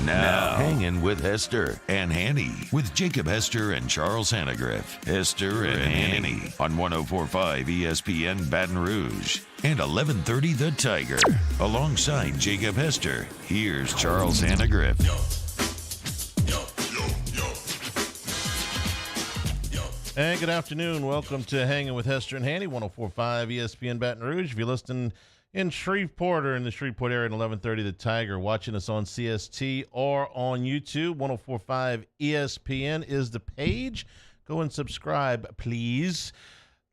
Now, Hangin with Hester and Hanny with Jacob Hester and Charles Hanagriff. Hester and Hanny on 104.5 ESPN Baton Rouge and 1130 The Tiger. Alongside Jacob Hester, here's Charles Hanagriff. And good afternoon. Welcome to Hangin with Hester and Hanny, 104.5 ESPN Baton Rouge. If you're listening in Shreveport or in the Shreveport area at 1130 The Tiger, watching us on CST or on YouTube, 104.5 ESPN is the page. Go and subscribe, please.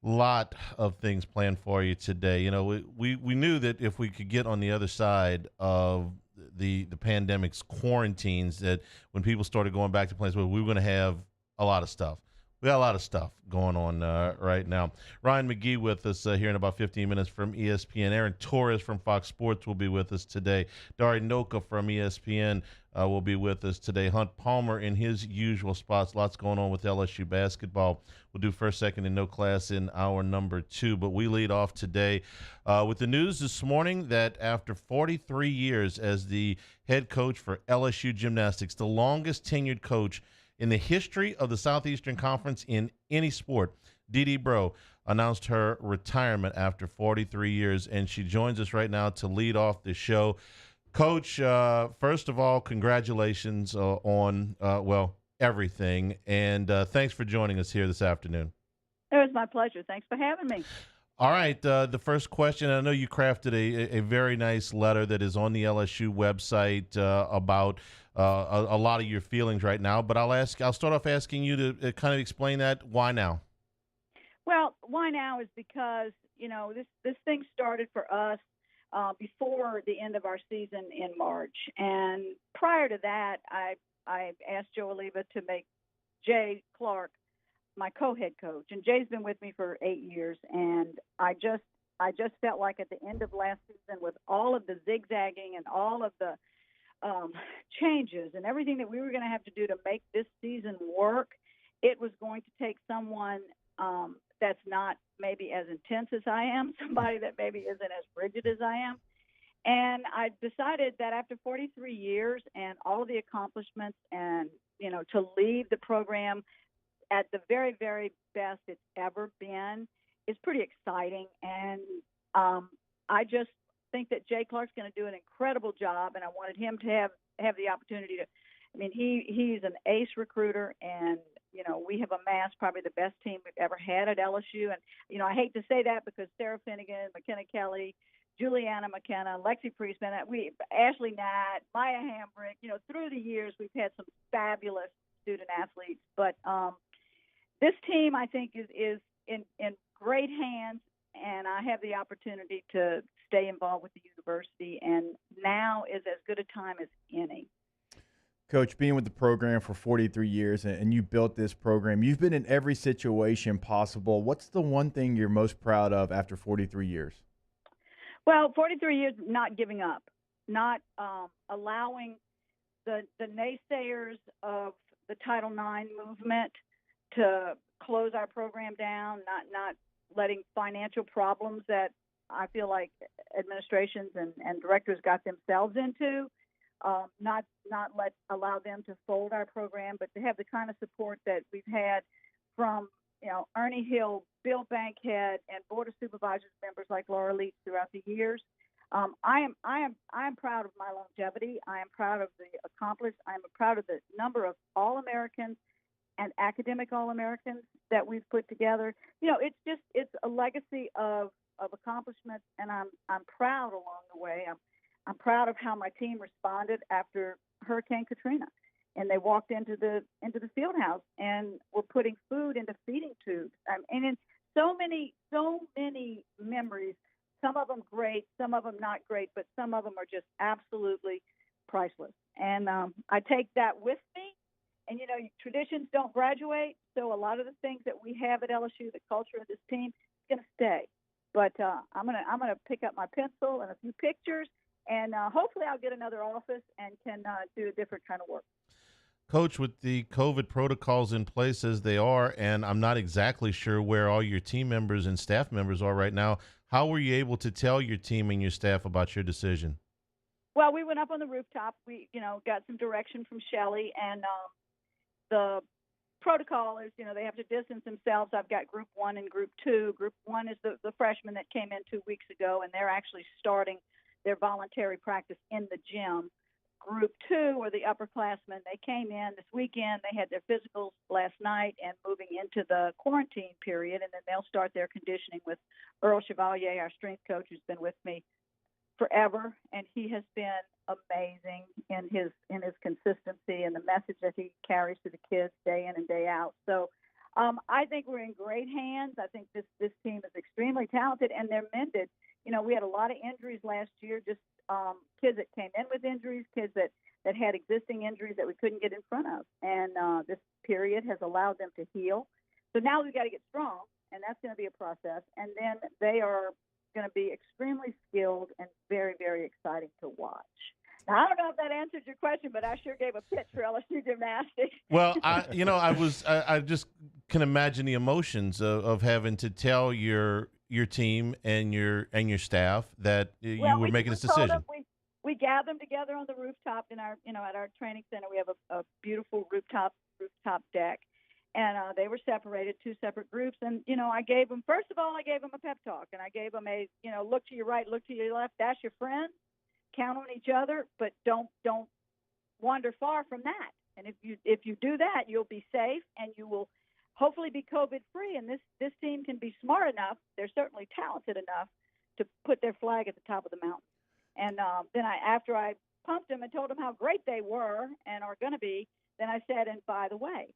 Lot of things planned for you today. You know, we knew that if we could get on the other side of the pandemic's quarantines, that when people started going back to places, we were going to have a lot of stuff. We got a lot of stuff going on right now. Ryan McGee with us here in about 15 minutes from ESPN. Aaron Torres from Fox Sports will be with us today. Dari Nowkhah from ESPN will be with us today. Hunt Palmer in his usual spots. Lots going on with LSU basketball. We'll do first, second, and no class in hour number 2. But we lead off today with the news this morning that after 43 years as the head coach for LSU gymnastics, the longest tenured coach in the history of the Southeastern Conference in any sport, DD Breaux announced her retirement after 43 years, and she joins us right now to lead off the show. Coach, first of all, congratulations on, everything, and thanks for joining us here this afternoon. It was my pleasure. Thanks for having me. All right, the first question, I know you crafted a very nice letter that is on the LSU website about a lot of your feelings right now, but I'll start off asking you to kind of explain that. Why now? Well, why now is because, you know, this thing started for us before the end of our season in March. And prior to that, I asked Joe Oliva to make Jay Clark my co-head coach. And Jay's been with me for 8 years. And I just felt like at the end of last season, with all of the zigzagging and all of the changes and everything that we were going to have to do to make this season work, it was going to take someone that's not maybe as intense as I am, somebody that maybe isn't as rigid as I am. And I decided that after 43 years and all of the accomplishments and, you know, to leave the program at the very, very best it's ever been is pretty exciting. And I just think that Jay Clark's going to do an incredible job, and I wanted him to have the opportunity to. I mean, he's an ace recruiter, and you know we have amassed probably the best team we've ever had at LSU. And you know I hate to say that because Sarah Finnegan, McKenna Kelly, Juliana McKenna, Lexi Priestman, Ashley Knight, Maya Hambrick. You know, through the years we've had some fabulous student athletes, but this team I think is in great hands. And I have the opportunity to stay involved with the university, and now is as good a time as any. Coach, being with the program for 43 years, and you built this program, you've been in every situation possible. What's the one thing you're most proud of after 43 years? Well, 43 years not giving up, not allowing the naysayers of the Title IX movement to close our program down, not letting financial problems that I feel like administrations and directors got themselves into, not allow them to fold our program, but to have the kind of support that we've had from, you know, Ernie Hill, Bill Bankhead, and Board of Supervisors members like Laura Leach throughout the years. I am proud of my longevity. I am proud of the accomplished. I am proud of the number of All-Americans and academic All-Americans that we've put together. You know, it's a legacy of accomplishments, and I'm proud along the way. I'm proud of how my team responded after Hurricane Katrina, and they walked into the field house and were putting food into feeding tubes, and in so many memories. Some of them great, some of them not great, but some of them are just absolutely priceless. And I take that with me. And, you know, traditions don't graduate, so a lot of the things that we have at LSU, the culture of this team, is going to stay. But I'm gonna pick up my pencil and a few pictures, and hopefully I'll get another office and can do a different kind of work. Coach, with the COVID protocols in place as they are, and I'm not exactly sure where all your team members and staff members are right now, how were you able to tell your team and your staff about your decision? Well, we went up on the rooftop. We, got some direction from Shelley, and the protocol is, they have to distance themselves. I've got group 1 and group 2. Group 1 is the freshmen that came in 2 weeks ago, and they're actually starting their voluntary practice in the gym. Group 2 are the upperclassmen. They came in this weekend. They had their physicals last night and moving into the quarantine period, and then they'll start their conditioning with Earl Chevalier, our strength coach, who's been with me forever, and he has been amazing in his consistency and the message that he carries to the kids day in and day out. So I think we're in great hands. I think this team is extremely talented, and they're mended. We had a lot of injuries last year, just kids that came in with injuries, kids that had existing injuries that we couldn't get in front of. And this period has allowed them to heal. So now we've got to get strong, and that's going to be a process. And then they are going to be extremely skilled and very, very exciting to watch. Now, I don't know if that answers your question, but I sure gave a pitch for LSU gymnastics. Well, I just can imagine the emotions of having to tell your team and your staff that you were making this decision. We gathered them together on the rooftop in our, at our training center. We have a beautiful rooftop deck. And they were separated, 2 separate groups. And, I gave them a pep talk. And I gave them a, look to your right, look to your left. That's your friends. Count on each other, but don't wander far from that. And if you do that, you'll be safe and you will hopefully be COVID-free. And this team can be smart enough. They're certainly talented enough to put their flag at the top of the mountain. And then after I pumped them and told them how great they were and are going to be, then I said, and by the way,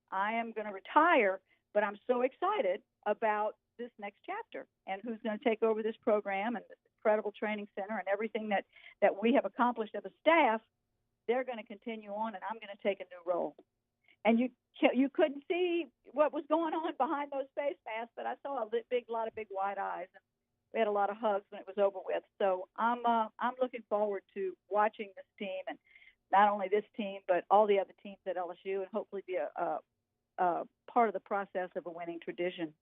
I am going to retire, but I'm so excited about this next chapter and who's going to take over this program and this incredible training center and everything that we have accomplished as a staff. They're going to continue on, and I'm going to take a new role. And you couldn't see what was going on behind those face masks, but I saw a lot of big wide eyes, and we had a lot of hugs when it was over with. So I'm looking forward to watching this team, and not only this team, but all the other teams at LSU, and hopefully be a part of the process of a winning tradition.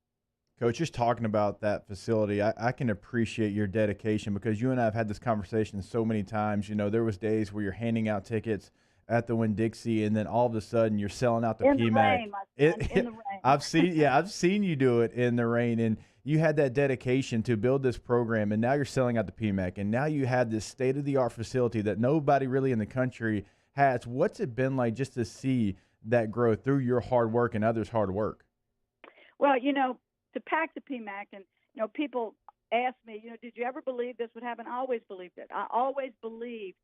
Coach, just talking about that facility, I can appreciate your dedication because you and I have had this conversation so many times. There was days where you're handing out tickets at the Winn-Dixie, and then all of a sudden you're selling out the PMAC. In the rain. I've seen you do it in the rain, and you had that dedication to build this program, and now you're selling out the PMAC, and now you have this state-of-the-art facility that nobody really in the country has. What's it been like just to see that growth through your hard work and others' hard work? Well, to pack the PMAC, and people ask me, did you ever believe this would happen? I always believed it. I always believed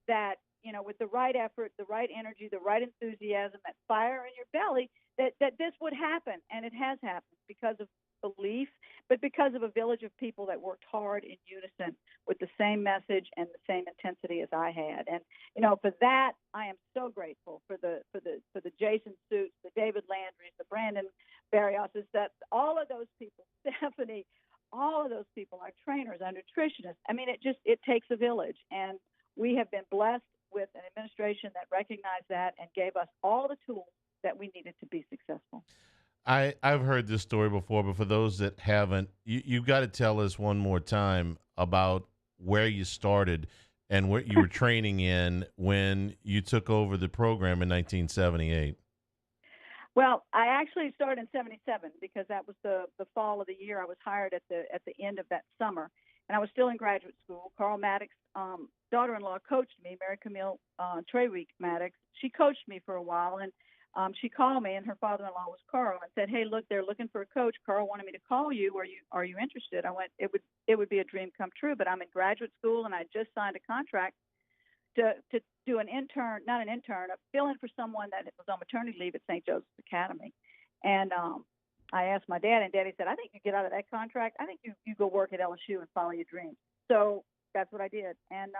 that, with the right effort, the right energy, the right enthusiasm, that fire in your belly, that this would happen, and it has happened because of belief, but because of a village of people that worked hard in unison with the same message and the same intensity as I had. And for that, I am so grateful for the Jason Suits, the David Landrys, the Brandon Barrioses, that all of those people, Stephanie, all of those people, our trainers, our nutritionists. I mean, it takes a village, and we have been blessed with an administration that recognized that and gave us all the tools that we needed to be successful. I've heard this story before, but for those that haven't, you've got to tell us one more time about where you started and what you were training in when you took over the program in 1978. Well, I actually started in 77 because that was the fall of the year. I was hired at the end of that summer, and I was still in graduate school. Carl Maddox's daughter-in-law coached me, Mary Camille Treweek Maddox. She coached me for a while, and she called me, and her father-in-law was Carl, and said, "Hey, look, they're looking for a coach. Carl wanted me to call you. Are you interested?" I went, "It would be a dream come true, but I'm in graduate school, and I just signed a contract to do a fill-in for someone that was on maternity leave at St. Joseph's Academy." And I asked my dad, and Daddy said, "I think you get out of that contract. I think you go work at LSU and follow your dreams." So that's what I did. And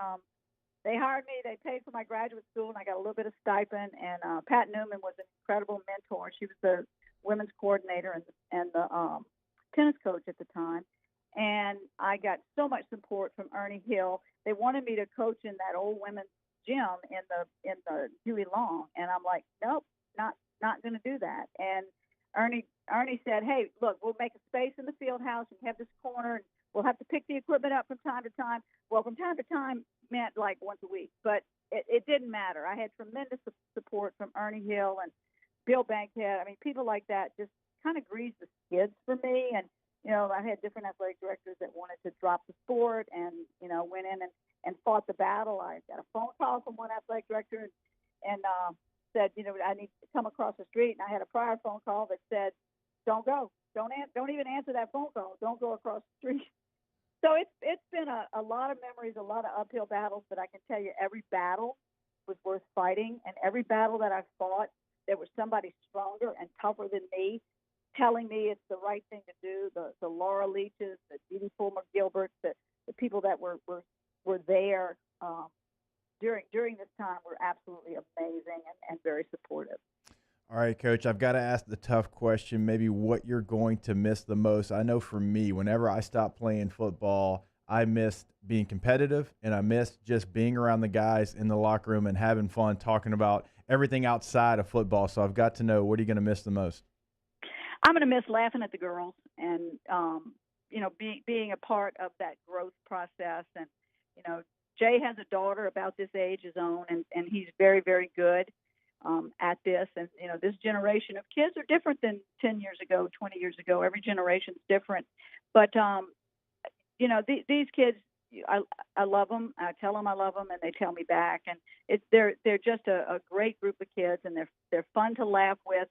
they hired me. They paid for my graduate school, and I got a little bit of stipend. And Pat Newman was an incredible mentor. She was the women's coordinator and the tennis coach at the time. And I got so much support from Ernie Hill. They wanted me to coach in that old women's gym in the Huey Long, and I'm like, nope, not going to do that. And Ernie said, "Hey, look, we'll make a space in the field house and have this corner, and we'll have to pick the equipment up from time to time. Well, from time to time meant like once a week, but it didn't matter. I had tremendous support from Ernie Hill and Bill Bankhead. I mean, people like that just kind of greased the skids for me. And, I had different athletic directors that wanted to drop the sport and, went in and fought the battle. I got a phone call from one athletic director and said, I need to come across the street. And I had a prior phone call that said, don't go. Don't even answer that phone call. Don't go across the street. So it's been a lot of memories, a lot of uphill battles, but I can tell you every battle was worth fighting. And every battle that I fought, there was somebody stronger and tougher than me telling me it's the right thing to do. The Laura Leaches, the DD Fullmer Gilberts, the people that were there during this time were absolutely amazing and very supportive. All right, Coach, I've got to ask the tough question, maybe what you're going to miss the most. I know for me, whenever I stopped playing football, I missed being competitive, and I missed just being around the guys in the locker room and having fun talking about everything outside of football. So I've got to know, what are you going to miss the most? I'm going to miss laughing at the girls and, being a part of that growth process. And, Jay has a daughter about this age, his own, and he's very, very good at this. And, this generation of kids are different than 10 years ago, 20 years ago. Every generation's different. But, these kids, I love them. I tell them I love them, and they tell me back. And they're just a great group of kids, and they're fun to laugh with.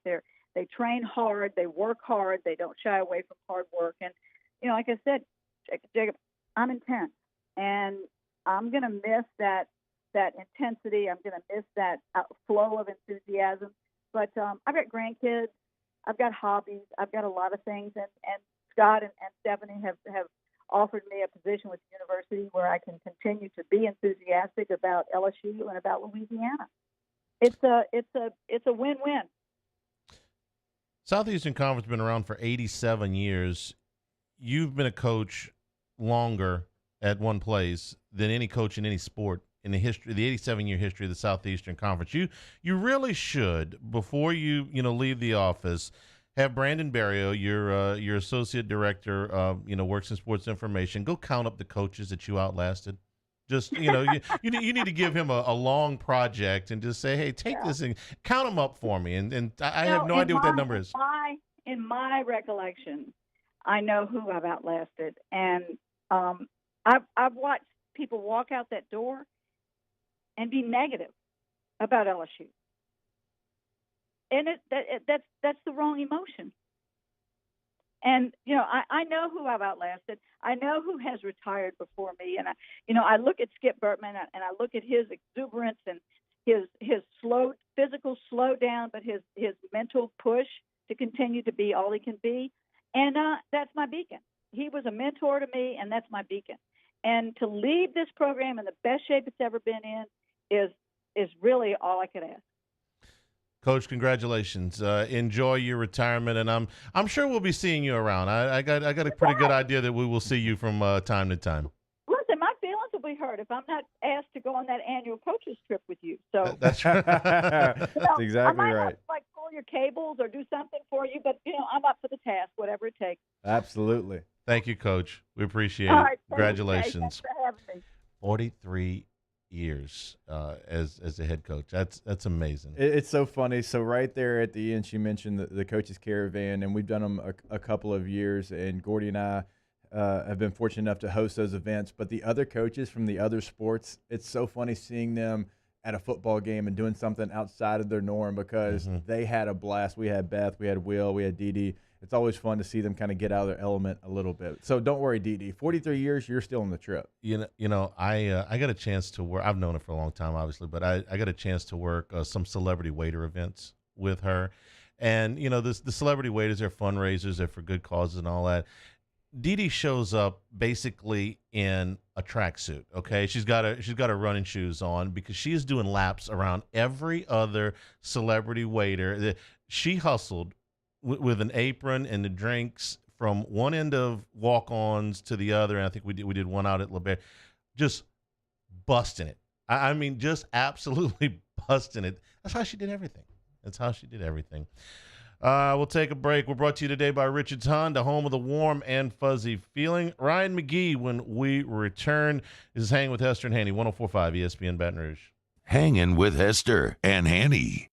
They train hard. They work hard. They don't shy away from hard work. And, like I said, Jacob, I'm intense, and I'm going to miss that intensity. I'm going to miss that flow of enthusiasm. But I've got grandkids. I've got hobbies. I've got a lot of things. And Scott and Stephanie have offered me a position with the university where I can continue to be enthusiastic about LSU and about Louisiana. It's a win-win. Southeastern Conference has been around for 87 years. You've been a coach longer at one place than any coach in any sport in the 87-year history of the Southeastern Conference. You really should, before you leave the office, have Brandon Barrio, your associate director, works in sports information, go count up the coaches that you outlasted. Just, you need to give him a long project and just say, hey, take this and count them up for me. And I have no idea what that number is. In my recollection, I know who I've outlasted. And I've watched people walk out that door and be negative about LSU. And that's the wrong emotion. And, I know who I've outlasted. I know who has retired before me. And, I look at Skip Bertman and I look at his exuberance and his physical slowdown, but his mental push to continue to be all he can be. And that's my beacon. He was a mentor to me, and that's my beacon. And to leave this program in the best shape it's ever been in is really all I could ask. Coach, congratulations. Enjoy your retirement, and I'm sure we'll be seeing you around. I got a pretty good idea that we will see you from time to time. Listen, my feelings will be hurt if I'm not asked to go on that annual coaches trip with you. So that's right. That's exactly I might right. have to, pull your cables or do something for you, but I'm up for the task, whatever it takes. Absolutely. Thank you, Coach. We appreciate All it. right, Congratulations. Thanks for having me. 43 years as a head coach. That's amazing. It's so funny. So right there at the end, she mentioned the coaches caravan, and we've done them a couple of years, and Gordy and I have been fortunate enough to host those events. But the other coaches from the other sports, it's so funny seeing them at a football game and doing something outside of their norm because they had a blast. We had Beth, we had Will, we had DD. It's always fun to see them kind of get out of their element a little bit. So don't worry, DD. 43 years, you're still on the trip. I got a chance to work. I've known her for a long time, obviously, but I got a chance to work some celebrity waiter events with her. And, the celebrity waiters are fundraisers. They're for good causes and all that. DD shows up basically in a tracksuit. Okay, she's got her running shoes on because she is doing laps around every other celebrity waiter. She hustled with an apron and the drinks from one end of walk-ons to the other, and I think we did one out at LeBert, just busting it. I mean, just absolutely busting it. That's how she did everything. We'll take a break. We're brought to you today by Richards Honda, home of the warm and fuzzy feeling. Ryan McGee, when we return, is Hanging with Hester and Hanny, 104.5 ESPN Baton Rouge. Hanging with Hester and Hanny.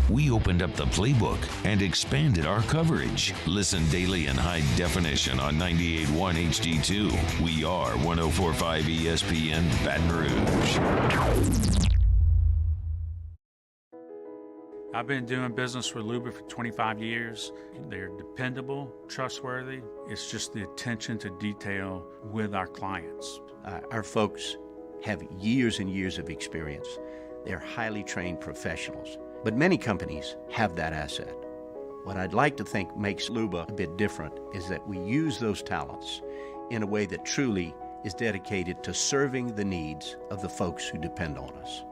We opened up the playbook and expanded our coverage. Listen daily in high definition on 98.1 HD2. We are 104.5 ESPN Baton Rouge. I've been doing business with Luba for 25 years. They're dependable, trustworthy. It's just the attention to detail with our clients. Our folks have years and years of experience. They're highly trained professionals. But many companies have that asset. What I'd like to think makes Luba a bit different is that we use those talents in a way that truly is dedicated to serving the needs of the folks who depend on us.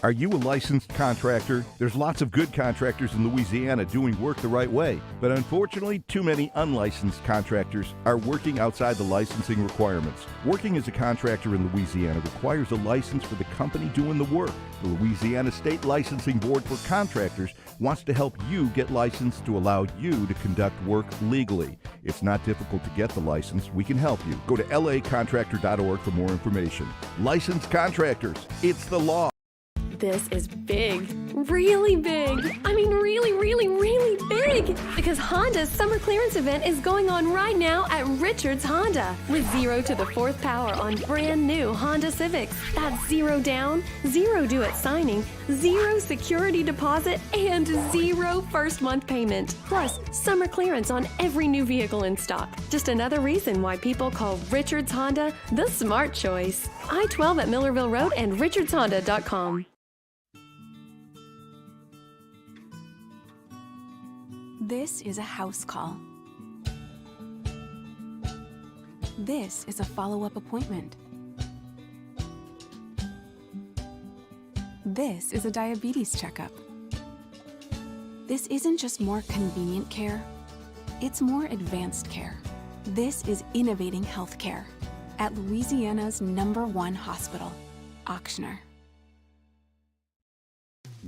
Are you a licensed contractor? There's lots of good contractors in Louisiana doing work the right way, but unfortunately, too many unlicensed contractors are working outside the licensing requirements. Working as a contractor in Louisiana requires a license for the company doing the work. The Louisiana State Licensing Board for Contractors wants to help you get licensed to allow you to conduct work legally. It's not difficult to get the license. We can help you. Go to lacontractor.org for more information. Licensed contractors, it's the law. This is big, really big. I mean really, really, really big. Because Honda's summer clearance event is going on right now at Richards Honda. With 0 to the 4th power on brand new Honda Civics. That's 0 down, 0 due at signing, 0 security deposit, and 0 first month payment. Plus, summer clearance on every new vehicle in stock. Just another reason why people call Richards Honda the smart choice. I-12 at Millerville Road and richardshonda.com. This is a house call. This is a follow-up appointment. This is a diabetes checkup. This isn't just more convenient care, it's more advanced care. This is innovating healthcare at Louisiana's #1 hospital, Ochsner.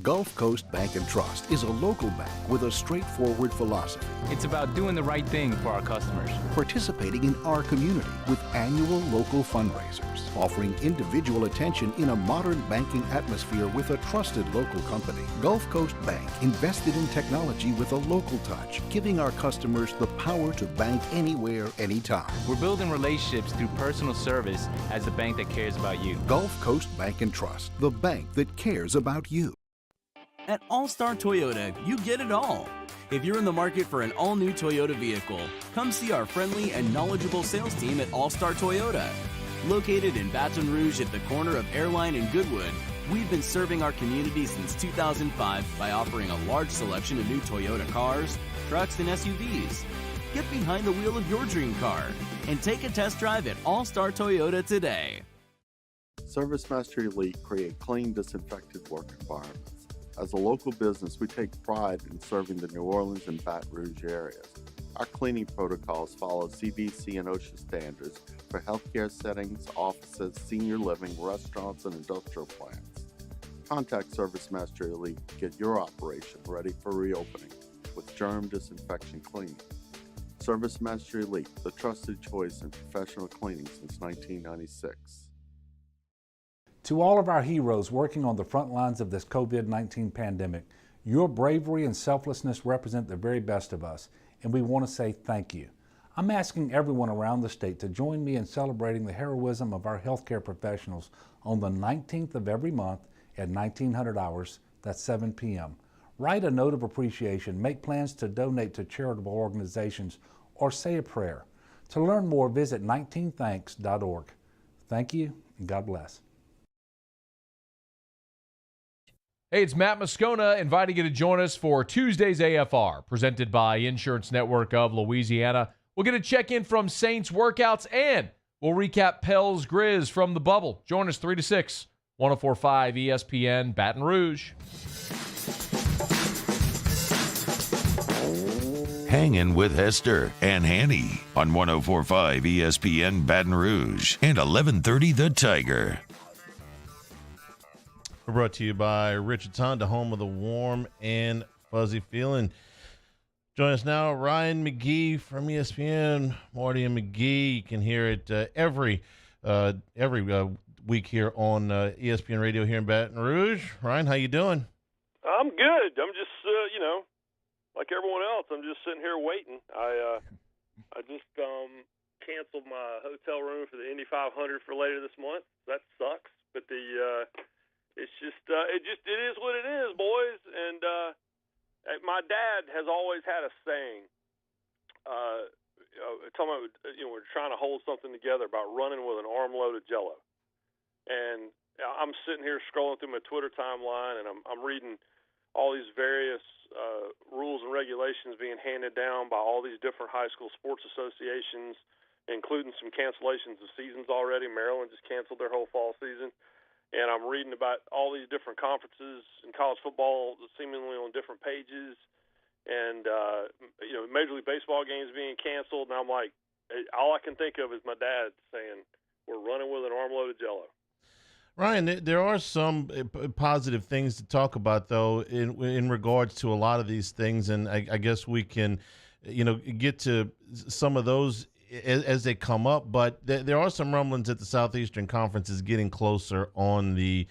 Gulf Coast Bank and Trust is a local bank with a straightforward philosophy. It's about doing the right thing for our customers. Participating in our community with annual local fundraisers. Offering individual attention in a modern banking atmosphere with a trusted local company. Gulf Coast Bank invested in technology with a local touch, giving our customers the power to bank anywhere, anytime. We're building relationships through personal service as the bank that cares about you. Gulf Coast Bank and Trust, the bank that cares about you. At All-Star Toyota, you get it all. If you're in the market for an all-new Toyota vehicle, come see our friendly and knowledgeable sales team at All-Star Toyota. Located in Baton Rouge at the corner of Airline and Goodwood, we've been serving our community since 2005 by offering a large selection of new Toyota cars, trucks, and SUVs. Get behind the wheel of your dream car and take a test drive at All-Star Toyota today. ServiceMaster Elite create clean, disinfected work environments. As a local business, we take pride in serving the New Orleans and Baton Rouge areas. Our cleaning protocols follow CDC and OSHA standards for healthcare settings, offices, senior living, restaurants, and industrial plants. Contact ServiceMaster Elite to get your operation ready for reopening with germ disinfection cleaning. ServiceMaster Elite, the trusted choice in professional cleaning since 1996. To all of our heroes working on the front lines of this COVID-19 pandemic, your bravery and selflessness represent the very best of us, and we want to say thank you. I'm asking everyone around the state to join me in celebrating the heroism of our healthcare professionals on the 19th of every month at 1900 hours, that's 7 p.m. Write a note of appreciation, make plans to donate to charitable organizations, or say a prayer. To learn more, visit 19thanks.org. Thank you, and God bless. Hey, it's Matt Moscona inviting you to join us for Tuesday's AFR, presented by Insurance Network of Louisiana. We'll get a check-in from Saints workouts, and we'll recap Pels Grizz from the bubble. Join us 3 to 6, 104.5 ESPN Baton Rouge. Hangin' with Hester and Hanny on 104.5 ESPN Baton Rouge and 1130 The Tiger. We're brought to you by Richards Honda, home of the warm and fuzzy feeling. Join us now, Ryan McGee from ESPN. Marty and McGee, you can hear it every week here on ESPN Radio here in Baton Rouge. Ryan, how you doing? I'm good. I'm just, like everyone else, I'm just sitting here waiting. I just canceled my hotel room for the Indy 500 for later this month. That sucks, but it is what it is, boys. And my dad has always had a saying, talking about, we're trying to hold something together about running with an armload of Jell-O. And I'm sitting here scrolling through my Twitter timeline, and I'm reading all these various rules and regulations being handed down by all these different high school sports associations, including some cancellations of seasons already. Maryland just canceled their whole fall season. And I'm reading about all these different conferences in college football seemingly on different pages. And, Major League Baseball games being canceled. And I'm like, all I can think of is my dad saying, we're running with an armload of Jell-O. Ryan, there are some positive things to talk about, though, in regards to a lot of these things. And I guess we can, get to some of those as they come up, but there are some rumblings that the Southeastern Conference is getting closer on the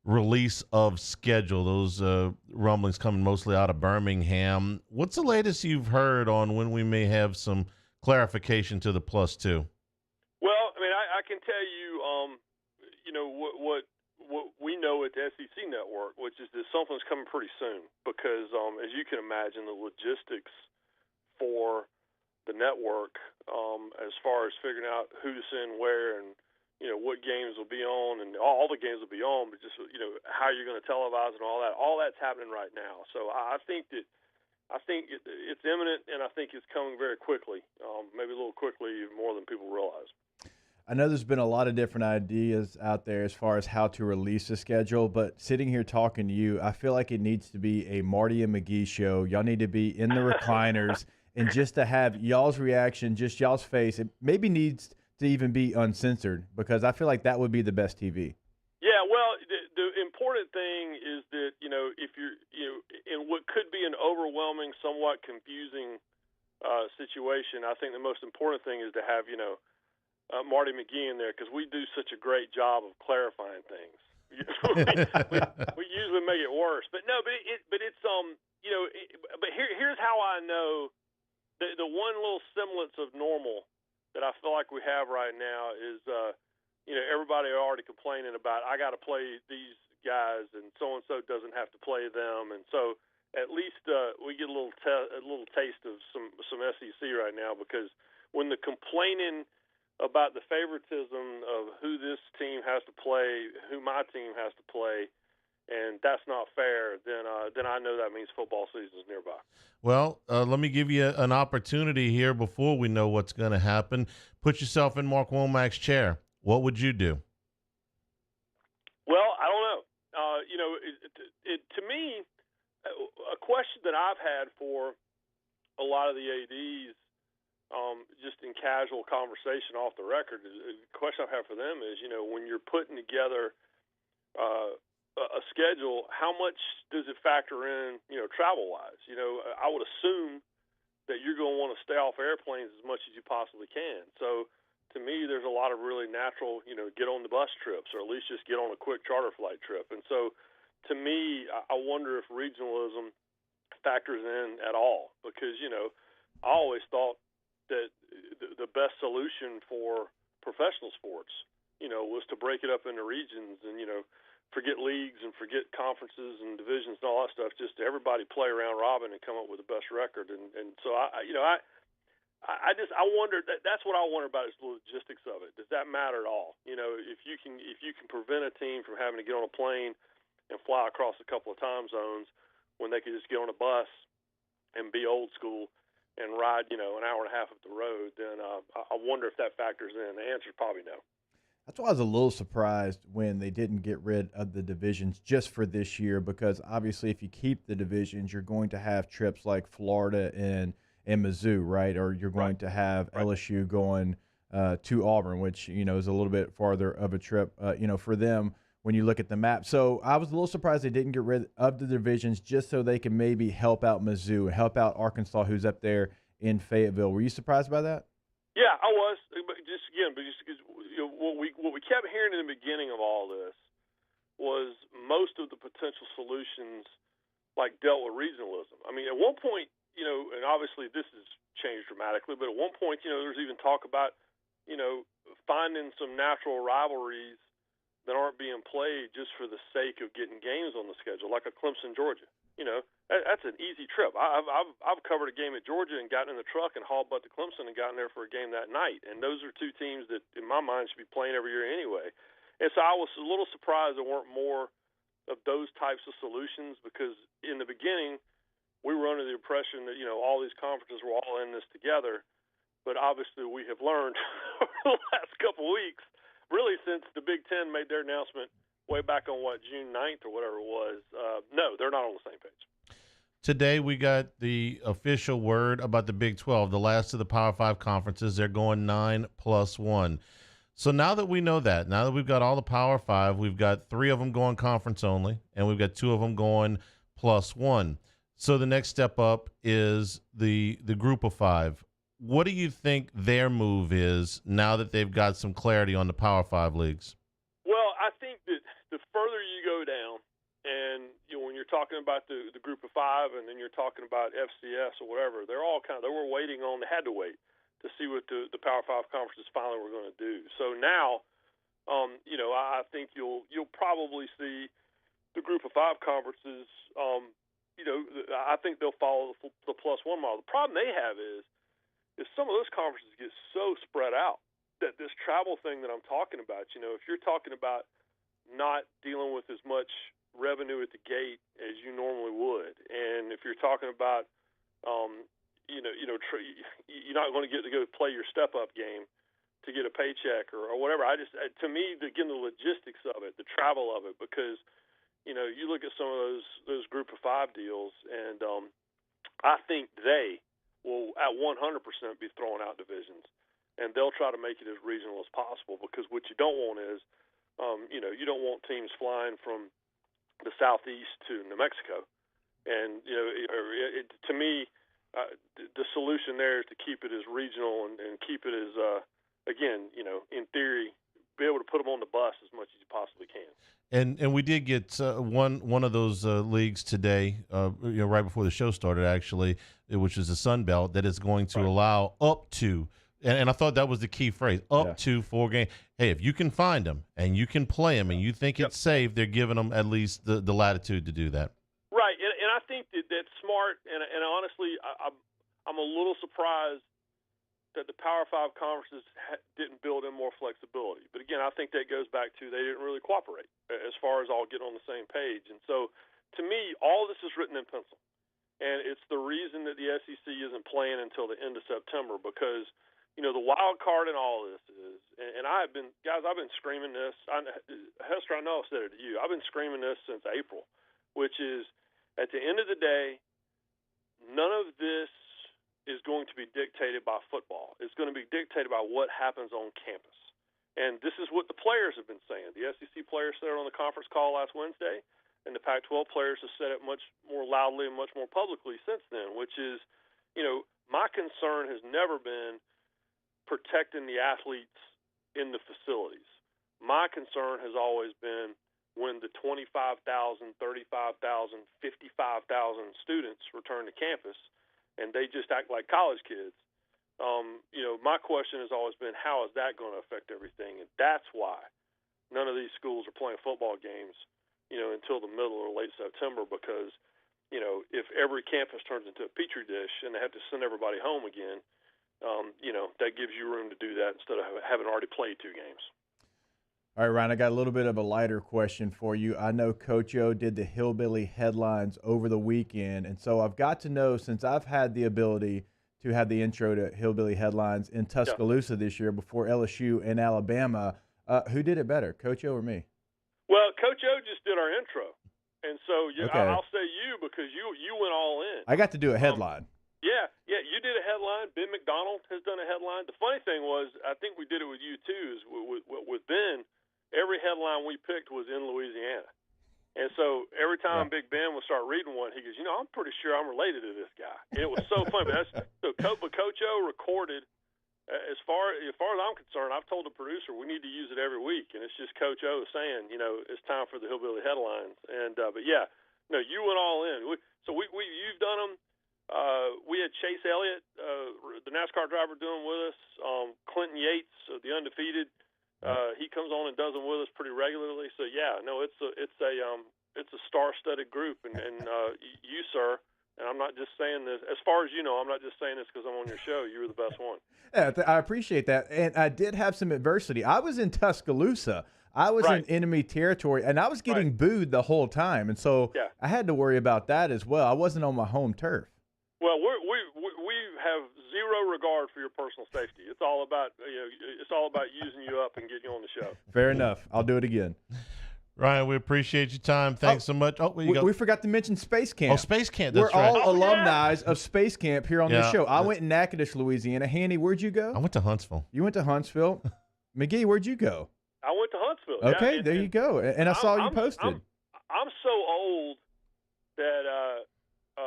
release of schedule. Those rumblings coming mostly out of Birmingham. What's the latest you've heard on when we may have some clarification to the +2? Well, I mean, I can tell you, what we know at the SEC Network, which is that something's coming pretty soon, because as you can imagine, the logistics for the network, as far as figuring out who to send where and, what games will be on, and all the games will be on, but just, how you're going to televise and all that's happening right now. So I think it's imminent, and I think it's coming very quickly, maybe a little quickly, more than people realize. I know there's been a lot of different ideas out there as far as how to release the schedule, but sitting here talking to you, I feel like it needs to be a Marty and McGee show. Y'all need to be in the recliners. And just to have y'all's reaction, just y'all's face, it maybe needs to even be uncensored, because I feel like that would be the best TV. Yeah, well, the important thing is that, if you're, in what could be an overwhelming, somewhat confusing situation, I think the most important thing is to have, Marty McGee in there, because we do such a great job of clarifying things. we usually make it worse. But no, but here's how I know. The one little semblance of normal that I feel like we have right now is, everybody already complaining about, I got to play these guys and so doesn't have to play them. And so at least we get a little taste of some SEC right now, because when the complaining about the favoritism of who this team has to play, who my team has to play, and that's not fair, then I know that means football season is nearby. Well, let me give you an opportunity here before we know what's going to happen. Put yourself in Mark Womack's chair. What would you do? Well, I don't know. To me, a question that I've had for a lot of the ADs, just in casual conversation off the record, the question I have for them is, when you're putting together a schedule, how much does it factor in, travel-wise? I would assume that you're going to want to stay off airplanes as much as you possibly can. So to me, there's a lot of really natural, get on the bus trips, or at least just get on a quick charter flight trip. And so to me, I wonder if regionalism factors in at all, because, I always thought that the best solution for professional sports, was to break it up into regions and, forget leagues and forget conferences and divisions and all that stuff. Just everybody play around robin and come up with the best record. And so I wonder, that's what I wonder about, is the logistics of it. Does that matter at all? If you can prevent a team from having to get on a plane and fly across a couple of time zones when they could just get on a bus and be old school and ride, an hour and a half up the road, then I wonder if that factors in. The answer is probably no. That's why I was a little surprised when they didn't get rid of the divisions just for this year, because obviously if you keep the divisions, you're going to have trips like Florida and Mizzou, right? Or you're going to have LSU going to Auburn, which, is a little bit farther of a trip, for them. when you look at the map. So I was a little surprised they didn't get rid of the divisions just so they can maybe help out Mizzou, help out Arkansas, who's up there in Fayetteville. Were you surprised by that? Yeah, I was. But just because what we kept hearing in the beginning of all this was most of the potential solutions dealt with regionalism. I mean, at one point, and obviously this has changed dramatically, but at one point, there was even talk about, finding some natural rivalries that aren't being played just for the sake of getting games on the schedule, like a Clemson, Georgia. That's an easy trip. I've covered a game at Georgia and gotten in the truck and hauled butt to Clemson and gotten there for a game that night. And those are two teams that, in my mind, should be playing every year anyway. And so I was a little surprised there weren't more of those types of solutions, because in the beginning we were under the impression that all these conferences were all in this together. But obviously we have learned over the last couple of weeks, really since the Big Ten made their announcement way back on, June 9th or whatever it was, no, they're not on the same page. Today we got the official word about the Big 12, the last of the Power 5 conferences. They're going 9+1. So now that we know that, now that we've got all the Power 5, we've got 3 of them going conference only, and we've got 2 of them going +1. So the next step up is the group of 5. What do you think their move is now that they've got some clarity on the Power 5 leagues? Well, I think that the further you go down, and when you're talking about the group of 5, and then you're talking about FCS or whatever, they were waiting on, they had to wait to see what the Power 5 conferences finally were going to do. So now, I think you'll probably see the group of 5 conferences. I think they'll follow the +1 model. The problem they have is some of those conferences get so spread out that this travel thing that I'm talking about, if you're talking about not dealing with as much revenue at the gate as you normally would, and if you're talking about, you're not going to get to go play your step-up game to get a paycheck or whatever. To me, again, the logistics of it, the travel of it, because, you look at some of those group of 5 deals, and I think they will at 100% be throwing out divisions, and they'll try to make it as regional as possible, because what you don't want is, you don't want teams flying from the southeast to New Mexico. And, to me, the solution there is to keep it as regional and keep it as, again, in theory, be able to put them on the bus as much as you possibly can. And we did get one of those leagues today, right before the show started, actually, which is the Sun Belt, that is going to allow up to, and I thought that was the key phrase, up to 4 games. Hey, if you can find them and you can play them and you think it's safe, they're giving them at least the latitude to do that. Right, and I think that's smart. And honestly, I'm a little surprised that the Power 5 conferences didn't build in more flexibility. But again, I think that goes back to they didn't really cooperate as far as all getting on the same page. And so, to me, all this is written in pencil. And it's the reason that the SEC isn't playing until the end of September, because, the wild card in all this is, and I've been screaming this. Hester, I know I've said it to you. I've been screaming this since April, which is, at the end of the day, none of this is going to be dictated by football. It's going to be dictated by what happens on campus. And this is what the players have been saying. The SEC players said it on the conference call last Wednesday, and the Pac-12 players have said it much more loudly and much more publicly since then, which is, my concern has never been protecting the athletes in the facilities. My concern has always been when the 25,000, 35,000, 55,000 students return to campus and they just act like college kids. My question has always been, how is that going to affect everything? And that's why none of these schools are playing football games, until the middle or late September, because, if every campus turns into a petri dish and they have to send everybody home again, that gives you room to do that instead of having already played 2 games. All right, Ryan, I got a little bit of a lighter question for you. I know Coach O did the Hillbilly headlines over the weekend, and so I've got to know, since I've had the ability to have the intro to Hillbilly headlines in Tuscaloosa this year before LSU and Alabama, who did it better, Coach O or me? Well, Coach O just did our intro, and so I'll say you, because you went all in. I got to do a headline. Yeah, you did a headline. Ben McDonald has done a headline. The funny thing was, I think we did it with you too, is with Ben. every headline we picked was in Louisiana. And so every time Big Ben would start reading one, he goes, I'm pretty sure I'm related to this guy. And it was so funny. But Coach O recorded, as far as I'm concerned, I've told the producer we need to use it every week. And it's just Coach O saying, it's time for the Hillbilly headlines. And but yeah, no, you went all in. You've done them. We had Chase Elliott, the NASCAR driver, doing with us. Clinton Yates, the undefeated. He comes on and does them with us pretty regularly. So yeah, no, it's a star-studded group, and you, sir, and I'm not just saying this. As far as you know, I'm not just saying this because I'm on your show. You were the best one. Yeah, I appreciate that, and I did have some adversity. I was in Tuscaloosa. I was in enemy territory, and I was getting booed the whole time, and so I had to worry about that as well. I wasn't on my home turf. Well, we have zero regard for your personal safety. It's all about using you up and getting you on the show. Fair enough. I'll do it again. Ryan, we appreciate your time. Thanks so much. Oh, we forgot to mention Space Camp. Oh, Space Camp. We're That's right. all alumni of Space Camp here on this show. I went in Natchitoches, Louisiana. Hanny, where'd you go? I went to Huntsville. You went to Huntsville. McGee, where'd you go? I went to Huntsville. Okay, there you go. And I saw you posted. I'm so old that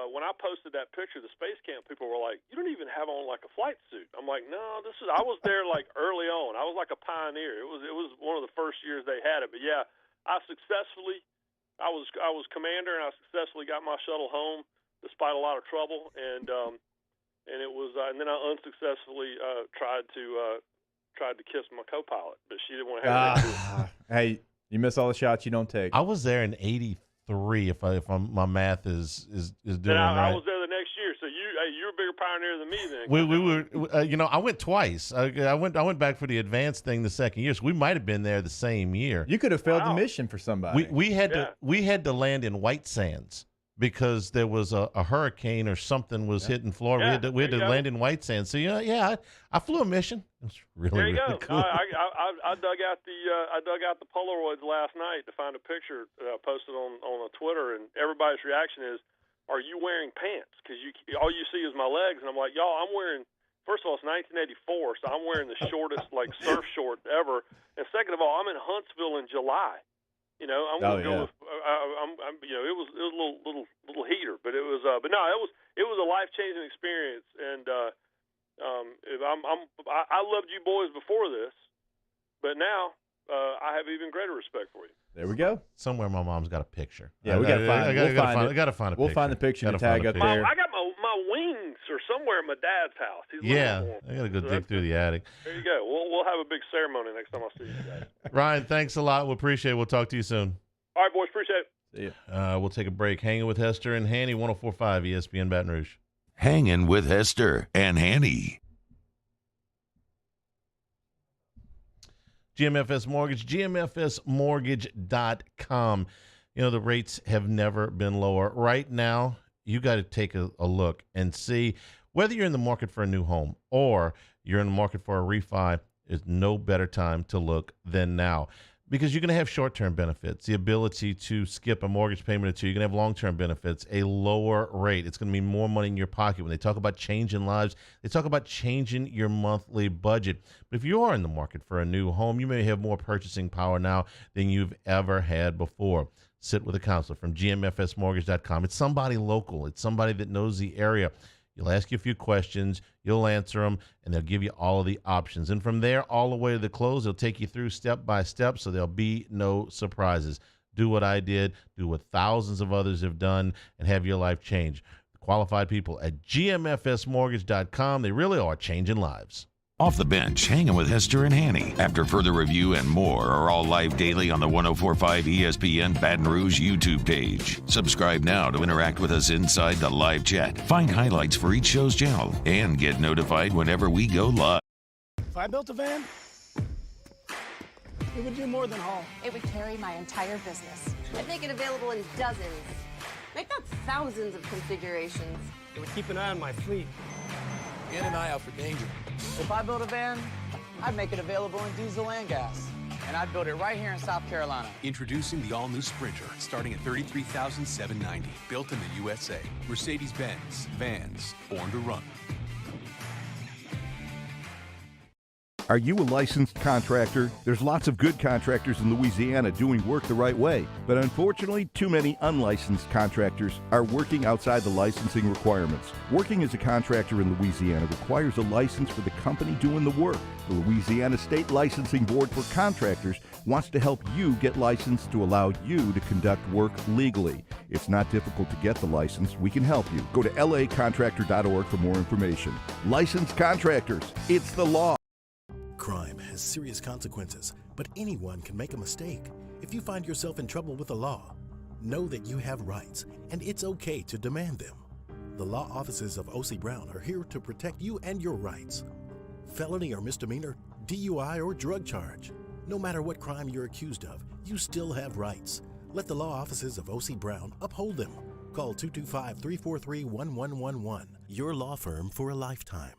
when I posted that picture of the Space Camp, people were like, "You don't even have on like a flight suit." I'm like, "No, I was there like early on. I was like a pioneer. It was one of the first years they had it." But yeah, I was commander, and I successfully got my shuttle home despite a lot of trouble, and it was and then I unsuccessfully tried to kiss my co-pilot, but she didn't want to have anything to do. Hey, you miss all the shots you don't take. I was there in '83, if my math is doing right. I was there the next year, so you're a bigger pioneer than me then. We were, I went twice. I went back for the advanced thing the second year, so we might have been there the same year. You could have failed the mission for somebody. We had to land in White Sands because there was a hurricane or something was hitting Florida. We had to land in White Sands. So I flew a mission. It was really cool. I dug out the Polaroids last night to find a picture posted on Twitter, and everybody's reaction is, "Are you wearing pants?" Because all you see is my legs, and I'm like, "Y'all, I'm wearing." First of all, it's 1984, so I'm wearing the shortest surf short ever, and second of all, I'm in Huntsville in July. I'm going to go with. It was a little heater, but it was. But no, it was a life-changing experience, and I loved you boys before this, but now I have even greater respect for you. There we go. Somewhere my mom's got a picture. Yeah, we got to find it. I got to find a picture. We'll find the picture to tag up there. I got my wings are somewhere at my dad's house. I got to go dig through the attic. There you go. We'll have a big ceremony next time I see you guys. Ryan, thanks a lot. We appreciate it. We'll talk to you soon. All right, boys. Appreciate it. See ya. We'll take a break. Hanging with Hester and Hanny, 104.5 ESPN Baton Rouge. Hanging with Hester and Hanny. GMFS Mortgage, GMFSmortgage.com. The rates have never been lower. Right now, you got to take a look and see whether you're in the market for a new home or you're in the market for a refi. There's no better time to look than now, because you're going to have short-term benefits, the ability to skip a mortgage payment or two. You're going to have long-term benefits, a lower rate. It's going to mean more money in your pocket. When they talk about changing lives, they talk about changing your monthly budget. But if you are in the market for a new home, you may have more purchasing power now than you've ever had before. Sit with a counselor from GMFSmortgage.com. It's somebody local. It's somebody that knows the area. You'll ask you a few questions, you'll answer them, and they'll give you all of the options. And from there, all the way to the close, they'll take you through step by step, so there'll be no surprises. Do what I did, do what thousands of others have done, and have your life change. The qualified people at GMFSmortgage.com, they really are changing lives. Off the Bench, Hanging with Hester and Hanny. After further review and more are all live daily on the 104.5 ESPN Baton Rouge YouTube page. Subscribe now to interact with us inside the live chat. Find highlights for each show's channel and get notified whenever we go live. If I built a van, it would do more than haul. It would carry my entire business. I'd make it available in dozens, if not thousands of configurations. It would keep an eye on my fleet. And an eye out for danger. If I built a van, I'd make it available in diesel and gas. And I'd build it right here in South Carolina. Introducing the all-new Sprinter, starting at $33,790. Built in the USA. Mercedes-Benz. Vans. Born to run. Are you a licensed contractor? There's lots of good contractors in Louisiana doing work the right way, but unfortunately, too many unlicensed contractors are working outside the licensing requirements. Working as a contractor in Louisiana requires a license for the company doing the work. The Louisiana State Licensing Board for Contractors wants to help you get licensed to allow you to conduct work legally. It's not difficult to get the license. We can help you. Go to lacontractor.org for more information. Licensed contractors, it's the law. Crime has serious consequences, but anyone can make a mistake. If you find yourself in trouble with the law, know that you have rights, and it's okay to demand them. The law offices of O.C. Brown are here to protect you and your rights. Felony or misdemeanor, DUI or drug charge. No matter what crime you're accused of, you still have rights. Let the law offices of O.C. Brown uphold them. Call 225-343-1111. Your law firm for a lifetime.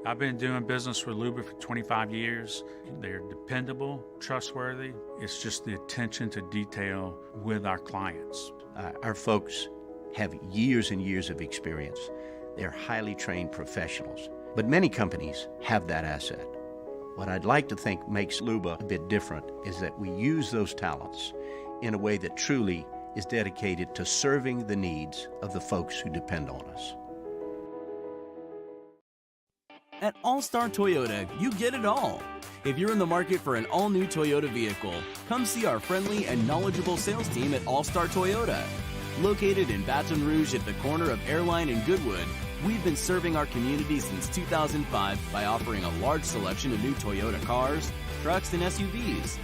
I've been doing business with Luba for 25 years. They're dependable, trustworthy. It's just the attention to detail with our clients. Our folks have years and years of experience. They're highly trained professionals, but many companies have that asset. What I'd like to think makes Luba a bit different is that we use those talents in a way that truly is dedicated to serving the needs of the folks who depend on us. At All-Star Toyota, you get it all. If you're in the market for an all-new Toyota vehicle, come see our friendly and knowledgeable sales team at All-Star Toyota. Located in Baton Rouge at the corner of Airline and Goodwood, we've been serving our community since 2005 by offering a large selection of new Toyota cars, trucks, and SUVs.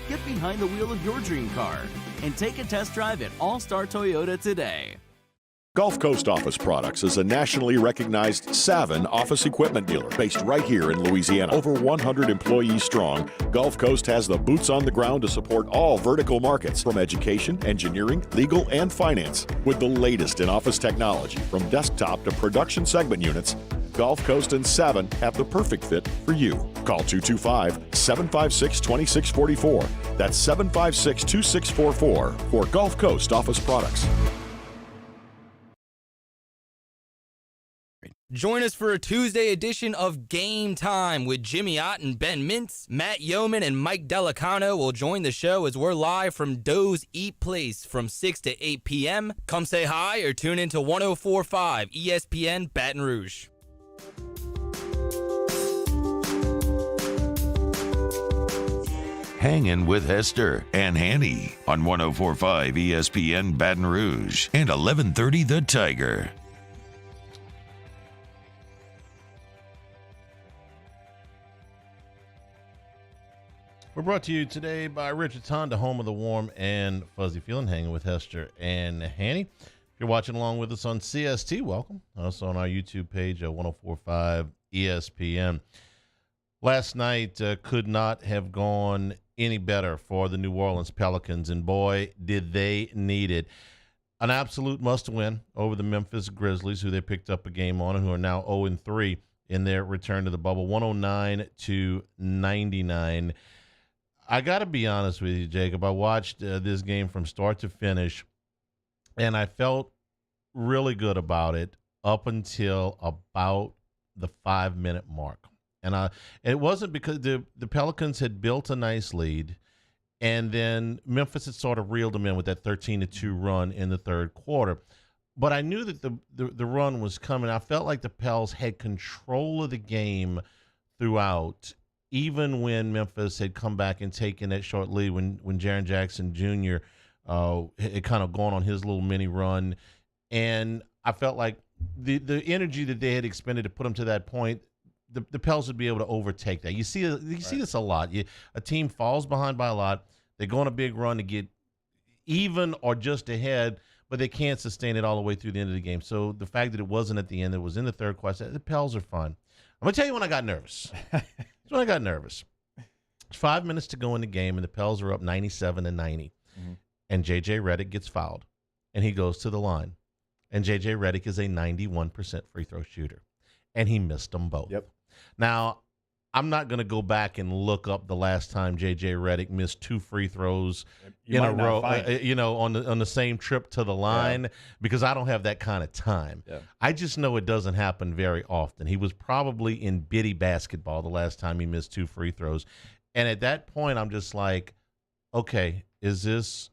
Get behind the wheel of your dream car and take a test drive at All-Star Toyota today. Gulf Coast Office Products is a nationally recognized Savin office equipment dealer based right here in Louisiana. Over 100 employees strong, Gulf Coast has the boots on the ground to support all vertical markets from education, engineering, legal, and finance. With the latest in office technology from desktop to production segment units, Gulf Coast and Savin have the perfect fit for you. Call 225-756-2644. That's 756-2644 for Gulf Coast Office Products. Join us for a Tuesday edition of Game Time with Jimmy Ott and Ben Mintz. Matt Yeoman and Mike Delicano will join the show as we're live from Doe's Eat Place from 6 to 8 p.m. Come say hi or tune into 104.5 ESPN Baton Rouge. Hangin' with Hester and Hanny on 104.5 ESPN Baton Rouge and 1130 The Tiger. We're brought to you today by Richards Honda, home of the warm and fuzzy feeling. Hanging with Hester and Hanny. If you're watching along with us on CST, welcome. Also on our YouTube page at 104.5 ESPN. Last night could not have gone any better for the New Orleans Pelicans, and boy, did they need it. An absolute must-win over the Memphis Grizzlies, who they picked up a game on and who are now 0-3 in their return to the bubble, 109-99. I got to be honest with you, Jacob. I watched this game from start to finish, and I felt really good about it up until about the 5-minute mark. And it wasn't because the Pelicans had built a nice lead, and then Memphis had sort of reeled them in with that 13-2 run in the third quarter. But I knew that the run was coming. I felt like the Pels had control of the game throughout, even when Memphis had come back and taken that short lead when Jaren Jackson Jr. Had kind of gone on his little mini run. And I felt like the energy that they had expended to put them to that point, the Pels would be able to overtake that. You see this a lot. A team falls behind by a lot. They go on a big run to get even or just ahead, but they can't sustain it all the way through the end of the game. So the fact that it wasn't at the end, it was in the third quarter, the Pels are fun. I'm going to tell you when I got nervous. That's when I got nervous. 5 minutes to go in the game, and the Pels are up 97-90. Mm-hmm. And J.J. Redick gets fouled, and he goes to the line. And J.J. Redick is a 91% free throw shooter, and he missed them both. Yep. Now, I'm not going to go back and look up the last time J.J. Redick missed 2 free throws You in a might not row, find it. on the same trip to the line because I don't have that kind of time. Yeah. I just know it doesn't happen very often. He was probably in bitty basketball the last time he missed 2 free throws. And at that point, I'm just like, okay, is this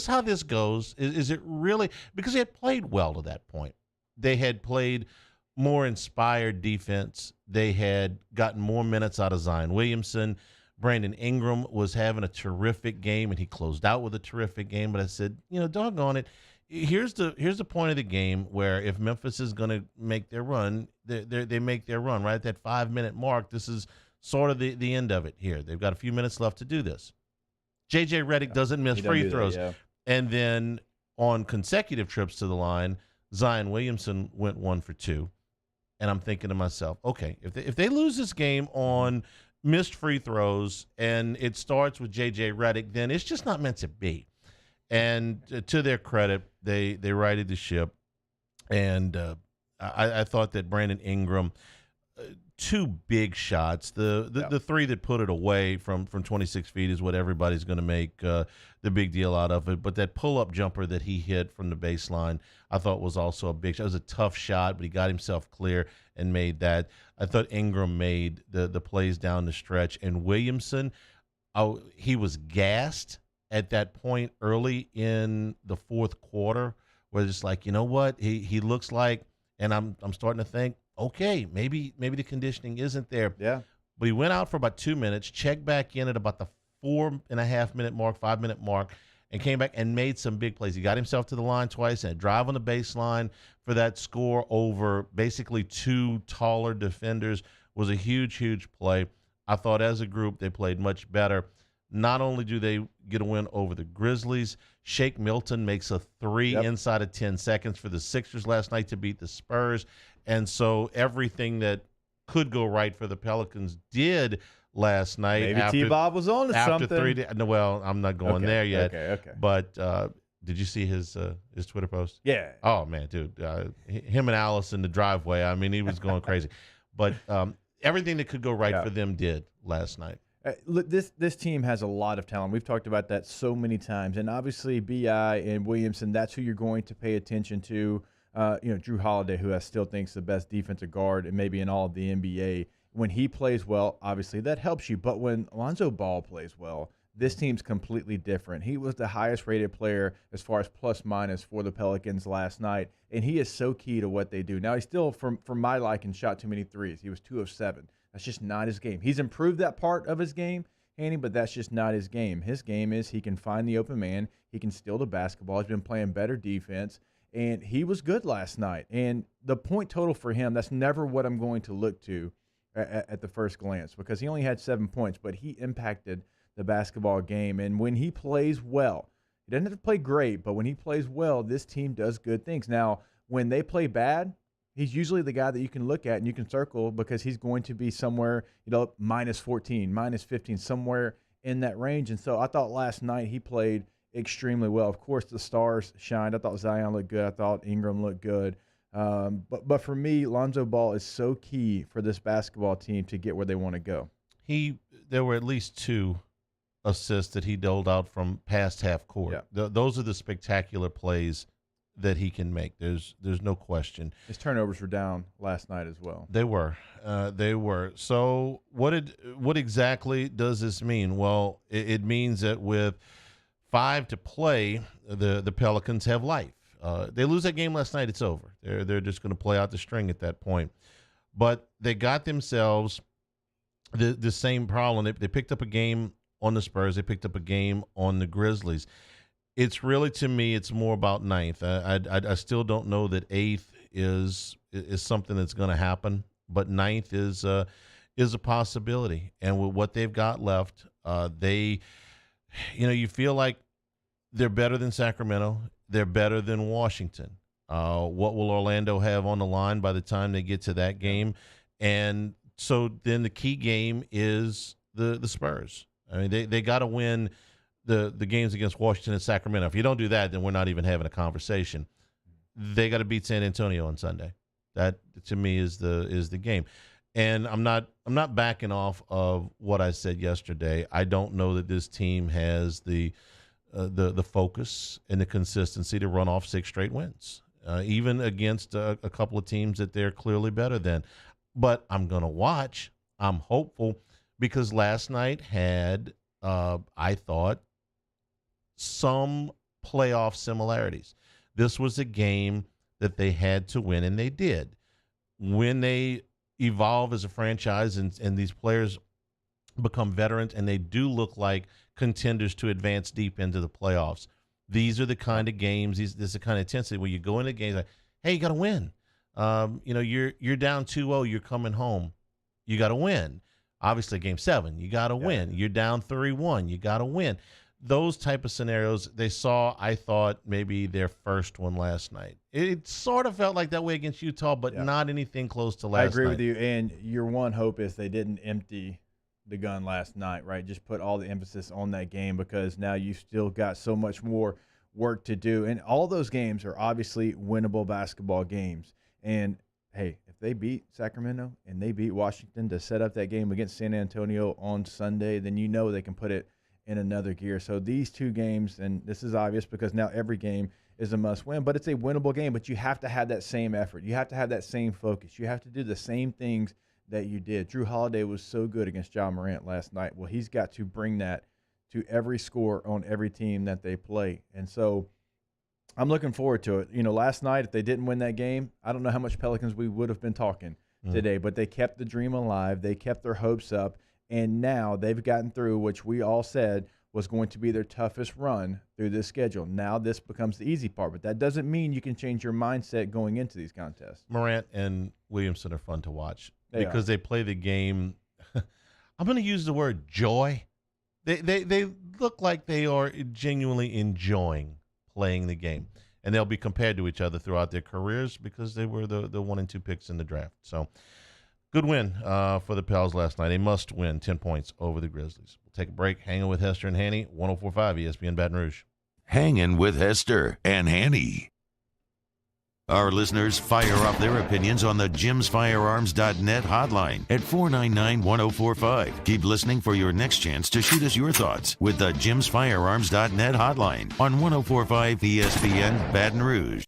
how this goes? Is it really? Because they had played well to that point. They had played more inspired defense. They had gotten more minutes out of Zion Williamson. Brandon Ingram was having a terrific game, and he closed out with a terrific game. But I said, doggone it. Here's the point of the game where if Memphis is going to make their run, they make their run right at that 5-minute mark. This is sort of the end of it here. They've got a few minutes left to do this. J.J. Redick doesn't miss free throws. And then on consecutive trips to the line, Zion Williamson went 1 for 2. And I'm thinking to myself, okay, if they lose this game on missed free throws and it starts with J.J. Redick, then it's just not meant to be. And to their credit, they righted the ship. And I thought that Brandon Ingram, 2 big shots. The 3 that put it away from 26 feet is what everybody's going to make the big deal out of it. But that pull-up jumper that he hit from the baseline, I thought was also a big shot. It was a tough shot, but he got himself clear and made that. I thought Ingram made the plays down the stretch. And Williamson, he was gassed at that point early in the fourth quarter where it's like, you know what? He looks like, and I'm starting to think, okay, maybe the conditioning isn't there. Yeah. But he went out for about 2 minutes, checked back in at about the 4.5-minute mark, 5-minute mark, and came back and made some big plays. He got himself to the line twice and a drive on the baseline for that score over basically 2 taller defenders was a huge, huge play. I thought as a group they played much better. Not only do they get a win over the Grizzlies, Shake Milton makes a 3 inside of 10 seconds for the Sixers last night to beat the Spurs. And so everything that could go right for the Pelicans did last night. Maybe T-Bob was on to after something. 3 days. No, well, I'm not going there yet. Okay. But did you see his Twitter post? Yeah. Oh, man, dude. Him and Alice in the driveway. I mean, he was going crazy. But everything that could go right for them did last night. Look, this team has a lot of talent. We've talked about that so many times. And obviously, B.I. and Williamson, that's who you're going to pay attention to. Drew Holiday, who I still think is the best defensive guard and maybe in all of the NBA. When he plays well, obviously that helps you. But when Lonzo Ball plays well, this team's completely different. He was the highest rated player as far as plus minus for the Pelicans last night, and he is so key to what they do. Now, he's still, from my liking, shot too many threes. He was 2 of 7. That's just not his game. He's improved that part of his game, Hanny, but that's just not his game. His game is he can find the open man. He can steal the basketball. He's been playing better defense. And he was good last night. And the point total for him, that's never what I'm going to look to at the first glance because he only had 7 points, but he impacted the basketball game. And when he plays well, he doesn't have to play great, but when he plays well, this team does good things. Now, when they play bad, he's usually the guy that you can look at and you can circle because he's going to be somewhere, minus 14, minus 15, somewhere in that range. And so I thought last night he played extremely well. Of course, the stars shined. I thought Zion looked good. I thought Ingram looked good. But for me, Lonzo Ball is so key for this basketball team to get where they want to go. There were at least 2 assists that he doled out from past half court. Yeah. Those are the spectacular plays that he can make. There's no question. His turnovers were down last night as well. They were. So what exactly does this mean? Well, it means that with 5 to play, the Pelicans have life. They lose that game last night, it's over. They're just going to play out the string at that point. But they got themselves the same problem. They picked up a game on the Spurs. They picked up a game on the Grizzlies. It's really, to me, it's more about 9th. I still don't know that 8th is something that's going to happen, but 9th is a possibility. And with what they've got left, you feel like they're better than Sacramento. They're better than Washington. What will Orlando have on the line by the time they get to that game? And so then the key game is the Spurs. I mean, they got to win the games against Washington and Sacramento. If you don't do that, then we're not even having a conversation. They got to beat San Antonio on Sunday. That, to me, is the game. And I'm not backing off of what I said yesterday. I don't know that this team has the focus and the consistency to run off 6 straight wins, even against a couple of teams that they're clearly better than. But I'm going to watch. I'm hopeful because last night had, I thought, some playoff similarities. This was a game that they had to win, and they did. When they evolve as a franchise and these players become veterans and they do look like contenders to advance deep into the playoffs, these are the kind of games, this is the kind of intensity where you go into games like, hey, you got to win. You're down 2-0, you're coming home. You got to win. Obviously, Game 7, you got to win. You're down 3-1, you got to win. Those type of scenarios, they saw, I thought, maybe their first one last night. It sort of felt like that way against Utah, but not anything close to last night. I agree with you, and your one hope is they didn't empty the gun last night, right? Just put all the emphasis on that game because now you still got so much more work to do. And all those games are obviously winnable basketball games. And, hey, if they beat Sacramento and they beat Washington to set up that game against San Antonio on Sunday, then you know they can put it in another gear. So these 2 games, and this is obvious because now every game is a must-win, but it's a winnable game, but you have to have that same effort. You have to have that same focus. You have to do the same things that you did. Drew Holiday was so good against John Morant last night. Well, he's got to bring that to every score on every team that they play. And so I'm looking forward to it. Last night, if they didn't win that game, I don't know how much Pelicans we would have been talking today, but they kept the dream alive. They kept their hopes up. And now they've gotten through, which we all said was going to be their toughest run through this schedule. Now this becomes the easy part, but that doesn't mean you can change your mindset going into these contests. Morant and Williamson are fun to watch because they play the game. I'm going to use the word joy. They look like they are genuinely enjoying playing the game, and they'll be compared to each other throughout their careers because they were the 1 and 2 picks in the draft. So. Good win for the Pels last night. A must-win, 10 points over the Grizzlies. We'll take a break. Hanging with Hester and Hanny, 104.5 ESPN Baton Rouge. Hanging with Hester and Hanny. Our listeners fire off their opinions on the gymsfirearms.net hotline at 499-1045. Keep listening for your next chance to shoot us your thoughts with the gymsfirearms.net hotline on 104.5 ESPN Baton Rouge.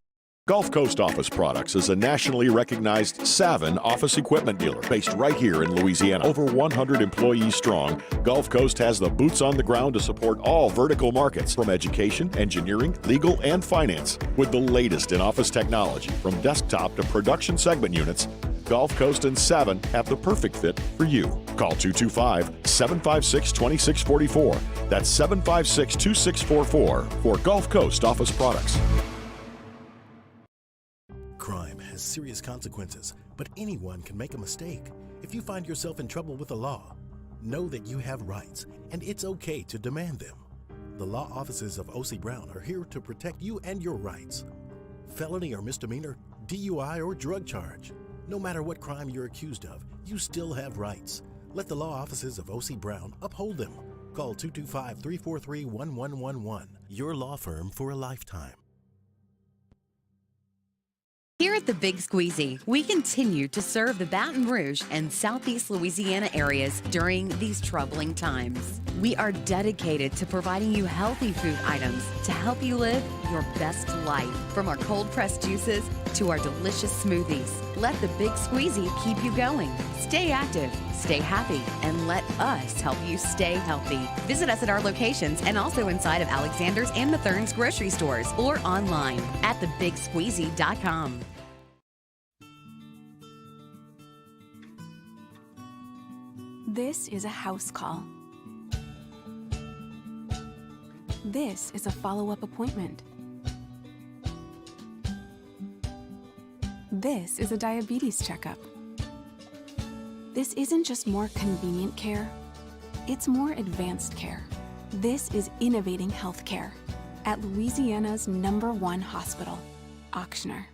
Gulf Coast Office Products is a nationally recognized Savin office equipment dealer based right here in Louisiana. Over 100 employees strong, Gulf Coast has the boots on the ground to support all vertical markets, from education, engineering, legal, and finance. With the latest in office technology, from desktop to production segment units, Gulf Coast and Savin have the perfect fit for you. Call 225-756-2644. That's 756-2644 for Gulf Coast Office Products. Crime has serious consequences, but anyone can make a mistake. If you find yourself in trouble with the law, know that you have rights, and it's okay to demand them. The law offices of O.C. Brown are here to protect you and your rights. Felony or misdemeanor, DUI or drug charge. No matter what crime you're accused of, you still have rights. Let the law offices of O.C. Brown uphold them. Call 225-343-1111. Your law firm for a lifetime. Here at the Big Squeezy, we continue to serve the Baton Rouge and Southeast Louisiana areas during these troubling times. We are dedicated to providing you healthy food items to help you live your best life. From our cold-pressed juices to our delicious smoothies, let the Big Squeezy keep you going. Stay active, stay happy, and let us help you stay healthy. Visit us at our locations and also inside of Alexander's and Mathern's grocery stores or online at thebigsqueezy.com. This is a house call. This is a follow-up appointment. This is a diabetes checkup. This isn't just more convenient care, it's more advanced care. This is innovating healthcare at Louisiana's #1 hospital, Auctioner.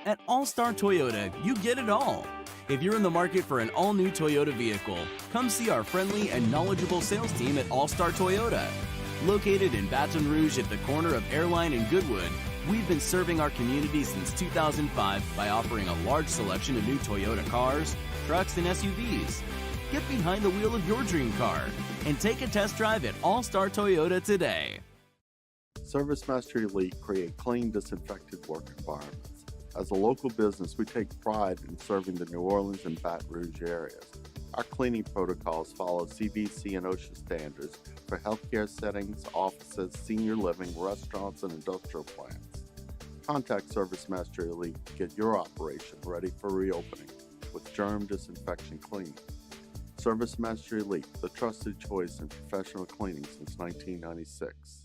At All Star Toyota, you get it all. If you're in the market for an all-new Toyota vehicle, come see our friendly and knowledgeable sales team at All Star Toyota. Located in Baton Rouge at the corner of Airline and Goodwood, we've been serving our community since 2005 by offering a large selection of new Toyota cars, trucks, and SUVs. Get behind the wheel of your dream car and take a test drive at All Star Toyota today. ServiceMaster Elite create clean, disinfected work environments. As a local business, we take pride in serving the New Orleans and Baton Rouge areas. Our cleaning protocols follow CDC and OSHA standards for healthcare settings, offices, senior living, restaurants, and industrial plants. Contact ServiceMaster Elite to get your operation ready for reopening with germ disinfection cleaning. ServiceMaster Elite, the trusted choice in professional cleaning since 1996.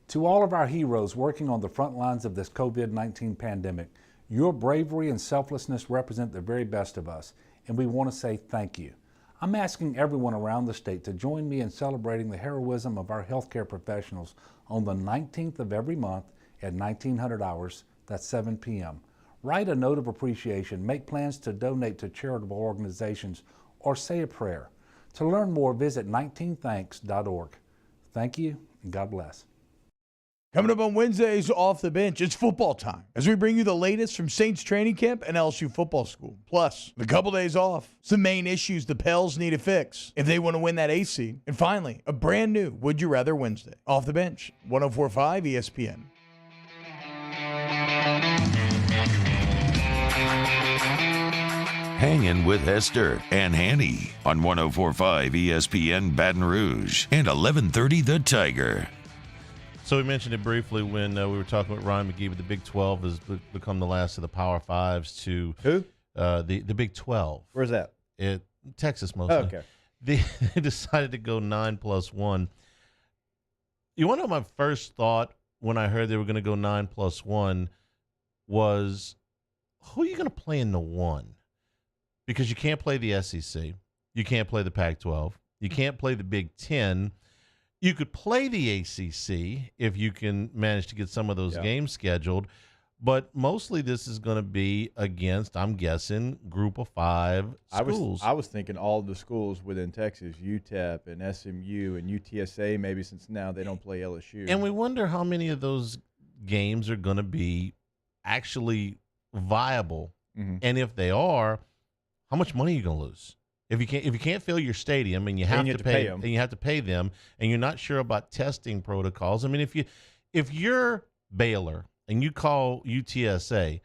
To all of our heroes working on the front lines of this COVID-19 pandemic, your bravery and selflessness represent the very best of us, and we want to say thank you. I'm asking everyone around the state to join me in celebrating the heroism of our healthcare professionals on the 19th of every month at 1900 hours, that's 7 p.m. Write a note of appreciation, make plans to donate to charitable organizations, or say a prayer. To learn more, visit 19thanks.org. Thank you, and God bless. Coming up on Wednesdays off the bench, it's football time as we bring you the latest from Saints training camp and LSU football school. Plus, a couple days off, some main issues the Pels need to fix if they want to win that A seed. And finally, a brand new Would You Rather Wednesday. Off the bench, 104.5 ESPN. Hangin' with Hester and Hanny on 104.5 ESPN Baton Rouge and 1130 The Tiger. So we mentioned it briefly when we were talking with Ryan McGee, but the Big 12 has become the last of the Power Fives to who? The Big 12. Where's that? Texas mostly. Oh, okay. They decided to go 9+1. You want to know my first thought when I heard they were going to go 9+1 was, who are you going to play in the one? Because you can't play the SEC. You can't play the Pac-12. You can't play the Big 10. You could play the ACC if you can manage to get some of those games scheduled, but mostly this is going to be against, I'm guessing, Group of 5 schools. I was thinking all the schools within Texas, UTEP and SMU and UTSA, maybe since now they don't play LSU. And we wonder how many of those games are going to be actually viable, and if they are, how much money are you going to lose? If you can't fill your stadium and you have to pay them, and you have to pay them, and you're not sure about testing protocols. I mean, if you're Baylor and you call UTSA,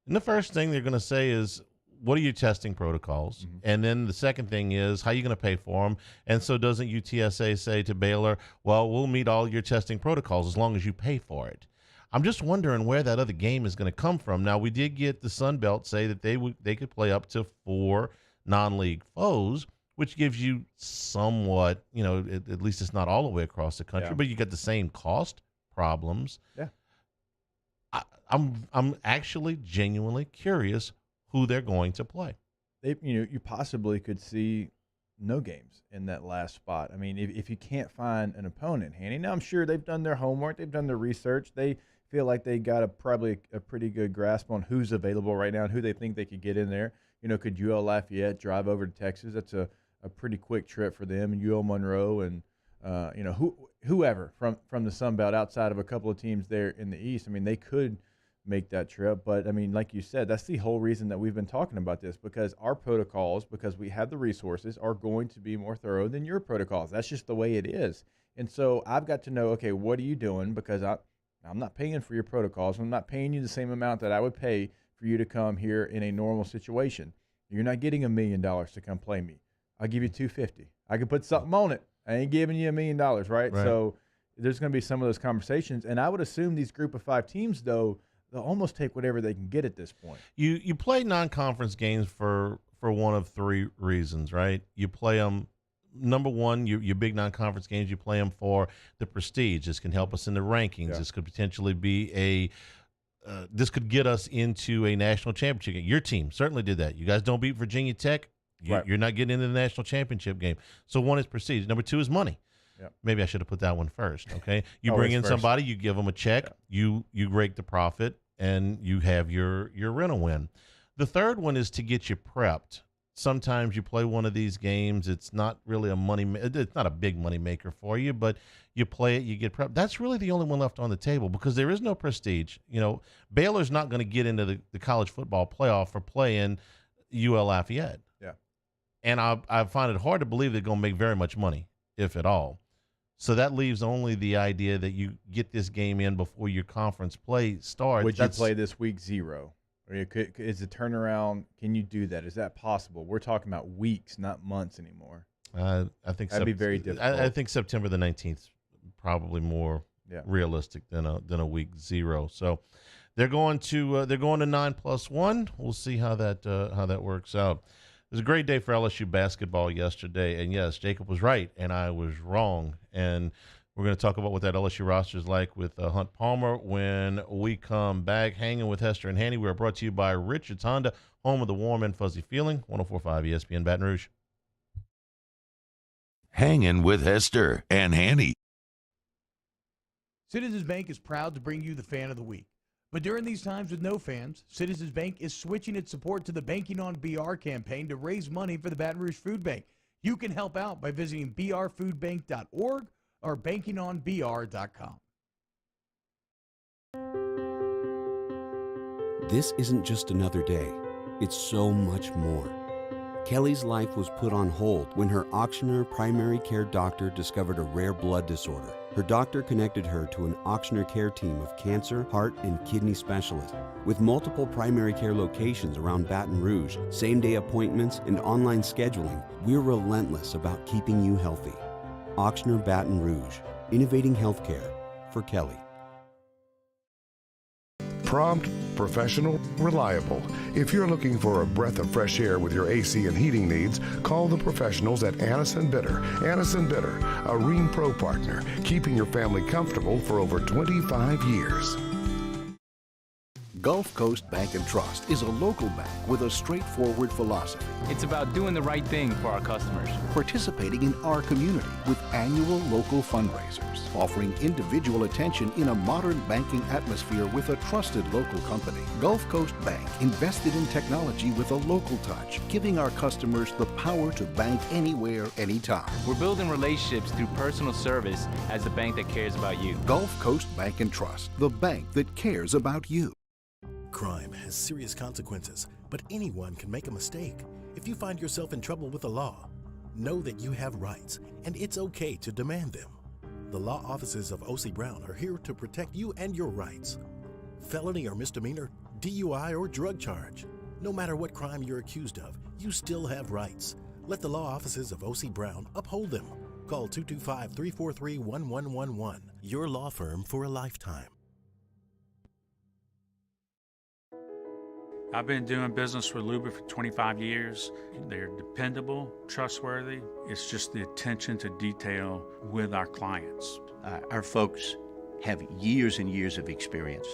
and the first thing they're going to say is, what are your testing protocols? And then the second thing is, how are you going to pay for them? And so doesn't UTSA say to Baylor, well, we'll meet all your testing protocols as long as you pay for it? I'm just wondering where that other game is going to come from. Now, we did get the Sun Belt say that they could play up to 4 non-league foes, which gives you somewhat, at least it's not all the way across the country, but you get the same cost problems. Yeah. I'm actually genuinely curious who they're going to play. You possibly could see no games in that last spot. I mean, if you can't find an opponent, Hanny. Now, I'm sure they've done their homework, they've done their research, they feel like they got probably a pretty good grasp on who's available right now and who they think they could get in there. Could UL Lafayette drive over to Texas? That's a pretty quick trip for them, and UL Monroe and whoever from the Sun Belt outside of a couple of teams there in the East. I mean, they could make that trip, but I mean, like you said, that's the whole reason that we've been talking about this, because our protocols, because we have the resources, are going to be more thorough than your protocols. That's just the way it is. And so I've got to know, okay, what are you doing? Because I'm not paying for your protocols. I'm not paying you the same amount that I would pay for you to come here in a normal situation. You're not getting $1 million to come play me. I'll give you $250,000. I can put something on it. I ain't giving you $1 million, right? So there's going to be some of those conversations, and I would assume these Group of 5 teams, though, they'll almost take whatever they can get at this point. You play non-conference games for one of 3 reasons, right? You play them. Number one, your big non-conference games, you play them for the prestige. This can help us in the rankings. Yeah. This could potentially be this could get us into a national championship game. Your team certainly did that. You guys don't beat Virginia Tech, you're not getting into the national championship game. So one is prestige. Number 2 is money. Yep. Maybe I should have put that one first, okay? You bring in somebody, you give them a check, you rake the profit, and you have your rental win. The third one is to get you prepped. Sometimes you play one of these games. It's not really it's not a big money maker for you, but you play it, you get prepped. That's really the only one left on the table because there is no prestige. Baylor's not going to get into the college football playoff for playing UL Lafayette. Yeah. And I find it hard to believe they're going to make very much money, if at all. So that leaves only the idea that you get this game in before your conference play starts. Would you play this week 0? Or is the turnaround, can you do that? Is that possible? We're talking about weeks, not months anymore. I think that'd be very difficult. I think September the 19th probably more realistic than a week 0. So they're going to 9+1. We'll see how that works out. It was a great day for LSU basketball yesterday, and yes, Jacob was right and I was wrong. And we're going to talk about what that LSU roster is like with Hunt Palmer when we come back. Hanging with Hester and Hanny. We're brought to you by Richards Honda, home of the warm and fuzzy feeling. 104.5 ESPN Baton Rouge. Hanging with Hester and Hanny. Citizens Bank is proud to bring you the Fan of the Week. But during these times with no fans, Citizens Bank is switching its support to the Banking on BR campaign to raise money for the Baton Rouge Food Bank. You can help out by visiting brfoodbank.org or bankingonbr.com. This isn't just another day. It's so much more. Kelly's life was put on hold when her auctioneer primary care doctor discovered a rare blood disorder. Her doctor connected her to an auctioneer care team of cancer, heart, and kidney specialists. With multiple primary care locations around Baton Rouge, same-day appointments, and online scheduling, we're relentless about keeping you healthy. Auctioneer Baton Rouge, innovating healthcare for Kelly. Prompt, professional, reliable. If you're looking for a breath of fresh air with your AC and heating needs, call the professionals at Anison Bitter. Anison Bitter, a Rheem Pro partner, keeping your family comfortable for over 25 years. Gulf Coast Bank and Trust is a local bank with a straightforward philosophy. It's about doing the right thing for our customers. Participating in our community with annual local fundraisers. Offering individual attention in a modern banking atmosphere with a trusted local company. Gulf Coast Bank invested in technology with a local touch, giving our customers the power to bank anywhere, anytime. We're building relationships through personal service as the bank that cares about you. Gulf Coast Bank and Trust, the bank that cares about you. Crime has serious consequences, but anyone can make a mistake. If you find yourself in trouble with the law, know that you have rights, and it's okay to demand them. The law offices of O.C. Brown are here to protect you and your rights. Felony or misdemeanor, DUI or drug charge. No matter what crime you're accused of, you still have rights. Let the law offices of O.C. Brown uphold them. Call 225-343-1111. Your law firm for a lifetime. I've been doing business with Luba for 25 years. They're dependable, trustworthy. It's just the attention to detail with our clients. Our folks have years and years of experience.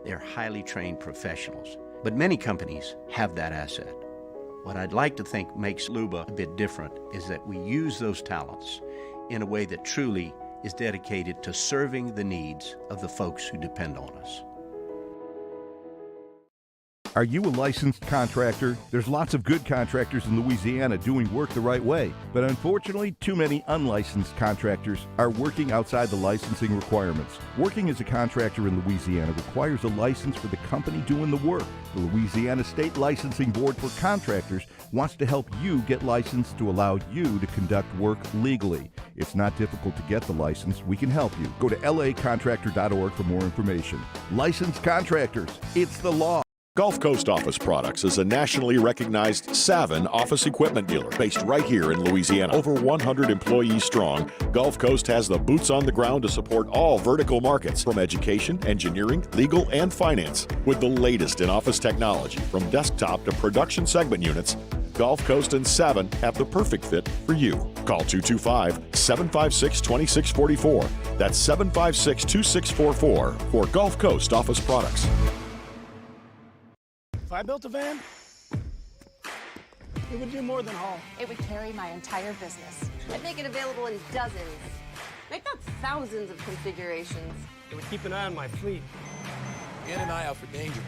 They're highly trained professionals, but many companies have that asset. What I'd like to think makes Luba a bit different is that we use those talents in a way that truly is dedicated to serving the needs of the folks who depend on us. Are you a licensed contractor? There's lots of good contractors in Louisiana doing work the right way, but unfortunately, too many unlicensed contractors are working outside the licensing requirements. Working as a contractor in Louisiana requires a license for the company doing the work. The Louisiana State Licensing Board for Contractors wants to help you get licensed to allow you to conduct work legally. It's not difficult to get the license. We can help you. Go to lacontractor.org for more information. Licensed contractors, it's the law. Gulf Coast Office Products is a nationally recognized Savin office equipment dealer based right here in Louisiana. Over 100 employees strong, Gulf Coast has the boots on the ground to support all vertical markets, from education, engineering, legal, and finance. With the latest in office technology, from desktop to production segment units, Gulf Coast and Savin have the perfect fit for you. Call 225-756-2644. That's 756-2644 for Gulf Coast Office Products. If I built a van, it would do more than haul. It would carry my entire business. I'd make it available in dozens, if not thousands of configurations. It would keep an eye on my fleet. In and eye out for danger.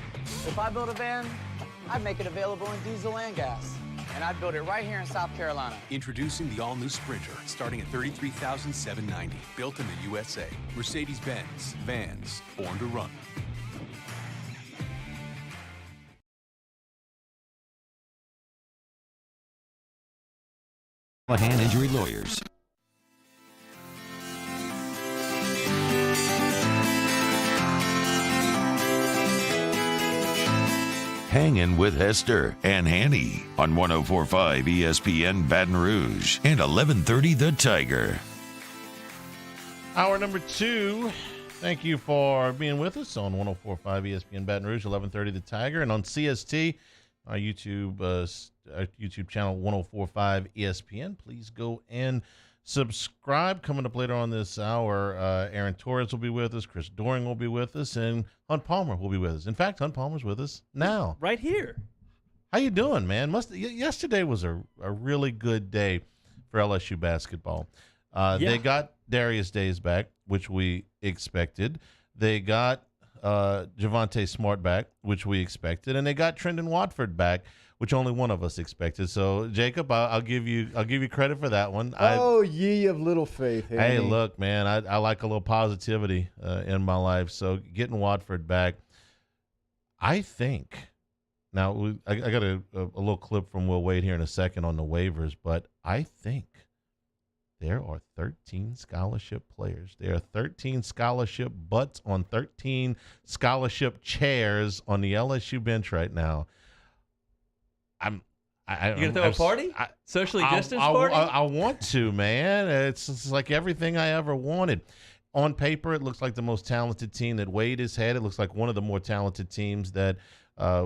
If I build a van, I'd make it available in diesel and gas. And I'd build it right here in South Carolina. Introducing the all-new Sprinter, starting at $33,790. Built in the USA. Mercedes-Benz. Vans. Born to run. Hand Injury Lawyers. Hangin' with Hester and Hanny on 104.5 ESPN Baton Rouge and 1130 The Tiger. Hour number 2. Thank you for being with us on 104.5 ESPN Baton Rouge, 1130 The Tiger, and on CST, our YouTube channel 104.5 ESPN. Please go and subscribe. Coming up later on this hour, Aaron Torres will be with us, Chris Doring will be with us, and Hunt Palmer will be with us. In fact, Hunt Palmer's with us now. Right here. How you doing, man? Yesterday was a really good day for LSU basketball. They got Darius Days back, which we expected. They got Javonte Smart back, which we expected, and they got Trendon Watford back, which only one of us expected. So, Jacob, I'll give you credit for that one. Oh, ye of little faith. Hanny. Hey, look, man, I like a little positivity in my life. So, getting Watford back, I think. Now, I got a little clip from Will Wade here in a second on the waivers, but I think there are 13 scholarship players. There are 13 scholarship butts on 13 scholarship chairs on the LSU bench right now. You gonna throw a party? Socially distanced party? I want to, man. It's like everything I ever wanted. On paper, it looks like the most talented team that Wade has had. It looks like one of the more talented teams that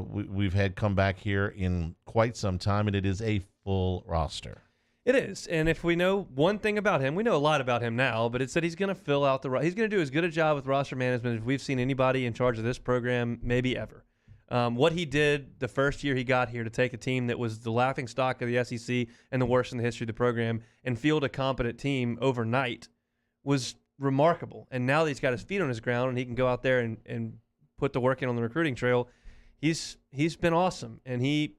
we've had come back here in quite some time, and it is a full roster. It is, and if we know one thing about him, we know a lot about him now, but it's that he's going to fill out he's going to do as good a job with roster management as we've seen anybody in charge of this program maybe ever. What he did the first year he got here to take a team that was the laughingstock of the SEC and the worst in the history of the program and field a competent team overnight was remarkable. And now that he's got his feet on his ground and he can go out there and put the work in on the recruiting trail, he's been awesome. And he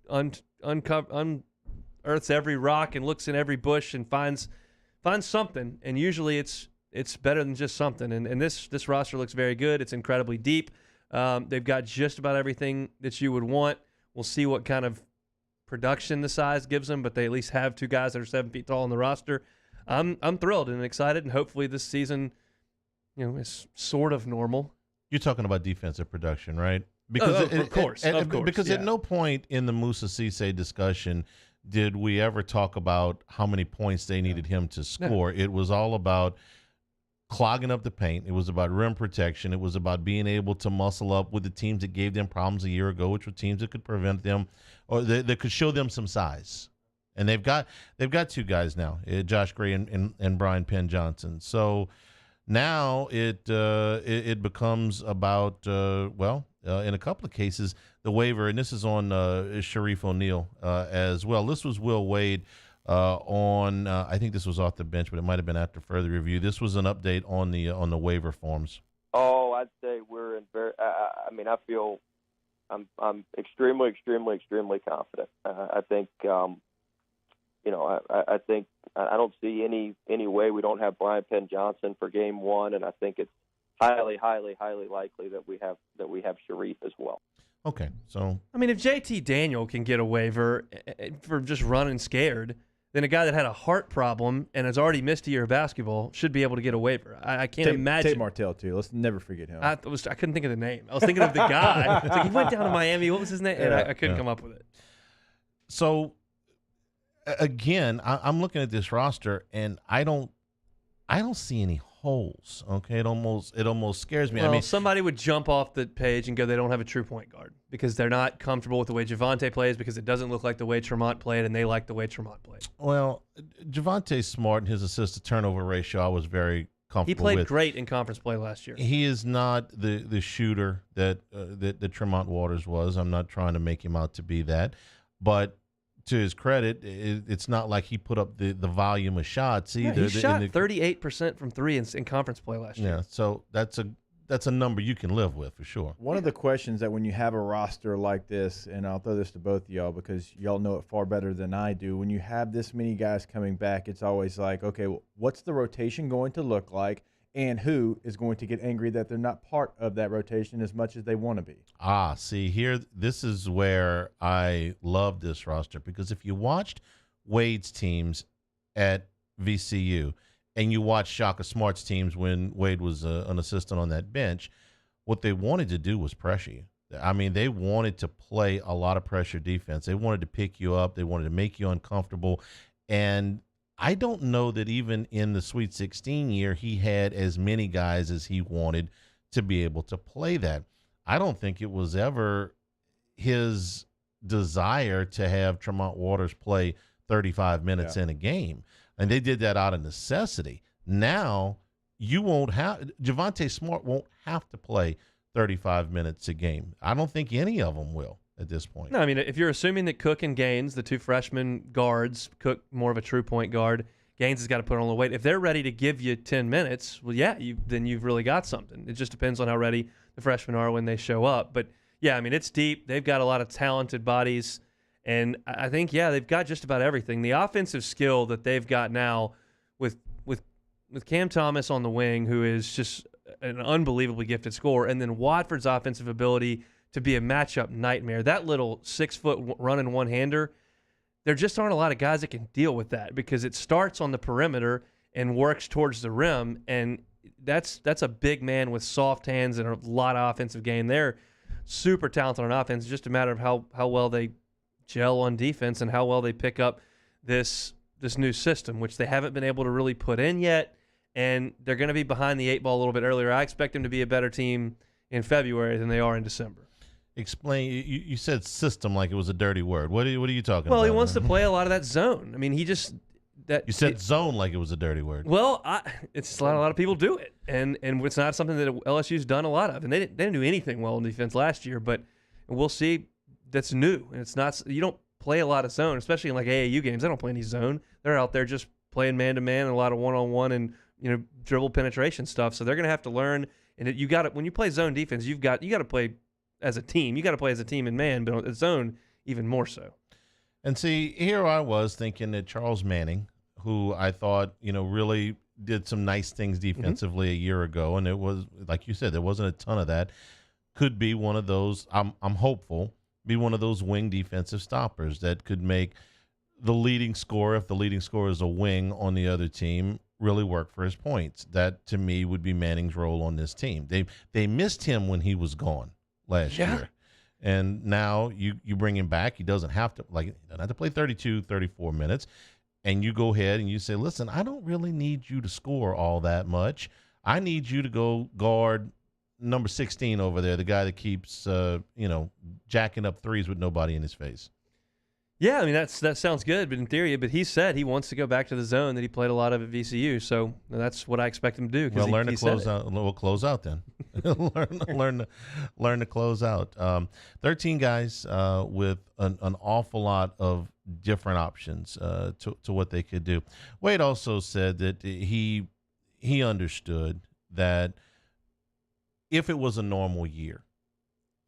unearths every rock and looks in every bush and finds something. And usually it's better than just something. And this roster looks very good. It's incredibly deep. They've got just about everything that you would want. We'll see what kind of production the size gives them, but they at least have two guys that are 7 feet tall on the roster. I'm thrilled and excited, and hopefully this season, is sort of normal. You're talking about defensive production, right? Of course. Because at no point in the Musa Cisse discussion did we ever talk about how many points they needed him to score. It was all about clogging up the paint. It was about rim protection. It was about being able to muscle up with the teams that gave them problems a year ago, which were teams that could prevent them or that could show them some size. And they've got two guys now, Josh Gray and Brian Penn Johnson. So now it becomes about in a couple of cases the waiver, and this is on Sharif O'Neal as well. This was Will Wade. I think this was off the bench, but it might have been after further review. This was an update on the waiver forms. Oh, I'd say we're in very. I feel I'm extremely, extremely, extremely confident. I think I think I don't see any way we don't have Brian Penn Johnson for game one, and I think it's highly, highly, highly likely that we have Sharif as well. Okay, so if JT Daniel can get a waiver for just running scared, then a guy that had a heart problem and has already missed a year of basketball should be able to get a waiver. I can't imagine. Tate Martell, too. Let's never forget him. I couldn't think of the name. I was thinking of the guy. It's like he went down to Miami. What was his name? And I couldn't come up with it. So, again, I'm looking at this roster, and I don't see any holes. Okay, it almost scares me. Well, somebody would jump off the page and go, they don't have a true point guard because they're not comfortable with the way Javonte plays because it doesn't look like the way Tremont played, and they like the way Tremont played. Well, Javonte's smart, and his assist-to-turnover ratio I was very comfortable with. He played great in conference play last year. He is not the shooter that Tremont Waters was. I'm not trying to make him out to be that, but to his credit, it's not like he put up the volume of shots either. Yeah, he shot 38% from three in conference play last year. Yeah, so that's a that's a number you can live with for sure. One of the questions that when you have a roster like this, and I'll throw this to both of y'all because y'all know it far better than I do, when you have this many guys coming back, it's always like, okay, well, what's the rotation going to look like, and who is going to get angry that they're not part of that rotation as much as they want to be? See here, this is where I love this roster, because if you watched Wade's teams at VCU, and you watch Shaka Smart's teams when Wade was an assistant on that bench, what they wanted to do was pressure you. I mean, they wanted to play a lot of pressure defense. They wanted to pick you up. They wanted to make you uncomfortable. And I don't know that even in the Sweet 16 year he had as many guys as he wanted to be able to play that. I don't think it was ever his desire to have Tremont Waters play 35 minutes in a game. And they did that out of necessity. Now you won't have – Javonte Smart won't have to play 35 minutes a game. I don't think any of them will at this point. No, I mean, if you're assuming that Cook and Gaines, the two freshman guards, Cook more of a true point guard, Gaines has got to put on the weight. If they're ready to give you 10 minutes, well, yeah, then you've really got something. It just depends on how ready the freshmen are when they show up. But, yeah, I mean, it's deep. They've got a lot of talented bodies. And I think, yeah, they've got just about everything. The offensive skill that they've got now with Cam Thomas on the wing, who is just an unbelievably gifted scorer, and then Watford's offensive ability to be a matchup nightmare. That little 6-foot running one-hander, there just aren't a lot of guys that can deal with that because it starts on the perimeter and works towards the rim, and that's a big man with soft hands and a lot of offensive game. They're super talented on offense. It's just a matter of how well they gel on defense and how well they pick up this new system, which they haven't been able to really put in yet, and they're going to be behind the 8 ball a little bit earlier. I expect them to be a better team in February than they are in December. Explain. You said system like it was a dirty word. What are you talking about? Well, he wants to play a lot of that zone. I mean, you said zone like it was a dirty word. Well, it's a lot of people do it, and it's not something that LSU's done a lot of, and they didn't do anything well in defense last year, but we'll see. That's new, and it's not. You don't play a lot of zone, especially in like AAU games. They don't play any zone. They're out there just playing man to man and a lot of 1-on-1 and dribble penetration stuff. So they're going to have to learn. And you got when you play zone defense, you got to play as a team. You got to play as a team in man, but on zone even more so. And see, here I was thinking that Charles Manning, who I thought really did some nice things defensively a year ago, and it was like you said, there wasn't a ton of that. Could be one of those. I'm hopeful. Be one of those wing defensive stoppers that could make the leading scorer, if the leading scorer is a wing on the other team, really work for his points. That, to me, would be Manning's role on this team. They missed him when he was gone last year. And now you bring him back. He doesn't have to play 32, 34 minutes. And you go ahead and you say, listen, I don't really need you to score all that much. I need you to go guard number 16 over there, the guy that keeps, jacking up threes with nobody in his face. Yeah, I mean, that sounds good, but in theory, he said he wants to go back to the zone that he played a lot of at VCU, so that's what I expect him to do. Well, learn to close out. We'll close out then. learn to close out. 13 guys with an awful lot of different options to what they could do. Wade also said that he understood that if it was a normal year,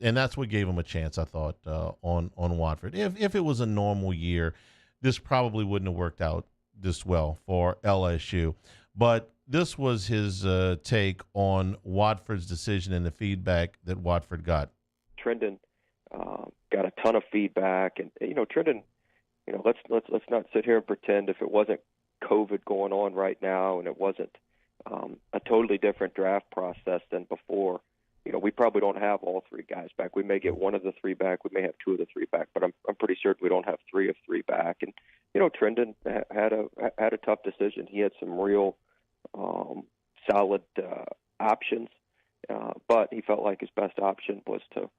and that's what gave him a chance, I thought, on Watford. If it was a normal year, this probably wouldn't have worked out this well for LSU. But this was his take on Watford's decision and the feedback that Watford got. Trendon got a ton of feedback, and Trendon, let's not sit here and pretend if it wasn't COVID going on right now and it wasn't a totally different draft process than before. We probably don't have all 3 guys back. We may get one of the 3 back. We may have 2 of the 3 back, but I'm pretty certain we don't have 3 of 3 back. And Trendon had a tough decision. He had some real solid options, but he felt like his best option was to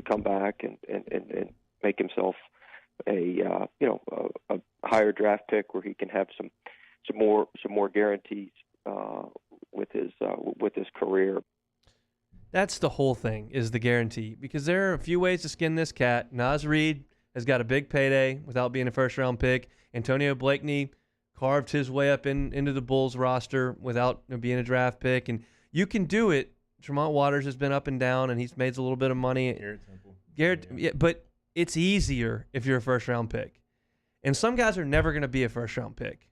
come back and make himself a higher draft pick where he can have some more guarantees with his career. That's the whole thing, is the guarantee, because there are a few ways to skin this cat. Naz Reid has got a big payday without being a first-round pick. Antonio Blakeney carved his way up into the Bulls roster without being a draft pick. And You can do it. Tremont Waters has been up and down, and he's made a little bit of money. Garrett, yeah, but it's easier if you're a first-round pick. And some guys are never going to be a first-round pick.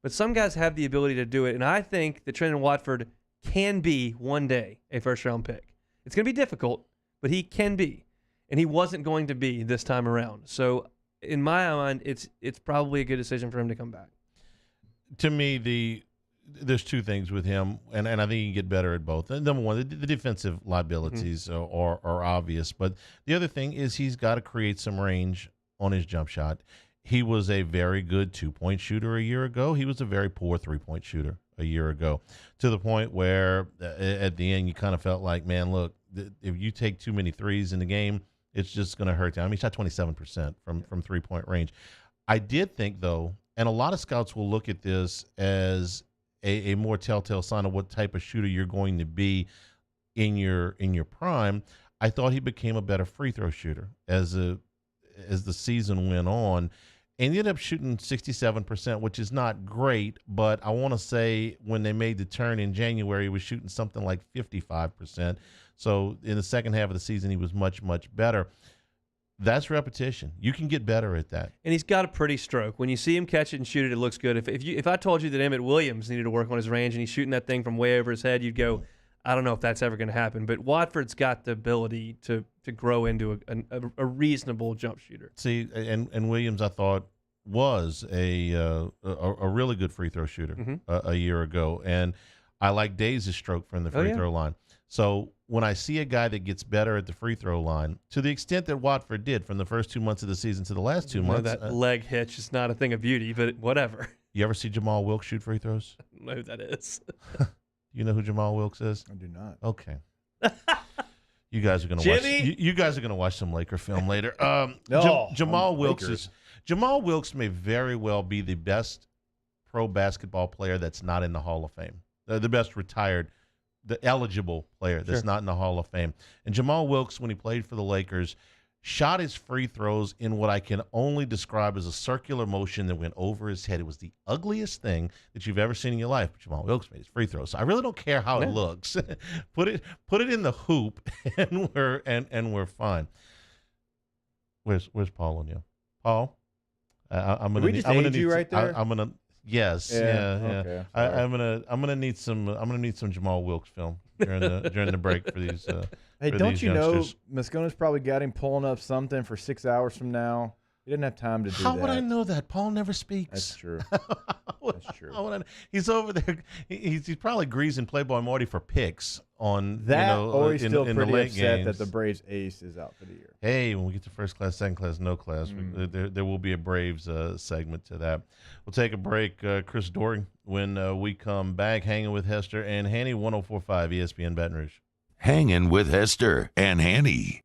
But some guys have the ability to do it, and I think that Trendon Watford can be one day a first-round pick. It's going to be difficult, but he can be. And he wasn't going to be this time around. So in my mind, it's probably a good decision for him to come back. To me, there's two things with him, and I think he can get better at both. And number one, the defensive liabilities are obvious, but the other thing is he's got to create some range on his jump shot. He was a very good two-point shooter a year ago. He was a very poor three-point shooter a year ago, to the point where at the end you kind of felt like, man, look, if you take too many threes in the game, it's just going to hurt you. I mean, he shot 27% from three-point range. I did think, though, and a lot of scouts will look at this as a more telltale sign of what type of shooter you're going to be in your prime. I thought he became a better free throw shooter as the season went on, and he ended up shooting 67%, which is not great, but I want to say when they made the turn in January, he was shooting something like 55%. So in the second half of the season, he was much, much better. That's repetition. You can get better at that. And he's got a pretty stroke. When you see him catch it and shoot it, it looks good. If I told you that Emmett Williams needed to work on his range and he's shooting that thing from way over his head, you'd go, I don't know if that's ever going to happen. But Watford's got the ability to grow into a reasonable jump shooter. See, and Williams, I thought, was a really good free throw shooter a year ago. And I like Days' stroke from the free throw line. So when I see a guy that gets better at the free throw line, to the extent that Watford did from the first 2 months of the season to the last 2 months. That leg hitch is not a thing of beauty, but whatever. You ever see Jamal Wilkes shoot free throws? I don't know who that is. You know who Jamal Wilkes is? I do not. Okay. You guys are gonna watch. You guys are gonna watch some Laker film later. Jamal Wilkes may very well be the best pro basketball player that's not in the Hall of Fame. The best retired, the eligible player that's not in the Hall of Fame. And Jamal Wilkes, when he played for the Lakers, shot his free throws in what I can only describe as a circular motion that went over his head. It was the ugliest thing that you've ever seen in your life. But Jamal Wilkes made his free throws. So I really don't care how it looks. Put it in the hoop, and we're fine. Where's Paul O'Neill? Paul, I'm gonna. Did we just age you right there? I'm gonna. Yes. Yeah. Okay, I'm gonna need some Jamal Wilkes film during the break for these. Hey, for don't these you youngsters. know Moscona's probably got him pulling up something for 6 hours from now? He didn't have time to do that. How would I know that? Paul never speaks. That's true. That's true. He's over there. He's probably greasing Playboy Marty for picks on that, or he's still in pretty the late upset games. that the Braves ace is out for the year. Hey, when we get to first class, second class, no class, there will be a Braves segment to that. We'll take a break. Chris Doering, when we come back, hanging with Hester and Hanny, 104.5 ESPN Baton Rouge. Hanging with Hester and Hanny.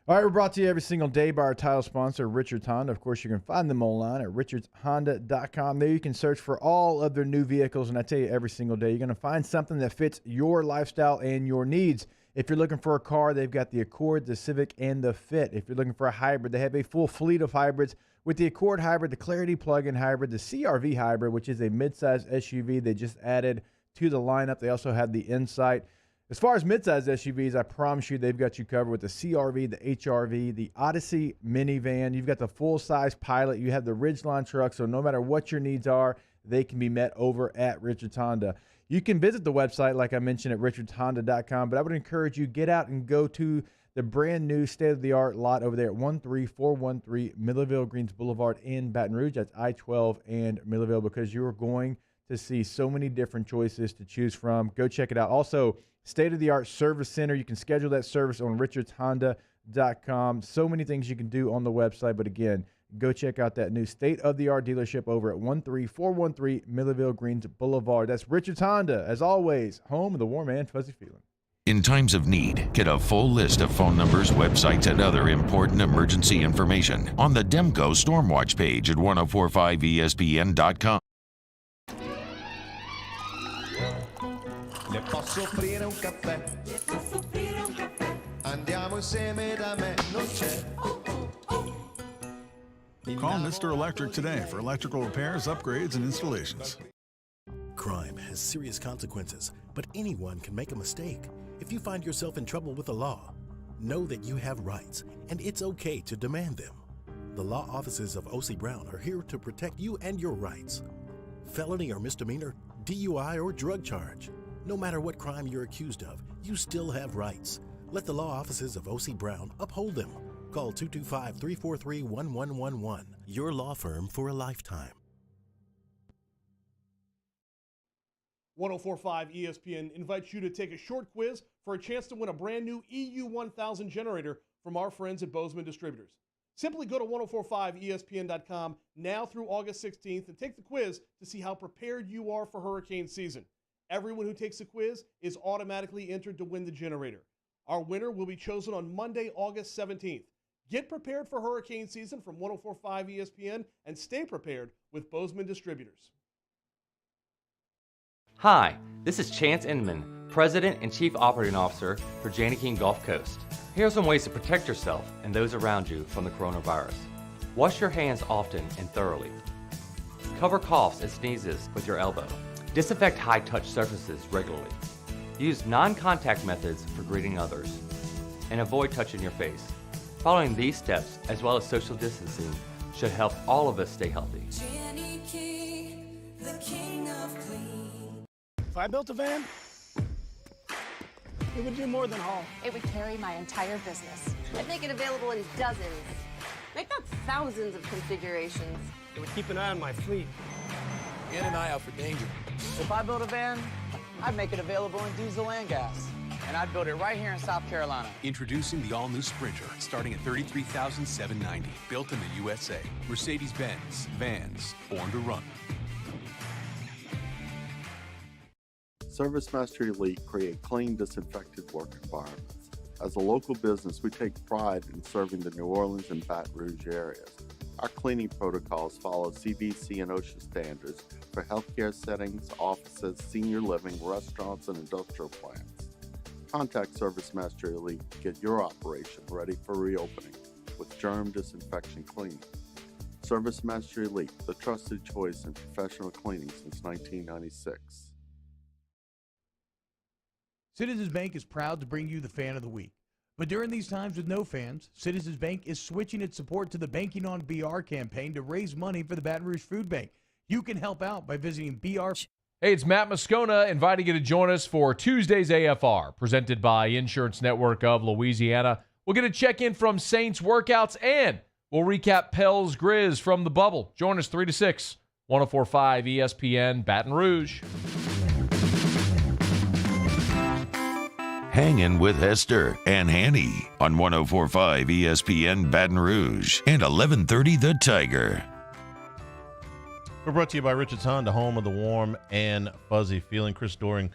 All right, we're brought to you every single day by our title sponsor, Richards Honda. Of course, you can find them online at richardshonda.com. There you can search for all of their new vehicles, and I tell you, every single day, you're going to find something that fits your lifestyle and your needs. If you're looking for a car, they've got the Accord, the Civic, and the Fit. If you're looking for a hybrid, they have a full fleet of hybrids with the Accord hybrid, the Clarity plug-in hybrid, the CR-V hybrid, which is a midsize SUV they just added to the lineup. They also have the Insight. As far as midsize SUVs, I promise you they've got you covered with the CR-V, the HR-V, the Odyssey minivan. You've got the full-size Pilot. You have the Ridgeline truck, so no matter what your needs are, they can be met over at Richards Honda. You can visit the website, like I mentioned, at richardshonda.com, but I would encourage you, get out and go to the brand-new state-of-the-art lot over there at 13413 Millerville Greens Boulevard in Baton Rouge. That's I-12 and Millerville, because you're going to see so many different choices to choose from. Go check it out. Also, state-of-the-art service center. You can schedule that service on richardshonda.com. So many things you can do on the website. But again, go check out that new state-of-the-art dealership over at 13413 Millerville Greens Boulevard. That's Richards Honda, as always, home of the warm and fuzzy feeling. In times of need, get a full list of phone numbers, websites, and other important emergency information on the Demco Stormwatch page at 1045ESPN.com. Le posso offrire un caffè? Andiamo insieme da me, non c'è. Call Mr. Electric today for electrical repairs, upgrades, and installations. Crime has serious consequences, but anyone can make a mistake. If you find yourself in trouble with the law, know that you have rights, and it's okay to demand them. The law offices of O.C. Brown are here to protect you and your rights. Felony or misdemeanor, DUI or drug charge. No matter what crime you're accused of, you still have rights. Let the law offices of O.C. Brown uphold them. Call 225-343-1111. Your law firm for a lifetime. 104.5 ESPN invites you to take a short quiz for a chance to win a brand new EU1000 generator from our friends at Bozeman Distributors. Simply go to 1045ESPN.com now through August 16th and take the quiz to see how prepared you are for hurricane season. Everyone who takes the quiz is automatically entered to win the generator. Our winner will be chosen on Monday, August 17th. Get prepared for hurricane season from 104.5 ESPN and stay prepared with Bozeman Distributors. Hi, this is Chance Inman, President and Chief Operating Officer for Janney King Gulf Coast. Here are some ways to protect yourself and those around you from the coronavirus. Wash your hands often and thoroughly. Cover coughs and sneezes with your elbow. Disinfect high-touch surfaces regularly. Use non-contact methods for greeting others. And avoid touching your face. Following these steps, as well as social distancing, should help all of us stay healthy. Janney King, the king of clean. If I built a van, it would do more than haul. It would carry my entire business. I'd make it available in dozens. Make that thousands of configurations. It would keep an eye on my fleet. Get an eye out for danger. If I built a van, I'd make it available in diesel and gas. And I'd build it right here in South Carolina. Introducing the all-new Sprinter, starting at $33,790. Built in the USA. Mercedes-Benz. Vans. Born to run. Service Mastery Elite create clean, disinfected work environments. As a local business, we take pride in serving the New Orleans and Baton Rouge areas. Our cleaning protocols follow CDC and OSHA standards for healthcare settings, offices, senior living, restaurants, and industrial plants. Contact Service Mastery Elite to get your operation ready for reopening with germ disinfection cleaning. Service Mastery Elite, the trusted choice in professional cleaning since 1996. Citizens Bank is proud to bring you the Fan of the Week. But during these times with no fans, Citizens Bank is switching its support to the Banking on BR campaign to raise money for the Baton Rouge Food Bank. You can help out by visiting BR. Hey, it's Matt Moscona inviting you to join us for Tuesday's AFR, presented by Insurance Network of Louisiana. We'll get a check-in from Saints workouts, and we'll recap Pels Grizz from the bubble. Join us 3 to 6, 104.5 ESPN Baton Rouge. Hangin' with Hester and Hanny on 104.5 ESPN Baton Rouge and 1130 The Tiger. We're brought to you by Richards Honda, home of the warm and fuzzy feeling. Chris Doring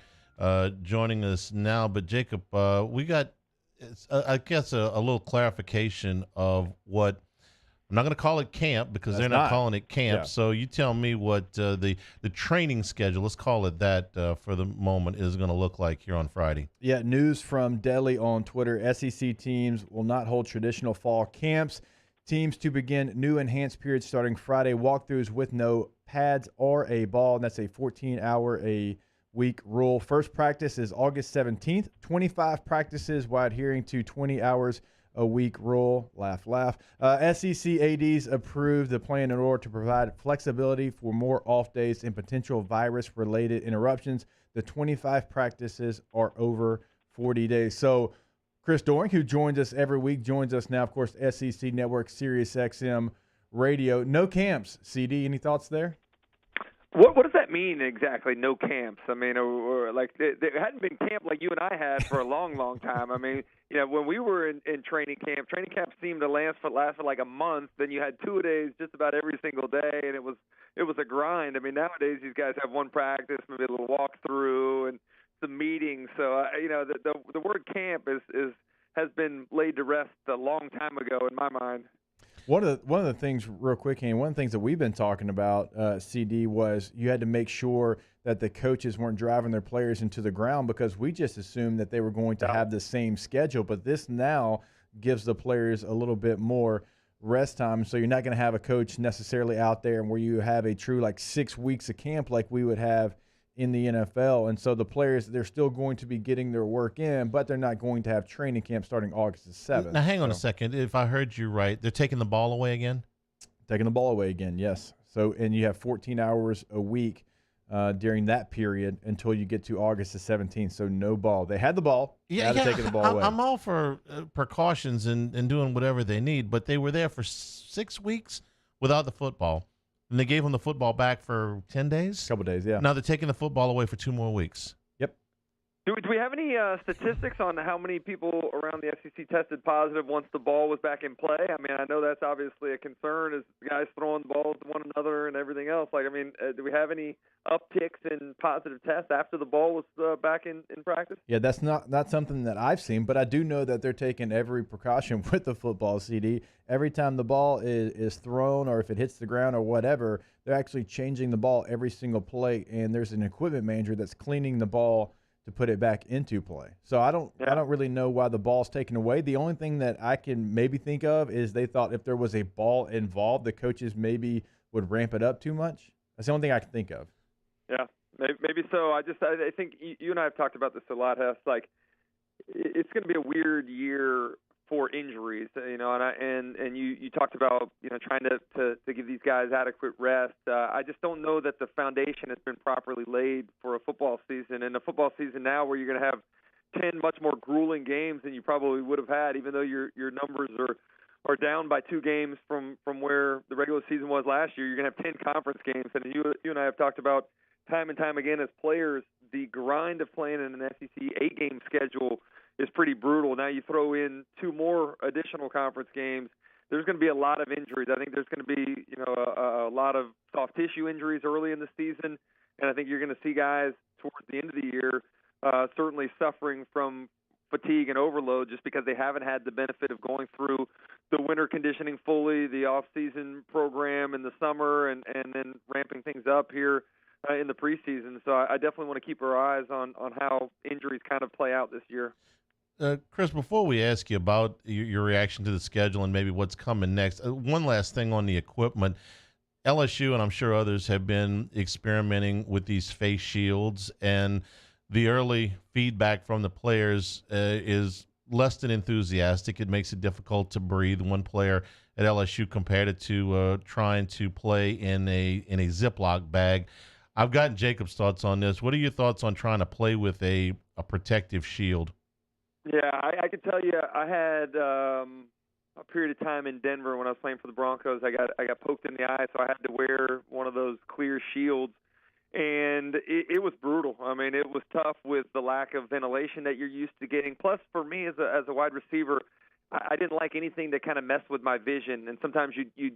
joining us now. But, Jacob, we got, I guess, a little clarification of what – I'm not going to call it camp because they're not calling it camp. Yeah. So you tell me what the training schedule, let's call it that for the moment, is going to look like here on Friday. Yeah, news from Deli on Twitter. SEC teams will not hold traditional fall camps. Teams to begin new enhanced periods starting Friday. Walkthroughs with no pads or a ball, and that's a 14-hour-a-week rule. First practice is August 17th. 25 practices while adhering to 20 hours a week rule. Laugh, laugh. SEC ADs approved the plan in order to provide flexibility for more off days and potential virus-related interruptions. The 25 practices are over 40 days. So Chris Doring, who joins us every week, joins us now, of course, SEC Network, Sirius XM Radio. No camps. CD, any thoughts there? What does that mean exactly, no camps? I mean, or like there hadn't been camp like you and I had for a long, long time. I mean, you know, when we were in training camp seemed to last for like a month. Then you had 2-a-days just about every single day, and it was a grind. I mean, nowadays these guys have one practice, maybe a little walkthrough, and some meetings. So you know, the word camp has been laid to rest a long time ago in my mind. One of the things, real quick, Hanny, one of the things that we've been talking about, CD, was you had to make sure that the coaches weren't driving their players into the ground because we just assumed that they were going to have the same schedule. But this now gives the players a little bit more rest time. So you're not going to have a coach necessarily out there and where you have a true like 6 weeks of camp like we would have in the NFL. And so the players, they're still going to be getting their work in, but they're not going to have training camp starting August the 7th. Now, hang on a second. If I heard you right, they're taking the ball away again? Taking the ball away again, yes. So, and you have 14 hours a week during that period until you get to August the 17th. So no ball. They had the ball. Now they're taking the ball away. I'm all for precautions and doing whatever they need, but they were there for 6 weeks without the football. And they gave them the football back for 10 days? A couple days, yeah. Now they're taking the football away for 2 more weeks. Yep. Do we have any statistics on how many people around the SEC tested positive once the ball was back in play? I mean, I know that's obviously a concern, is guys throwing balls to one another and everything else. Like, I mean, do we have any upticks in positive tests after the ball was back in practice? Yeah, that's not something that I've seen, but I do know that they're taking every precaution with the football, CD. Every time the ball is thrown, or if it hits the ground or whatever, they're actually changing the ball every single play, and there's an equipment manager that's cleaning the ball to put it back into play. So I don't really know why the ball's taken away. The only thing that I can maybe think of is they thought if there was a ball involved, the coaches maybe would ramp it up too much. That's the only thing I can think of. Yeah, maybe so. I think you and I have talked about this a lot, Hess. Like, it's going to be a weird year for injuries, you know, and you talked about, you know, trying to give these guys adequate rest. I just don't know that the foundation has been properly laid for a football season, and a football season now where you're going to have 10 much more grueling games than you probably would have had, even though your numbers are down by 2 games from where the regular season was last year. You're going to have 10 conference games, and you and I have talked about time and time again as players, the grind of playing in an SEC 8-game schedule is pretty brutal. Now you throw in 2 more additional conference games, there's going to be a lot of injuries. I think there's going to be, you know, a lot of soft tissue injuries early in the season, and I think you're going to see guys towards the end of the year certainly suffering from fatigue and overload just because they haven't had the benefit of going through the winter conditioning fully, the off-season program in the summer, and then ramping things up here in the preseason. So I definitely want to keep our eyes on how injuries kind of play out this year. Chris, before we ask you about your reaction to the schedule and maybe what's coming next, one last thing on the equipment. LSU, and I'm sure others, have been experimenting with these face shields, and the early feedback from the players is less than enthusiastic. It makes it difficult to breathe. One player at LSU compared it to trying to play in a Ziploc bag. I've gotten Jacob's thoughts on this. What are your thoughts on trying to play with a protective shield? Yeah, I can tell you, I had a period of time in Denver when I was playing for the Broncos. I got poked in the eye, so I had to wear one of those clear shields, and it was brutal. I mean, it was tough with the lack of ventilation that you're used to getting. Plus, for me as a wide receiver, I didn't like anything that kind of messed with my vision, and sometimes you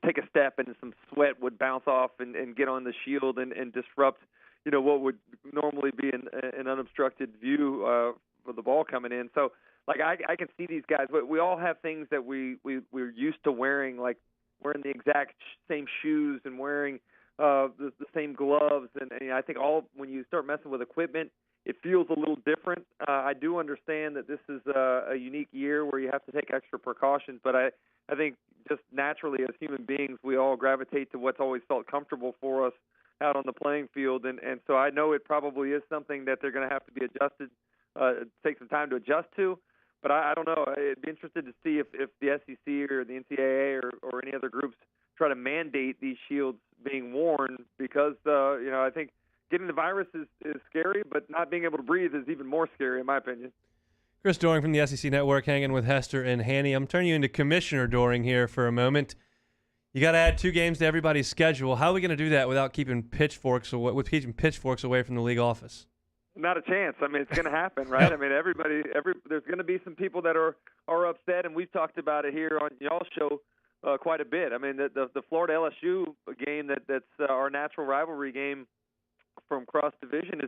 take a step and some sweat would bounce off and get on the shield and disrupt, you know, what would normally be an unobstructed view for the ball coming in. So, like, I can see these guys. We all have things that we're used to wearing, like wearing the exact same shoes and wearing the same gloves. And I think when you start messing with equipment, it feels a little different. I do understand that this is a unique year where you have to take extra precautions, but I think just naturally as human beings, we all gravitate to what's always felt comfortable for us out on the playing field. And so I know it probably is something that they're going to have to be adjusted, take some time to adjust to. But I don't know. I'd be interested to see if the SEC or the NCAA or any other groups try to mandate these shields being worn because, I think getting the virus is scary, but not being able to breathe is even more scary, in my opinion. Chris Doering from the SEC Network, hanging with Hester and Hanny. I'm turning you into Commissioner Doering here for a moment. You got to add 2 games to everybody's schedule. How are we going to do that without keeping pitchforks away from the league office? Not a chance. I mean, it's going to happen, right? I mean, there's going to be some people that are upset, and we've talked about it here on y'all's show quite a bit. I mean, the Florida LSU game that's our natural rivalry game from cross division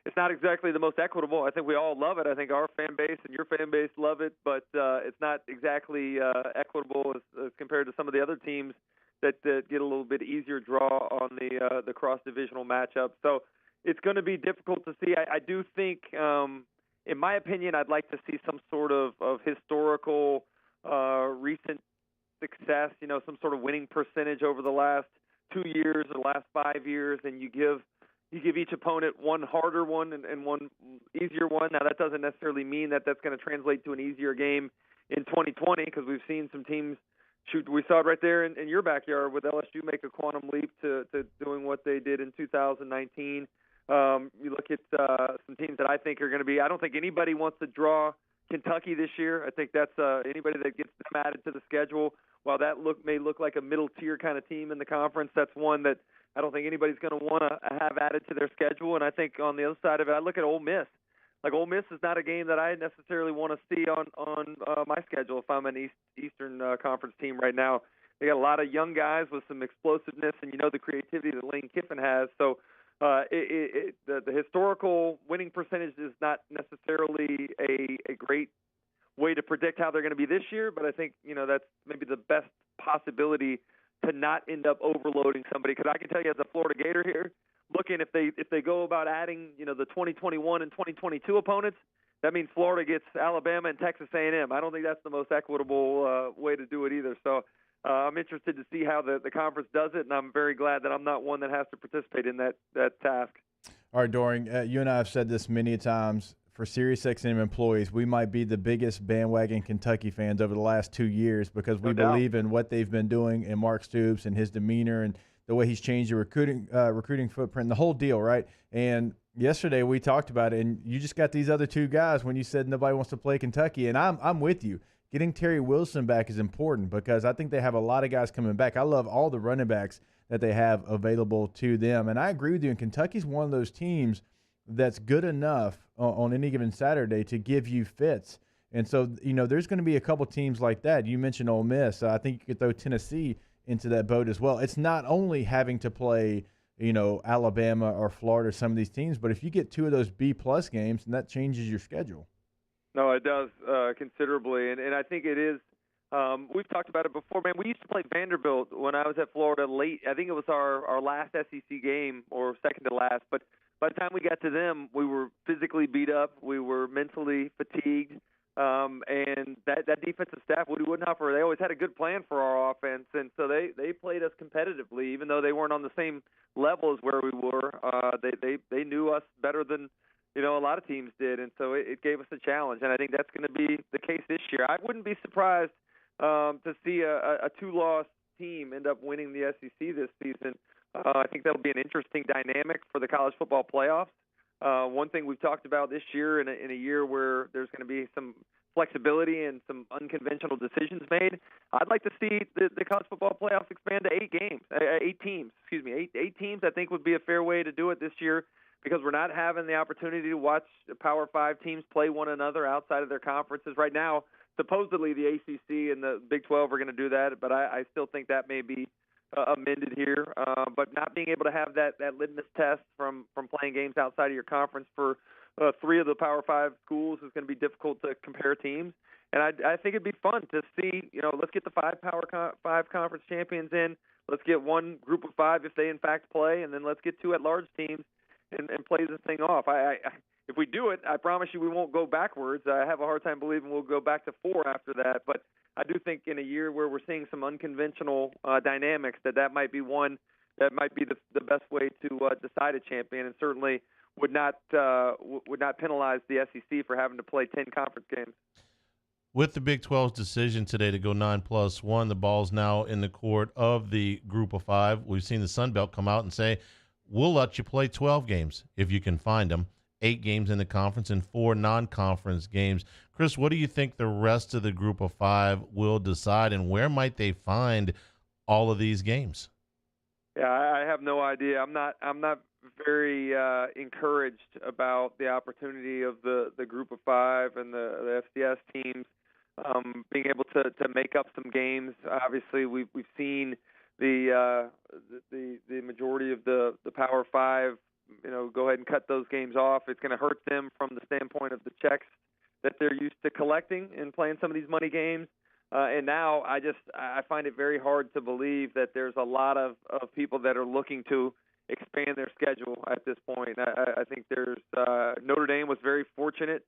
it's not exactly the most equitable. I think we all love it. I think our fan base and your fan base love it, but it's not exactly equitable as compared to some of the other teams that get a little bit easier draw on the cross divisional matchup. So it's going to be difficult to see. I do think, in my opinion, I'd like to see some sort of historical recent success, some sort of winning percentage over the last 2 years or the last 5 years, and you give you give each opponent one harder one and one easier one. Now, that doesn't necessarily mean that that's going to translate to an easier game in 2020 because we've seen some teams shoot. We saw it right there in your backyard with LSU make a quantum leap to doing what they did in 2019. You look at some teams that I think are going to be – I don't think anybody wants to draw Kentucky this year. I think that's anybody that gets them added to the schedule. While that may look like a middle-tier kind of team in the conference, that's one that I don't think anybody's going to want to have added to their schedule. And I think on the other side of it, I look at Ole Miss. Like, Ole Miss is not a game that I necessarily want to see on my schedule if I'm an Eastern Conference team right now. They got a lot of young guys with some explosiveness and, the creativity that Lane Kiffin has. So the historical winning percentage is not necessarily a great way to predict how they're going to be this year, but I think, that's maybe the best possibility to not end up overloading somebody. Because I can tell you as a Florida Gator here, looking if they go about adding, the 2021 and 2022 opponents, that means Florida gets Alabama and Texas A&M. I don't think that's the most equitable way to do it either. So I'm interested to see how the conference does it, and I'm very glad that I'm not one that has to participate in that task. All right, Doring, you and I have said this many times. For SiriusXM employees, we might be the biggest bandwagon Kentucky fans over the last 2 years because we believe in what they've been doing and Mark Stoops and his demeanor and the way he's changed the recruiting footprint, the whole deal, right? And yesterday we talked about it, and you just got these other two guys when you said nobody wants to play Kentucky, and I'm with you. Getting Terry Wilson back is important because I think they have a lot of guys coming back. I love all the running backs that they have available to them, and I agree with you. And Kentucky's one of those teams that's good enough on any given Saturday to give you fits. And so, there's going to be a couple teams like that. You mentioned Ole Miss. I think you could throw Tennessee into that boat as well. It's not only having to play, Alabama or Florida, some of these teams, but if you get two of those B-plus games, and that changes your schedule. No, it does considerably. And I think it is we've talked about it before, man. We used to play Vanderbilt when I was at Florida late. I think it was our last SEC game or second to last, but by the time we got to them, we were physically beat up. We were mentally fatigued. And that defensive staff, Woody Woodenhofer, they always had a good plan for our offense. And so they played us competitively, even though they weren't on the same level as where we were. They knew us better than, a lot of teams did. And so it gave us a challenge. And I think that's going to be the case this year. I wouldn't be surprised to see a two-loss team end up winning the SEC this season. I think that'll be an interesting dynamic for the college football playoffs. One thing we've talked about this year in a year where there's going to be some flexibility and some unconventional decisions made, I'd like to see the college football playoffs expand to 8 teams. Eight teams I think would be a fair way to do it this year because we're not having the opportunity to watch the Power 5 teams play one another outside of their conferences. Right now, supposedly the ACC and the Big 12 are going to do that, but I still think that may be amended here, but not being able to have that litmus test from playing games outside of your conference for 3 of the Power 5 schools is going to be difficult to compare teams. And I think it'd be fun to see, let's get the 5 Power 5 conference champions in. Let's get one group of 5 if they in fact play, and then let's get 2 at-large teams and play this thing off. If we do it, I promise you we won't go backwards. I have a hard time believing we'll go back to 4 after that, but I do think in a year where we're seeing some unconventional dynamics that might be one that might be the best way to decide a champion, and certainly would not penalize the SEC for having to play 10 conference games. With the Big 12's decision today to go 9+1, the ball's now in the court of the group of 5. We've seen the Sun Belt come out and say, we'll let you play 12 games if you can find them. 8 games in the conference and 4 non-conference games. Chris, what do you think the rest of the group of 5 will decide, and where might they find all of these games? Yeah, I have no idea. I'm not very encouraged about the opportunity of the group of 5 and the FCS teams being able to make up some games. Obviously, we've seen the majority of the Power 5 go ahead and cut those games off. It's going to hurt them from the standpoint of the checks that they're used to collecting and playing some of these money games. And now I find it very hard to believe that there's a lot of people that are looking to expand their schedule at this point. I think there's Notre Dame was very fortunate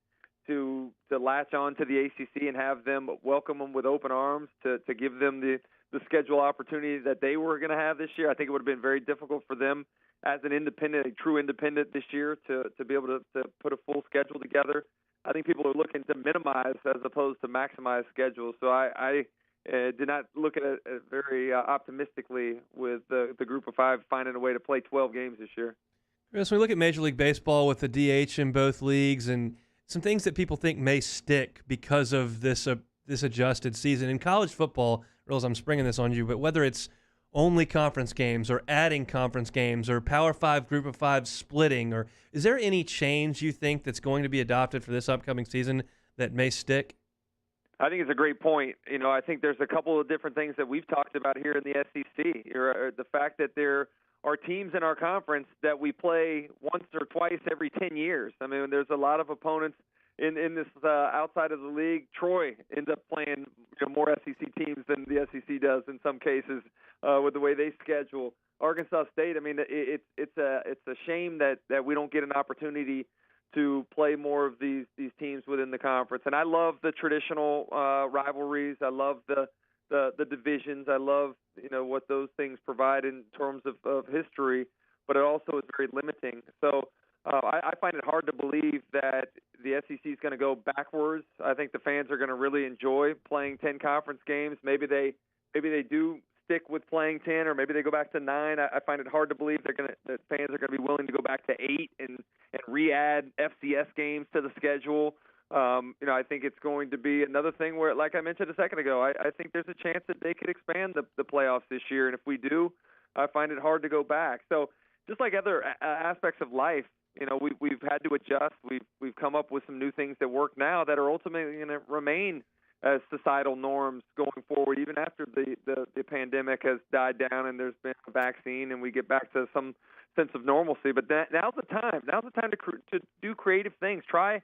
to latch on to the ACC and have them welcome them with open arms, to give them the schedule opportunity that they were going to have this year. I think it would have been very difficult for them as an independent, a true independent this year to be able to put a full schedule together. I think people are looking to minimize as opposed to maximize schedules. So I did not look at it very optimistically with the group of 5 finding a way to play 12 games this year. So we look at Major League Baseball with the DH in both leagues and some things that people think may stick because of this adjusted season. In college football, Rose, I'm springing this on you, but whether it's only conference games or adding conference games or Power 5, Group of 5 splitting, or is there any change you think that's going to be adopted for this upcoming season that may stick? I think it's a great point. I think there's a couple of different things that we've talked about here in the SEC. The fact that there are teams in our conference that we play once or twice every 10 years. I mean, there's a lot of opponents in this outside of the league. Troy ends up playing more SEC teams than the SEC does in some cases with the way they schedule. Arkansas State, I mean, it's a shame that we don't get an opportunity to play more of these teams within the conference. And I love the traditional rivalries. I love the divisions. I love what those things provide in terms of history, but it also is very limiting. So I find it hard to believe that the SEC is going to go backwards. I think the fans are going to really enjoy playing 10 conference games. Maybe they do stick with playing 10, or maybe they go back to 9. I find it hard to believe that fans are going to be willing to go back to 8 and re-add FCS games to the schedule. I think it's going to be another thing where, like I mentioned a second ago, I think there's a chance that they could expand the playoffs this year. And if we do, I find it hard to go back. So just like other aspects of life, we've had to adjust. We've come up with some new things that work now that are ultimately going to remain as societal norms going forward, even after the pandemic has died down and there's been a vaccine and we get back to some sense of normalcy. But now's the time. Now's the time to do creative things. Try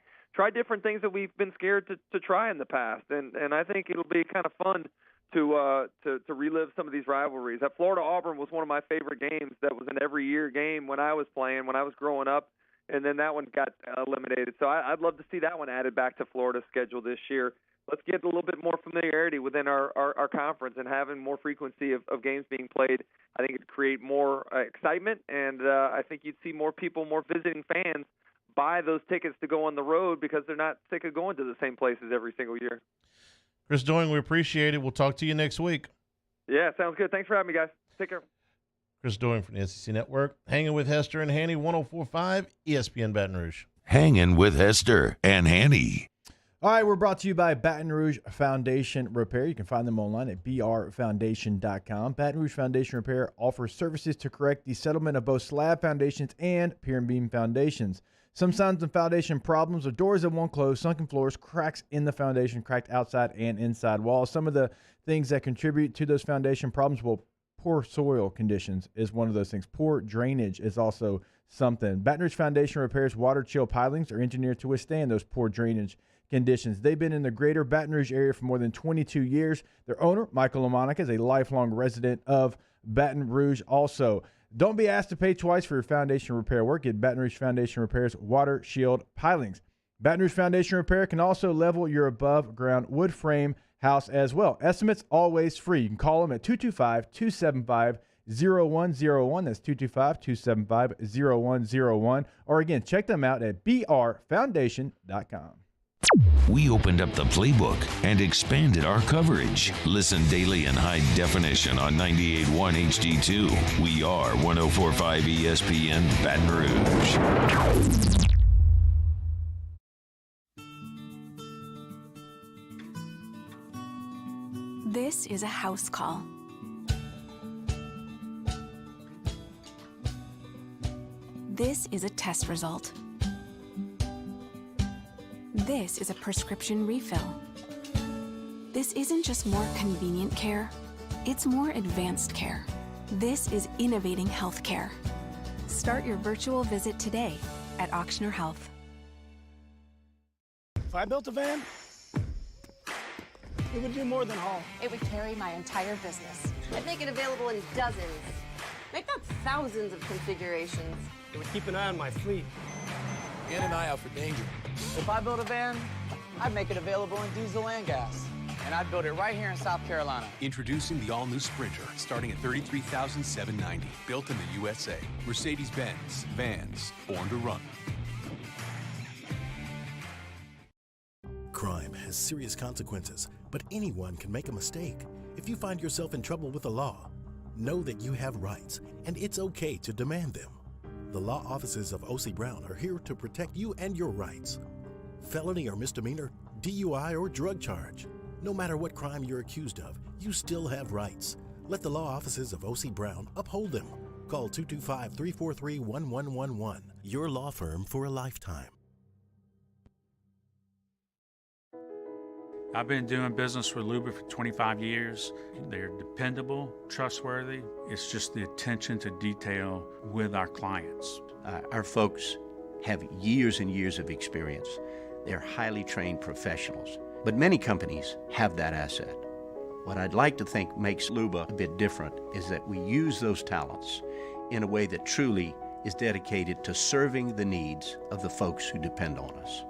different things that we've been scared to try in the past. And I think it'll be kind of fun to relive some of these rivalries. That Florida-Auburn was one of my favorite games. That was an every year game when I was playing, when I was growing up, and then that one got eliminated. So I'd love to see that one added back to Florida's schedule this year. Let's get a little bit more familiarity within our conference and having more frequency of games being played. I think it'd create more excitement, and I think you'd see more people, more visiting fans buy those tickets to go on the road because they're not sick of going to the same places every single year. Chris Doing, we appreciate it. We'll talk to you next week. Yeah, sounds good. Thanks for having me, guys. Take care. Chris Doing from the SEC Network. Hanging with Hester and Hanny, 104.5 ESPN Baton Rouge. Hanging with Hester and Hanny. All right, we're brought to you by Baton Rouge Foundation Repair. You can find them online at brfoundation.com. Baton Rouge Foundation Repair offers services to correct the settlement of both slab foundations and pier and beam foundations. Some signs of foundation problems are doors that won't close, sunken floors, cracks in the foundation, cracked outside and inside walls. Some of the things that contribute to those foundation problems, well, poor soil conditions is one of those things. Poor drainage is also something. Baton Rouge Foundation Repair's water chill pilings are engineered to withstand those poor drainage conditions. They've been in the greater Baton Rouge area for more than 22 years. Their owner, Michael LaMonica, is a lifelong resident of Baton Rouge also. Don't be asked to pay twice for your foundation repair work. Get Baton Rouge Foundation Repair's water shield pilings. Baton Rouge Foundation Repair can also level your above-ground wood frame house as well. Estimates always free. You can call them at 225-275-0101. That's 225-275-0101. Or again, check them out at brfoundation.com. We opened up the playbook and expanded our coverage. Listen daily in high definition on 98.1 HD2. We are 104.5 ESPN Baton Rouge. This is a house call. This is a test result. This is a prescription refill. This isn't just more convenient care, it's more advanced care. This is innovating healthcare. Start your virtual visit today at Auctioner Health. If I built a van, it would do more than haul. It would carry my entire business. I'd make it available in dozens, if not thousands of configurations. It would keep an eye on my fleet. and an eye out for danger. If I built a van, I'd make it available in diesel and gas. And I'd build it right here in South Carolina. Introducing the all-new Sprinter, starting at $33,790. Built in the USA. Mercedes-Benz. Vans. Born to run. Crime has serious consequences, but anyone can make a mistake. If you find yourself in trouble with the law, know that you have rights, and it's okay to demand them. The law offices of O.C. Brown are here to protect you and your rights. Felony or misdemeanor, DUI or drug charge. No matter what crime you're accused of, you still have rights. Let the law offices of O.C. Brown uphold them. Call 225-343-1111. Your law firm for a lifetime. I've been doing business with Luba for 25 years. They're dependable, trustworthy. It's just the attention to detail with our clients. Our folks have years and years of experience. They're highly trained professionals. But many companies have that asset. What I'd like to think makes Luba a bit different is that we use those talents in a way that truly is dedicated to serving the needs of the folks who depend on us.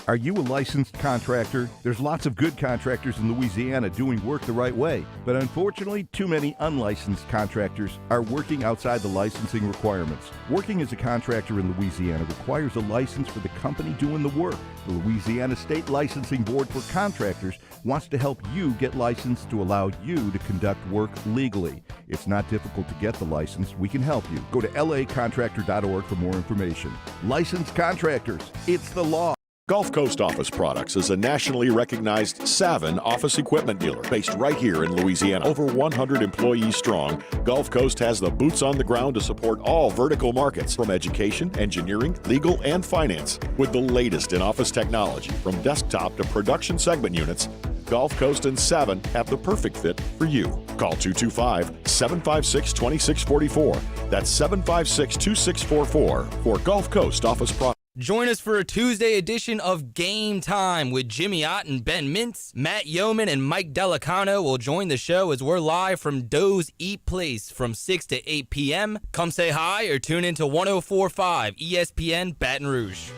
Are you a licensed contractor? There's lots of good contractors in Louisiana doing work the right way, but unfortunately, too many unlicensed contractors are working outside the licensing requirements. Working as a contractor in Louisiana requires a license for the company doing the work. The Louisiana State Licensing Board for Contractors wants to help you get licensed to allow you to conduct work legally. It's not difficult to get the license. We can help you. Go to lacontractor.org for more information. Licensed contractors, it's the law. Gulf Coast Office Products is a nationally recognized Savin office equipment dealer based right here in Louisiana. Over 100 employees strong, Gulf Coast has the boots on the ground to support all vertical markets from education, engineering, legal, and finance. With the latest in office technology from desktop to production segment units, Gulf Coast and Savin have the perfect fit for you. Call 225-756-2644. That's 756-2644 for Gulf Coast Office Products. Join us for a Tuesday edition of Game Time with Jimmy Ott and Ben Mintz. Matt Yeoman and Mike Delicano will join the show as we're live from Doe's Eat Place from 6 to 8 p.m. Come say hi or tune into 104.5 ESPN Baton Rouge.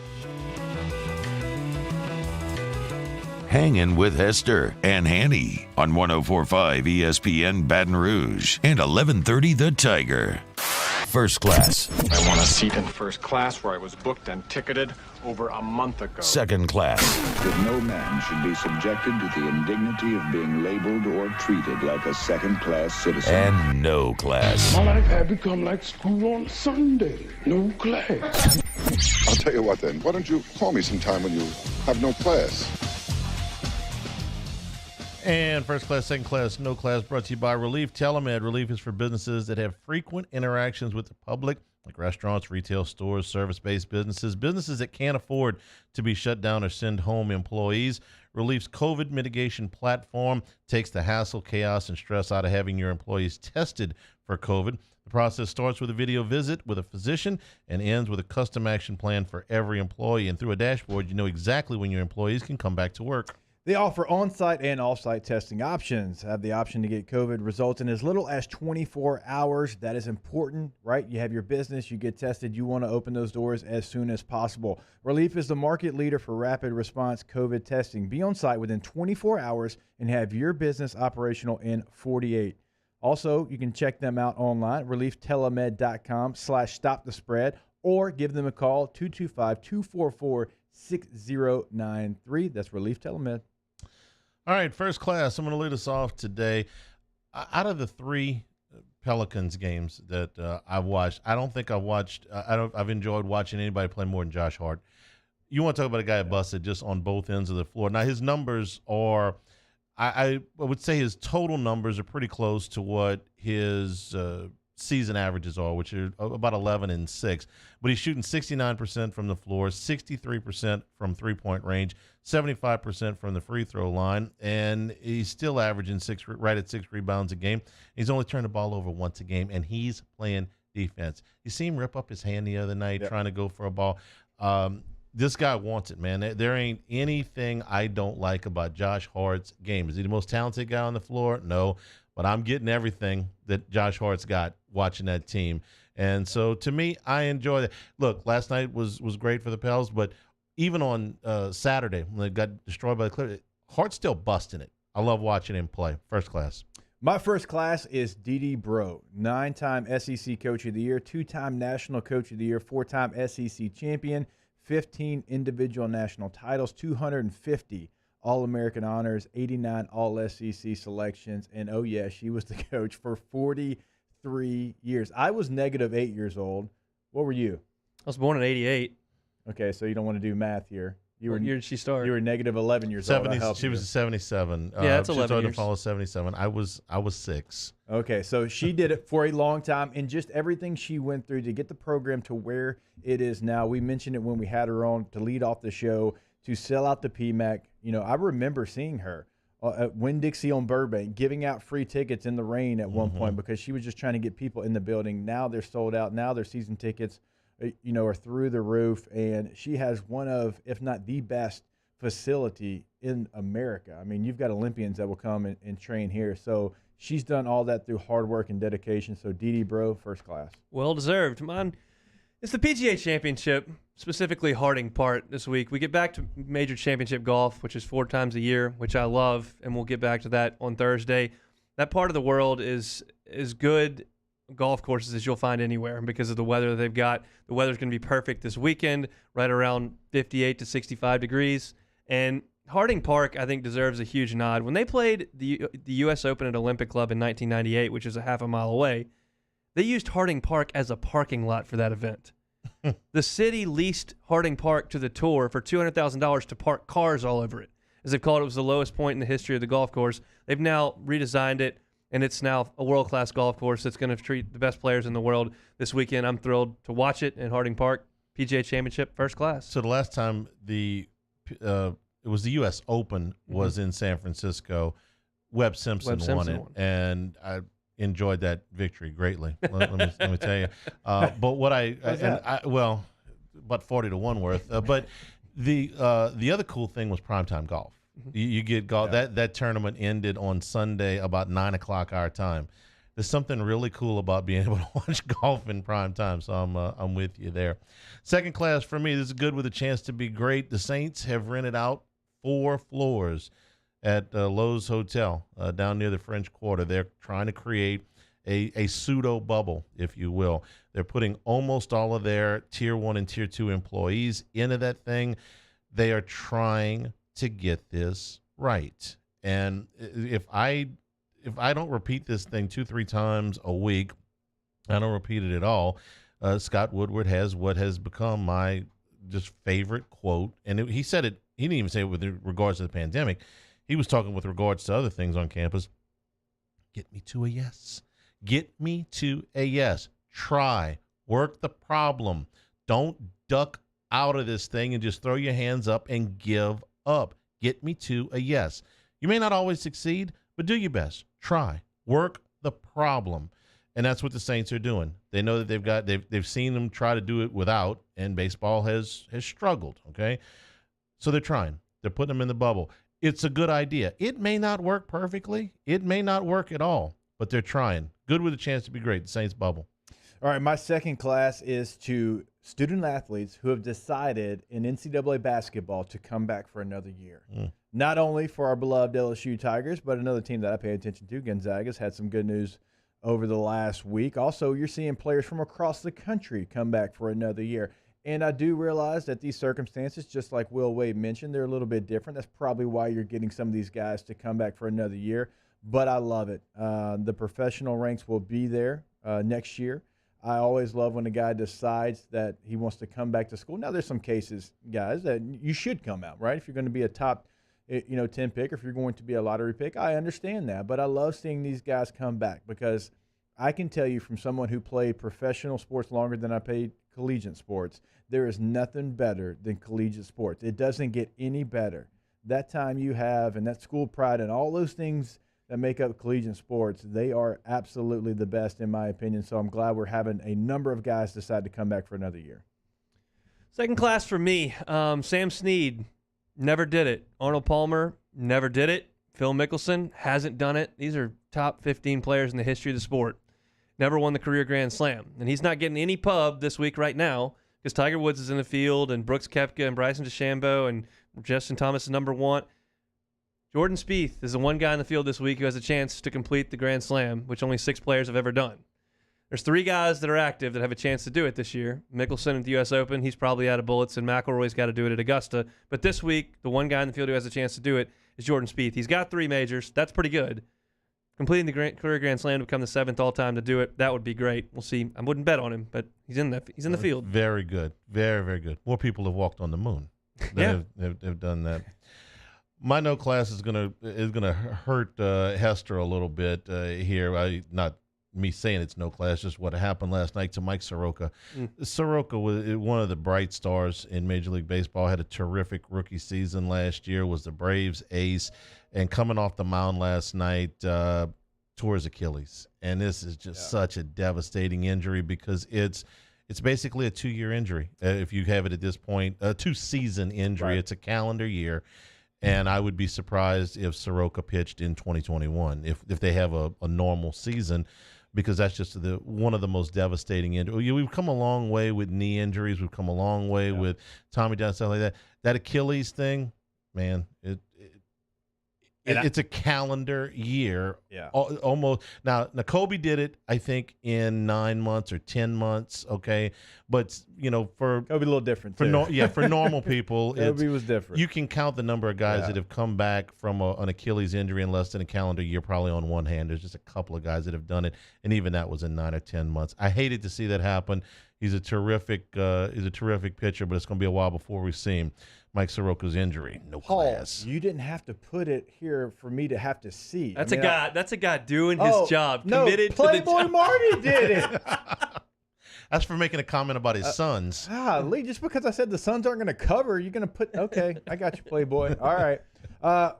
Hangin' with Hester and Hanny on 104.5 ESPN Baton Rouge and 1130 The Tiger. First class. I want a seat in first class where I was booked and ticketed over a month ago. Second class. That no man should be subjected to the indignity of being labeled or treated like a second-class citizen. And no class. My life had become like school on Sunday. No class. I'll tell you what then. Why don't you call me sometime when you have no class? And first class, second class, no class brought to you by Relief Telemed. Relief is for businesses that have frequent interactions with the public, like restaurants, retail stores, service-based businesses, businesses that can't afford to be shut down or send home employees. Relief's COVID mitigation platform takes the hassle, chaos, and stress out of having your employees tested for COVID. The process starts with a video visit with a physician and ends with a custom action plan for every employee. And through a dashboard, you know exactly when your employees can come back to work. They offer on-site and off-site testing options. Have the option to get COVID results in as little as 24 hours. That is important, right? You have your business, you get tested, you want to open those doors as soon as possible. Relief is the market leader for rapid response COVID testing. Be on site within 24 hours and have your business operational in 48. Also, you can check them out online, relieftelemed.com/stopthespread, or give them a call, 225-244-6093. That's Relief Telemed. All right, first class. I'm going to lead us off today. Out of the three Pelicans games that I've watched, I don't think I've enjoyed watching anybody play more than Josh Hart. You want to talk about a guy that busted just on both ends of the floor. Now, his numbers are, I would say his total numbers are pretty close to what his season averages are, which are about 11 and 6. But he's shooting 69% from the floor, 63% from three-point range, 75% from the free throw line, and he's still averaging right at 6 rebounds a game. He's only turned the ball over once a game, and he's playing defense. You see him rip up his hand the other night trying to go for a ball. This guy wants it, man. There ain't anything I don't like about Josh Hart's game. Is he the most talented guy on the floor? No. but I'm getting everything that Josh Hart's got watching that team. And so, to me, I enjoy that. Look, last night was great for the Pels, but even on Saturday when they got destroyed by the Clippers, Hart's still busting it. I love watching him play. First class. My first class is DD Breaux, 9-time SEC Coach of the Year, 2-time National Coach of the Year, 4-time SEC champion, 15 individual national titles, 250 All-American honors, 89 All-SEC selections, and oh yeah, she was the coach for 43 years. I was -8 years old. What were you? I was born in 88. Okay, so you don't want to do math here. What year did she start? You were -11 years old. She was 77. Yeah, that's 11 She started years. to follow 77. I was 6. Okay, so she did it for a long time, and just everything she went through to get the program to where it is now. We mentioned it when we had her on to lead off the show, to sell out the PMAC. You know, I remember seeing her at Winn-Dixie on Burbank giving out free tickets in the rain at one point because she was just trying to get people in the building. Now they're sold out. Now their season tickets, you know, are through the roof, and she has one of, if not the best facility in America. I mean, you've got Olympians that will come and train here. So she's done all that through hard work and dedication. So DD Breaux, first class. Well deserved. Mine, it's the PGA Championship, specifically Harding Park this week. We get back to major championship golf, which is 4 times a year, which I love, and we'll get back to that on Thursday. That part of the world is good golf courses as you'll find anywhere because of the weather that they've got. The weather's going to be perfect this weekend, right around 58 to 65 degrees. And Harding Park, I think, deserves a huge nod. When they played the U.S. Open at Olympic Club in 1998, which is a half a mile away, they used Harding Park as a parking lot for that event. The city leased Harding Park to the tour for $200,000 to park cars all over it. As they've called it, was the lowest point in the history of the golf course. They've now redesigned it, and it's now a world-class golf course that's going to treat the best players in the world this weekend. I'm thrilled to watch it in Harding Park. PGA Championship, first class. So the last time it was the U.S. Open was in San Francisco, Webb Simpson won it, and I enjoyed that victory greatly. let me tell you. But what well, about 40 to 1 worth. But the other cool thing was primetime golf. You get golf. Yeah. That tournament ended on Sunday about 9 o'clock our time. There's something really cool about being able to watch golf in prime time, so I'm with you there. Second class for me, this is good with a chance to be great. The Saints have rented out 4 floors at Lowe's Hotel down near the French Quarter. They're trying to create a pseudo bubble, if you will. They're putting almost all of their Tier 1 and Tier 2 employees into that thing. They are trying to get this right. And if I don't repeat this thing 2-3 times a week, I don't repeat it at all. Scott Woodward has what has become my just favorite quote. And he said it, he didn't even say it with regards to the pandemic. He was talking with regards to other things on campus. Get me to a yes. Get me to a yes. Try. Work the problem. Don't duck out of this thing and just throw your hands up and give up. Get me to a yes. You may not always succeed, but do your best. Try. Work the problem. And that's what the Saints are doing. They know that they've seen them try to do it without, and baseball has struggled, okay? So they're trying. They're putting them in the bubble. It's a good idea. It may not work perfectly. It may not work at all, but they're trying. Good with a chance to be great. The Saints bubble. All right, my second class is to student athletes who have decided in NCAA basketball to come back for another year. Not only for our beloved LSU Tigers, but another team that I pay attention to, Gonzaga's had some good news over the last week. Also, you're seeing players from across the country come back for another year. And I do realize that these circumstances, just like Will Wade mentioned, they're a little bit different. That's probably why you're getting some of these guys to come back for another year. But I love it. The professional ranks will be there next year. I always love when a guy decides that he wants to come back to school. Now, there's some cases, guys, that you should come out, right? If you're going to be a top 10 pick, or if you're going to be a lottery pick, I understand that. But I love seeing these guys come back because I can tell you from someone who played professional sports longer than I played collegiate sports, there is nothing better than collegiate sports. It doesn't get any better. That time you have and that school pride and all those things that make up collegiate sports, they are absolutely the best in my opinion. So I'm glad we're having a number of guys decide to come back for another year. Second class for me, Sam Snead never did it. Arnold Palmer never did it. Phil Mickelson hasn't done it. These are top 15 players in the history of the sport. Never won the career Grand Slam. And he's not getting any pub this week right now because Tiger Woods is in the field and Brooks Koepka and Bryson DeChambeau and Justin Thomas is number one. Jordan Spieth is the one guy in the field this week who has a chance to complete the Grand Slam, which only 6 players have ever done. There's 3 guys that are active that have a chance to do it this year. Mickelson at the U.S. Open, he's probably out of bullets, and McIlroy's got to do it at Augusta. But this week, the one guy in the field who has a chance to do it is Jordan Spieth. He's got 3 majors. That's pretty good. Completing the career Grand Slam to become the 7th all-time to do it, that would be great. We'll see. I wouldn't bet on him, but he's in the field. Very good. Very, very good. More people have walked on the moon that have done that. My no class is gonna hurt Hester a little bit here. Not me saying it's no class, just what happened last night to Mike Soroka. Soroka was one of the bright stars in Major League Baseball. Had a terrific rookie season last year. Was the Braves ace, and coming off the mound last night, tore his Achilles. And this is just such a devastating injury because it's basically a 2-year injury. If you have it at this point, a 2-season injury. Right. It's a calendar year. And I would be surprised if Soroka pitched in 2021 if they have a normal season, because that's just one of the most devastating injuries. We've come a long way with knee injuries. We've come a long way with Tommy John, stuff like that. That Achilles thing, man, it's a calendar year. Yeah. Almost. Now, Kobe did it, I think, in 9 months or 10 months, okay? But, for – Kobe a little different, too. For normal people. Kobe was different. You can count the number of guys that have come back from an Achilles injury in less than a calendar year, probably on one hand. There's just a couple of guys that have done it, and even that was in 9 or 10 months. I hated to see that happen. He's a terrific pitcher, but it's going to be a while before we see him. Mike Soroka's injury, no class. You didn't have to put it here for me to have to see. That's a guy doing his job. Committed to the Playboy job. Marty did it. That's for making a comment about his sons. Lee, just because I said the Suns aren't going to cover, you're going to put – okay, I got you, Playboy. All right.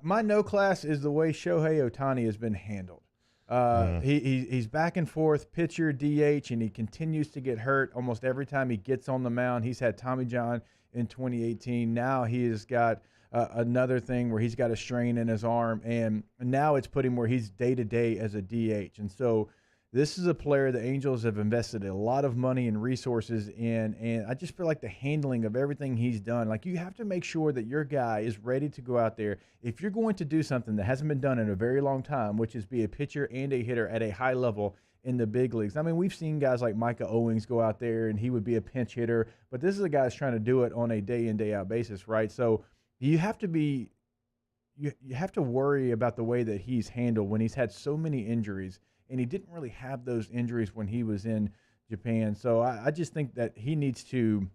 My no class is the way Shohei Ohtani has been handled. He's back and forth, pitcher, DH, and he continues to get hurt almost every time he gets on the mound. He's had Tommy John in 2018. Now he has got another thing where he's got a strain in his arm, and now it's put him where he's day-to-day as a DH. And so this is a player the Angels have invested a lot of money and resources in, and I just feel like the handling of everything he's done, like you have to make sure that your guy is ready to go out there. If you're going to do something that hasn't been done in a very long time, which is be a pitcher and a hitter at a high level in the big leagues. I mean, we've seen guys like Micah Owings go out there and he would be a pinch hitter, but this is a guy that's trying to do it on a day in, day out basis, right? So you have to be, you have to worry about the way that he's handled when he's had so many injuries, and he didn't really have those injuries when he was in Japan. So I just think that he needs to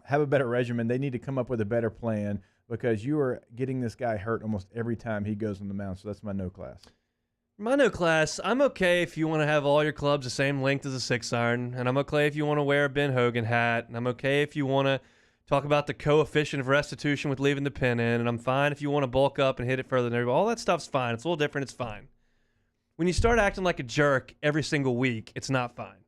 have a better regimen. They need to come up with a better plan because you are getting this guy hurt almost every time he goes on the mound. So that's my no class. My no class, I'm okay if you want to have all your clubs the same length as a 6-iron, and I'm okay if you want to wear a Ben Hogan hat, and I'm okay if you want to talk about the coefficient of restitution with leaving the pin in, and I'm fine if you want to bulk up and hit it further than everybody. All that stuff's fine. It's a little different. It's fine. When you start acting like a jerk every single week, it's not fine.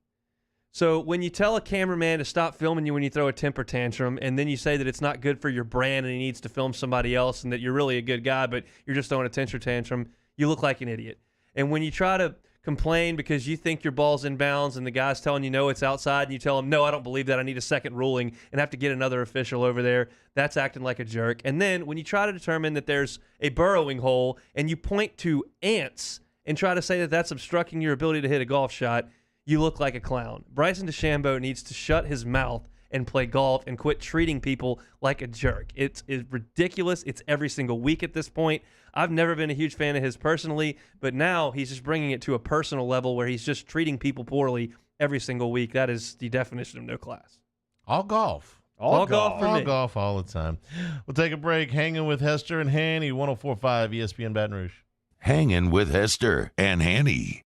So when you tell a cameraman to stop filming you when you throw a temper tantrum, and then you say that it's not good for your brand and he needs to film somebody else and that you're really a good guy, but you're just throwing a temper tantrum, you look like an idiot. And when you try to complain because you think your ball's in bounds and the guy's telling you no, it's outside, and you tell him, no, I don't believe that, I need a second ruling, and have to get another official over there, that's acting like a jerk. And then when you try to determine that there's a burrowing hole and you point to ants and try to say that that's obstructing your ability to hit a golf shot, you look like a clown. Bryson DeChambeau needs to shut his mouth and play golf and quit treating people like a jerk. It's ridiculous. It's every single week at this point. I've never been a huge fan of his personally, but now he's just bringing it to a personal level where he's just treating people poorly every single week. That is the definition of no class. All golf. All golf for me. All golf all the time. We'll take a break. Hanging with Hester and Hanny, 104.5 ESPN Baton Rouge. Hanging with Hester and Hanny.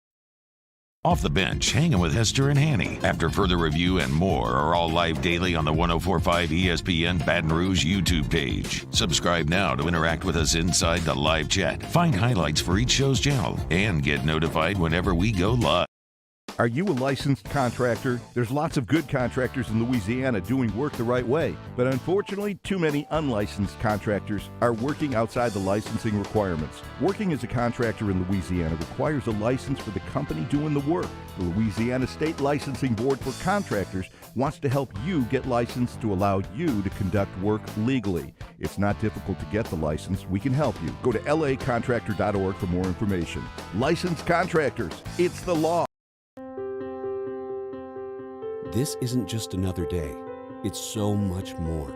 Off the Bench, Hanging with Hester and Hanny. After further review and more are all live daily on the 104.5 ESPN Baton Rouge YouTube page. Subscribe now to interact with us inside the live chat. Find highlights for each show's channel and get notified whenever we go live. Are you a licensed contractor? There's lots of good contractors in Louisiana doing work the right way, but unfortunately, too many unlicensed contractors are working outside the licensing requirements. Working as a contractor in Louisiana requires a license for the company doing the work. The Louisiana State Licensing Board for Contractors wants to help you get licensed to allow you to conduct work legally. It's not difficult to get the license. We can help you. Go to lacontractor.org for more information. Licensed contractors, it's the law. This isn't just another day. It's so much more.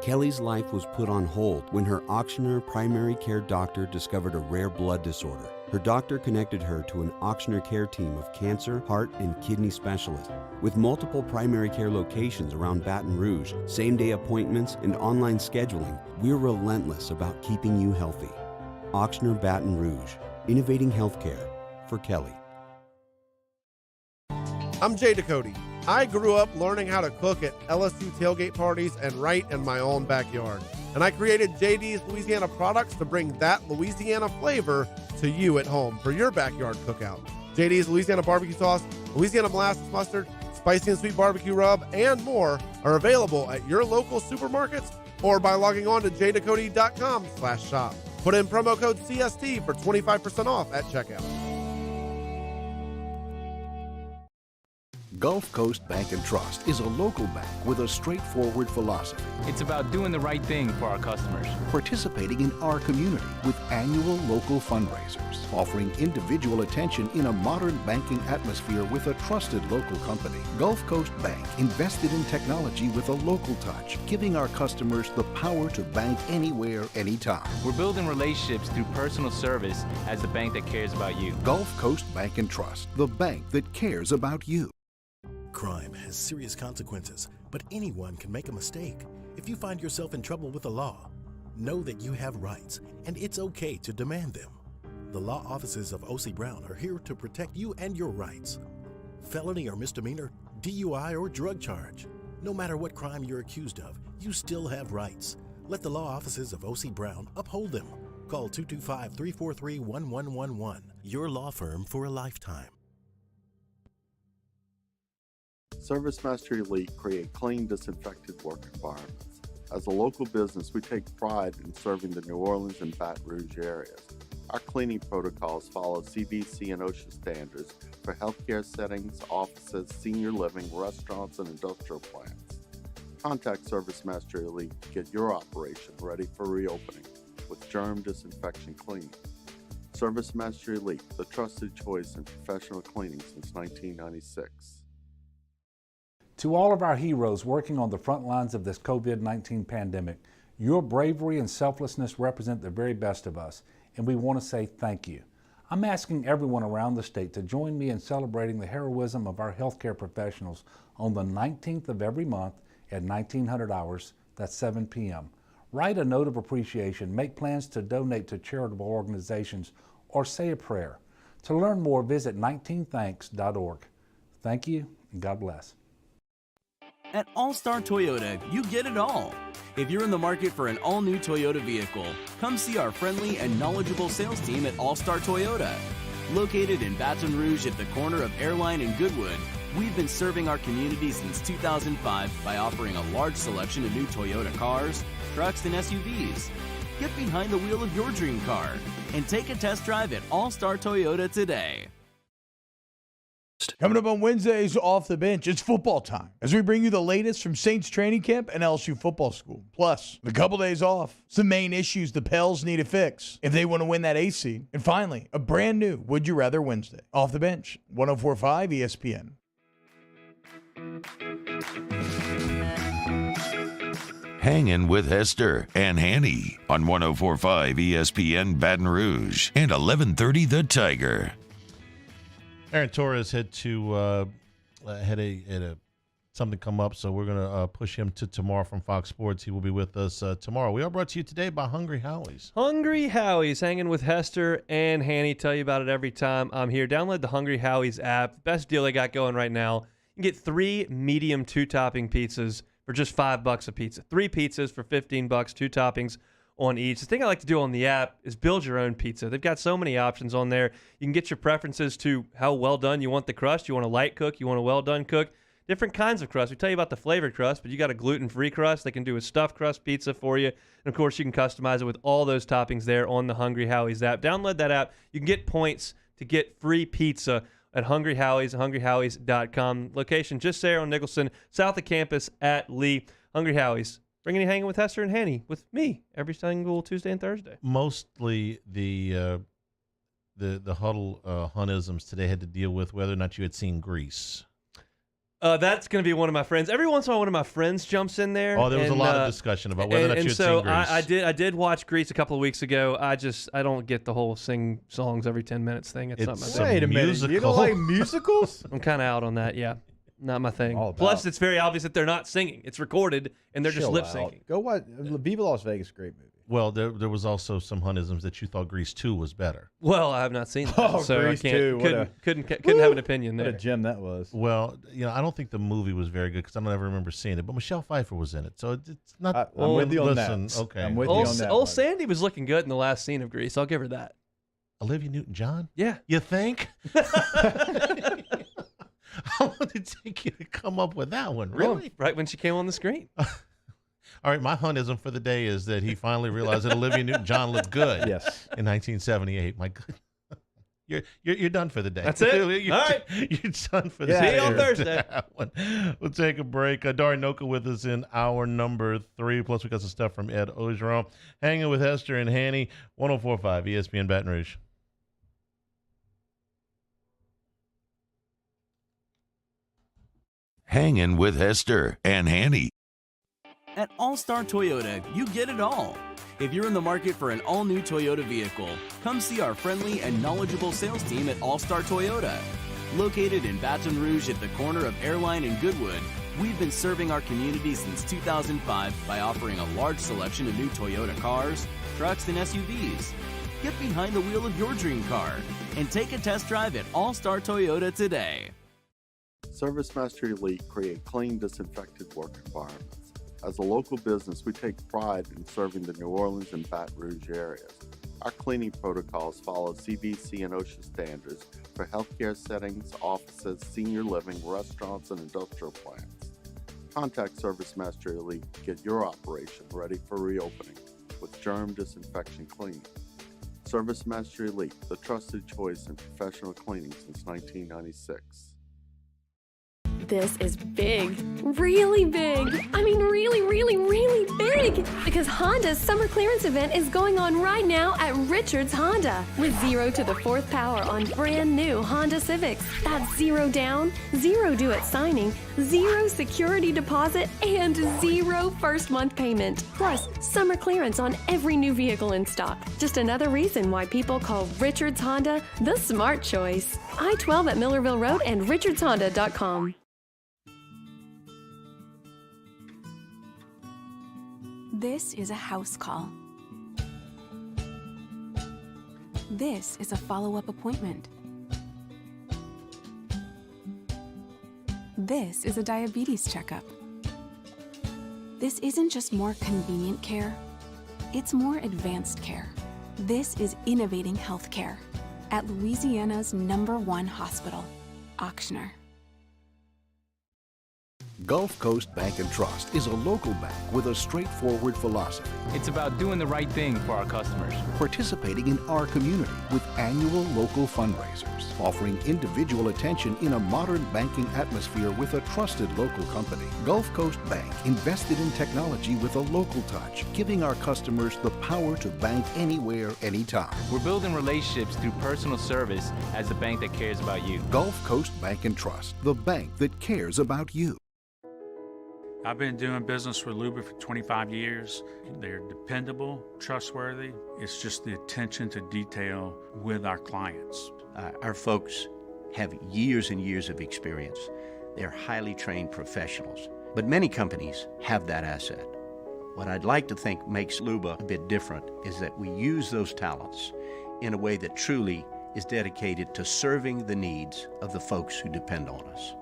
Kelly's life was put on hold when her auctioneer primary care doctor discovered a rare blood disorder. Her doctor connected her to an auctioneer care team of cancer, heart, and kidney specialists. With multiple primary care locations around Baton Rouge, same-day appointments, and online scheduling, we're relentless about keeping you healthy. Auctioneer Baton Rouge, innovating healthcare for Kelly. I'm Jay Ducote. I grew up learning how to cook at LSU tailgate parties and right in my own backyard. And I created JD's Louisiana products to bring that Louisiana flavor to you at home for your backyard cookout. JD's Louisiana barbecue sauce, Louisiana molasses mustard, spicy and sweet barbecue rub, and more are available at your local supermarkets or by logging on to jducote.com/shop. Put in promo code CST for 25% off at checkout. Gulf Coast Bank and Trust is a local bank with a straightforward philosophy. It's about doing the right thing for our customers. Participating in our community with annual local fundraisers. Offering individual attention in a modern banking atmosphere with a trusted local company. Gulf Coast Bank invested in technology with a local touch, giving our customers the power to bank anywhere, anytime. We're building relationships through personal service as the bank that cares about you. Gulf Coast Bank and Trust, the bank that cares about you. Crime has serious consequences, but anyone can make a mistake. If you find yourself in trouble with the law, know that you have rights, and it's okay to demand them. The law offices of O.C. Brown are here to protect you and your rights. Felony or misdemeanor, DUI or drug charge. No matter what crime you're accused of, you still have rights. Let the law offices of O.C. Brown uphold them. Call 225-343-1111. Your law firm for a lifetime. Service Master Elite create clean, disinfected work environments. As a local business, we take pride in serving the New Orleans and Baton Rouge areas. Our cleaning protocols follow CDC and OSHA standards for healthcare settings, offices, senior living, restaurants, and industrial plants. Contact Service Master Elite to get your operation ready for reopening with germ disinfection cleaning. Service Master Elite, the trusted choice in professional cleaning since 1996. To all of our heroes working on the front lines of this COVID-19 pandemic, your bravery and selflessness represent the very best of us, and we want to say thank you. I'm asking everyone around the state to join me in celebrating the heroism of our healthcare professionals on the 19th of every month at 1900 hours, that's 7 p.m. Write a note of appreciation, make plans to donate to charitable organizations, or say a prayer. To learn more, visit 19thanks.org. Thank you, and God bless. At All-Star Toyota, you get it all. If you're in the market for an all-new Toyota vehicle, come see our friendly and knowledgeable sales team at All-Star Toyota. Located in Baton Rouge at the corner of Airline and Goodwood, we've been serving our community since 2005 by offering a large selection of new Toyota cars, trucks, and SUVs. Get behind the wheel of your dream car and take a test drive at All-Star Toyota today. Coming up on Wednesdays off the bench, it's football time as we bring you the latest from Saints training camp and LSU football school. Plus, a couple days off, some main issues the Pels need to fix if they want to win that 8th seed. And finally, a brand new Would You Rather Wednesday. Off the bench, 104.5 ESPN. Hangin' with Hester and Hanny on 104.5 ESPN Baton Rouge and 1130 The Tiger. Aaron Torres had something come up, so we're going to push him to tomorrow from Fox Sports. He will be with us tomorrow. We are brought to you today by Hungry Howie's. Hungry Howie's, hanging with Hester and Hanny. Tell you about it every time I'm here. Download the Hungry Howie's app. Best deal they got going right now. You can get 3 medium 2-topping pizzas for just $5 a pizza. 3 pizzas for $15, 2 toppings, on each. The thing I like to do on the app is build your own pizza. They've got so many options on there. You can get your preferences to how well done you want the crust. You want a light cook, you want a well done cook. Different kinds of crust. We tell you about the flavored crust, but you got a gluten-free crust. They can do a stuffed crust pizza for you. And, of course, you can customize it with all those toppings there on the Hungry Howie's app. Download that app. You can get points to get free pizza at Hungry Howie's, hungryhowies.com. Location just there on Nicholson, south of campus at Lee. Hungry Howie's. Bringing you Hanging with Hester and Hanny with me every single Tuesday and Thursday. Mostly the huddle hunisms today had to deal with whether or not you had seen Grease. That's going to be one of my friends. Every once in a while, one of my friends jumps in there. Oh, there was a lot of discussion about whether or not you had seen Grease. I did watch Grease a couple of weeks ago. I don't get the whole sing songs every 10 minutes thing. It's not my thing. Wait a minute. You don't like musicals? I'm kind of out on that, yeah. Not my thing. Plus, it's very obvious that they're not singing. It's recorded, and they're just lip syncing. Go watch Viva Las Vegas, great movie. Well, there was also some hunisms that you thought Grease 2 was better. Well, I have not seen that, so Grease I couldn't have an opinion there. What a gem that was. Well, I don't think the movie was very good because I don't ever remember seeing it. But Michelle Pfeiffer was in it, so it's not. I'm with you on that. Okay, I'm with you on that. Old Sandy was looking good in the last scene of Grease. I'll give her that. Olivia Newton-John? Yeah. You think? How long did it take you to come up with that one? Really? Right when she came on the screen. All right, my hunism for the day is that he finally realized that Olivia Newton-John looked good. Yes. In 1978. My good. You're done for the day. That's it. All right. You're done for the day. See you on Thursday. We'll take a break. Dari Nowkhah with us in hour number 3. Plus, we got some stuff from Ed Ogeron. Hanging with Hester and Hanny, 104.5 ESPN Baton Rouge. Hanging with Hester and Hanny. At All-Star Toyota, you get it all. If you're in the market for an all-new Toyota vehicle, come see our friendly and knowledgeable sales team at All-Star Toyota. Located in Baton Rouge at the corner of Airline and Goodwood, we've been serving our community since 2005 by offering a large selection of new Toyota cars, trucks, and SUVs. Get behind the wheel of your dream car and take a test drive at All-Star Toyota today. ServiceMaster Elite create clean, disinfected work environments. As a local business, we take pride in serving the New Orleans and Baton Rouge areas. Our cleaning protocols follow CDC and OSHA standards for healthcare settings, offices, senior living, restaurants, and industrial plants. Contact ServiceMaster Elite to get your operation ready for reopening with germ disinfection cleaning. ServiceMaster Elite, the trusted choice in professional cleaning since 1996. This is big. Really big. I mean really, really, really big. Because Honda's summer clearance event is going on right now at Richards Honda. With 0 to the 4th power on brand new Honda Civics. That's 0 down, 0 due at signing, 0 security deposit, and 0 first month payment. Plus, summer clearance on every new vehicle in stock. Just another reason why people call Richards Honda the smart choice. I-12 at Millerville Road and richardshonda.com. This is a house call. This is a follow-up appointment. This is a diabetes checkup. This isn't just more convenient care, it's more advanced care. This is innovating healthcare at Louisiana's #1 hospital, Ochsner. Gulf Coast Bank and Trust is a local bank with a straightforward philosophy. It's about doing the right thing for our customers. Participating in our community with annual local fundraisers, offering individual attention in a modern banking atmosphere with a trusted local company. Gulf Coast Bank invested in technology with a local touch, giving our customers the power to bank anywhere, anytime. We're building relationships through personal service as the bank that cares about you. Gulf Coast Bank and Trust, the bank that cares about you. I've been doing business with Luba for 25 years. They're dependable, trustworthy. It's just the attention to detail with our clients. Our folks have years and years of experience. They're highly trained professionals, but many companies have that asset. What I'd like to think makes Luba a bit different is that we use those talents in a way that truly is dedicated to serving the needs of the folks who depend on us.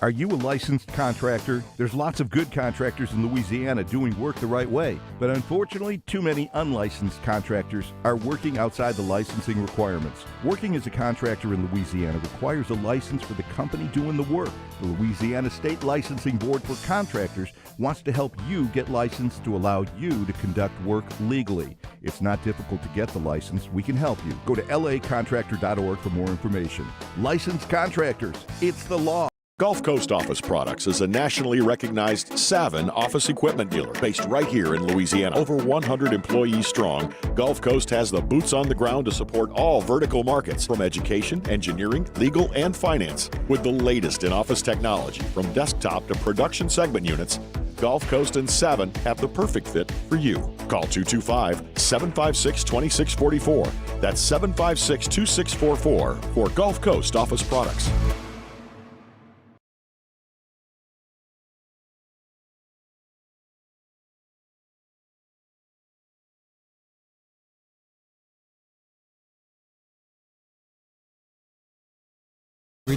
Are you a licensed contractor? There's lots of good contractors in Louisiana doing work the right way, but unfortunately, too many unlicensed contractors are working outside the licensing requirements. Working as a contractor in Louisiana requires a license for the company doing the work. The Louisiana State Licensing Board for Contractors wants to help you get licensed to allow you to conduct work legally. It's not difficult to get the license. We can help you. Go to lacontractor.org for more information. Licensed contractors, it's the law. Gulf Coast Office Products is a nationally recognized Savin office equipment dealer based right here in Louisiana. Over 100 employees strong, Gulf Coast has the boots on the ground to support all vertical markets from education, engineering, legal, and finance. With the latest in office technology from desktop to production segment units, Gulf Coast and Savin have the perfect fit for you. Call 225-756-2644. That's 756-2644 for Gulf Coast Office Products.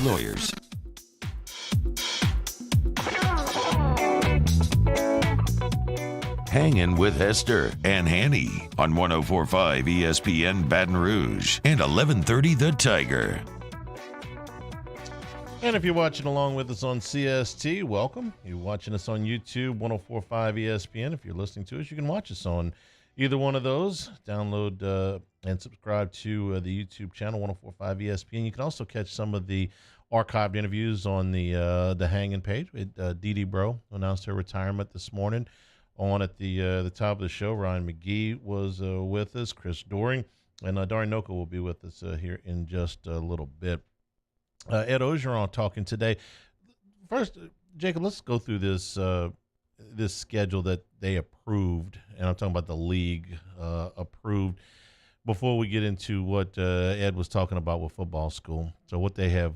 Lawyers. Hangin with Hester and Hanny on 104.5 ESPN Baton Rouge and 1130 The Tiger. And if you're watching along with us on CST, welcome. You're watching us on YouTube, 104.5 ESPN. If you're listening to us, you can watch us on either one of those. Download and subscribe to the YouTube channel, 104.5 ESPN. You can also catch some of the archived interviews on the Hangin page. DD Breaux announced her retirement this morning. On at the top of the show, Ryan McGee was with us, Chris Doring, and Dari Nowkhah will be with us here in just a little bit. Ed Ogeron talking today. First, Jacob, let's go through this this schedule that they approved, and I'm talking about the league approved, before we get into what Ed was talking about with football school. So what they have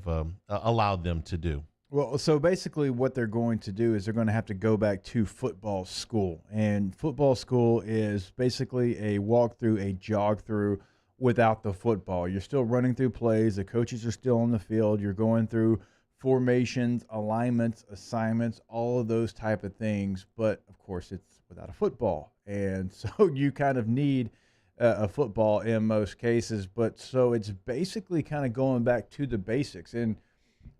allowed them to do. Well, so basically what they're going to do is they're going to have to go back to football school. And football school is basically a walkthrough, a jog through without the football. You're still running through plays. The coaches are still on the field. You're going through formations, alignments, assignments, all of those type of things. But, of course, it's without a football. And so you kind of need a football in most cases. But so it's basically kind of going back to the basics, and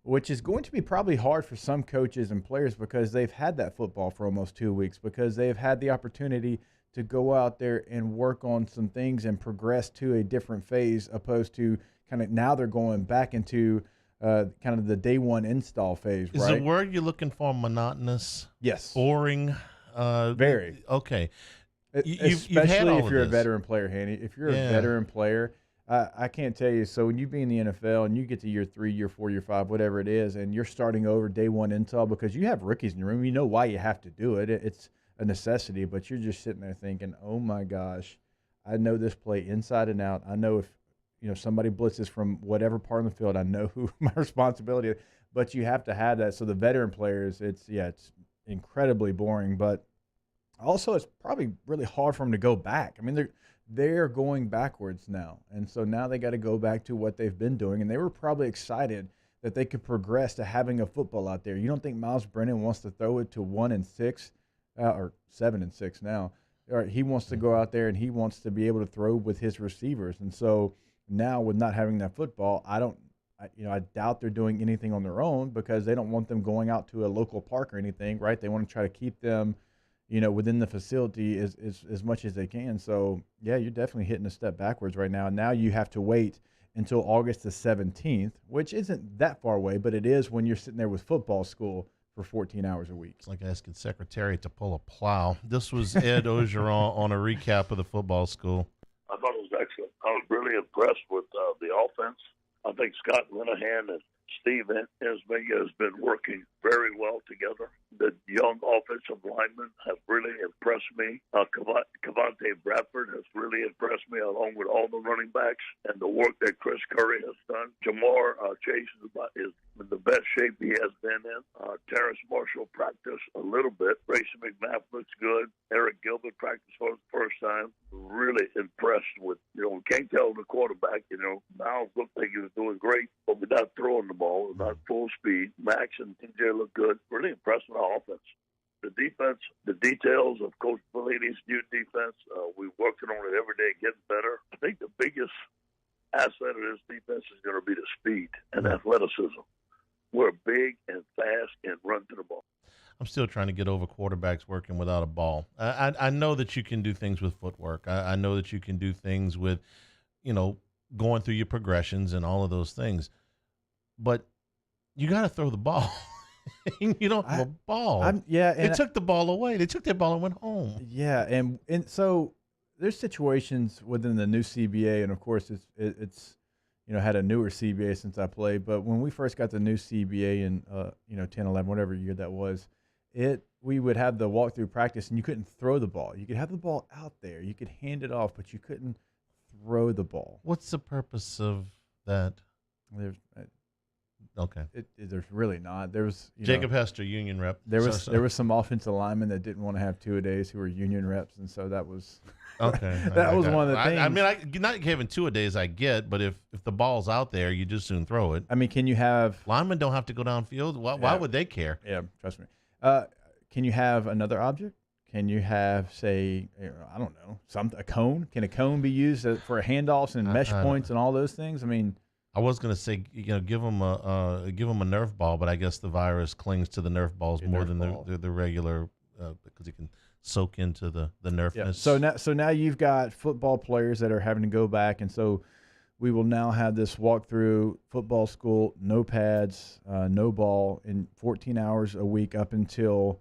which is going to be probably hard for some coaches and players because they've had that football for almost 2 weeks, because they've had the opportunity to go out there and work on some things and progress to a different phase, opposed to kind of now they're going back into kind of the day one install phase, Is right? the word you're looking for monotonous? Yes. Boring? Very. Okay. Especially if you're a veteran player, Hanny. If you're a veteran player, I can't tell you. So when you be in the NFL and you get to year 3, year 4, year 5, whatever it is, and you're starting over day one install because you have rookies in your room, you know why you have to do it. It's a necessity, but you're just sitting there thinking, oh my gosh, I know this play inside and out. I know if somebody blitzes from whatever part of the field, I know who my responsibility is. But you have to have that. So the veteran players, it's incredibly boring, but also it's probably really hard for them to go back. I mean, they're going backwards now. And so now they got to go back to what they've been doing. And they were probably excited that they could progress to having a football out there. You don't think Miles Brennan wants to throw it to 1-6 or 7-6 now? Or he wants to go out there and he wants to be able to throw with his receivers. And so now with not having that football, I doubt they're doing anything on their own because they don't want them going out to a local park or anything, right? They want to try to keep them within the facility as much as they can. So, yeah, you're definitely hitting a step backwards right now. And now you have to wait until August the 17th, which isn't that far away, but it is when you're sitting there with football school for 14 hours a week. It's like asking Secretariat to pull a plow. This was Ed Ogeron on a recap of the football school. I thought it was excellent. I was really impressed with the offense. I think Scott Linehan and Steve Ensminger has been working very well together. The young offensive linemen have really impressed me. Cavante Bradford has really impressed me, along with all the running backs and the work that Chris Curry has done. Jamar Chase is in the best shape he has been in. Terrence Marshall practiced a little bit. Grayson McMath looks good. Eric Gilbert practiced for the first time. Really impressed with, we can't tell the quarterback, Miles looked like he was doing great, but we're not throwing the ball. We're not full full speed. Max and TJ look good. Really impressed with our offense. The defense, the details of Coach Pelletti's new defense, we're working on it every day, getting better. I think the biggest asset of this defense is going to be the speed and athleticism. We're big and fast and run to the ball. I'm still trying to get over quarterbacks working without a ball. I know that you can do things with footwork. I know that you can do things with, going through your progressions and all of those things. But you got to throw the ball. You don't have a ball. They took the ball away. They took their ball and went home. Yeah, and so there's situations within the new CBA, and of course it's had a newer CBA since I played. But when we first got the new CBA in 10, 11, whatever year that was, we would have the walkthrough practice, and you couldn't throw the ball. You could have the ball out there, you could hand it off, but you couldn't throw the ball. What's the purpose of that? Okay. There's really not. There was Jacob Hester, union rep. There was some offensive linemen that didn't want to have two-a-days who were union reps, and so that was okay. That was one of the things. I mean, not having two-a-days, I get, but if the ball's out there, you just soon throw it. I mean, can you have linemen don't have to go downfield? Why would they care? Yeah, trust me. Can you have another object? Can you have, say, I don't know, a cone? Can a cone be used for handoffs and mesh points and all those things? I mean, I was going to say, give them a Nerf ball, but I guess the virus clings to the Nerf balls more than the regular because it can soak into the Nerfness. Yeah. So now you've got football players that are having to go back, and so we will now have this walkthrough football school, no pads, no ball, in 14 hours a week up until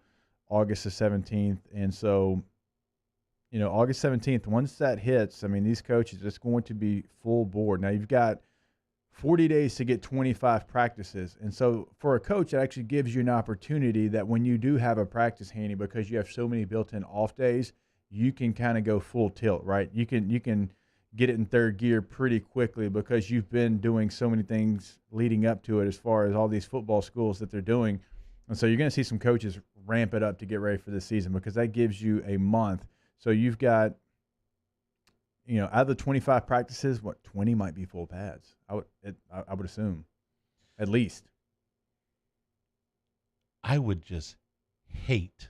August the 17th. And so, August 17th, once that hits, I mean, these coaches, it's going to be full board. Now you've got 40 days to get 25 practices. And so for a coach, it actually gives you an opportunity that when you do have a practice, Hanny, because you have so many built-in off days, you can kind of go full tilt, right? You can get it in third gear pretty quickly because you've been doing so many things leading up to it as far as all these football schools that they're doing. And so you're going to see some coaches ramp it up to get ready for the season because that gives you a month. So you've got, out of the 25 practices, 20 might be full pads. I would assume, at least. I would just hate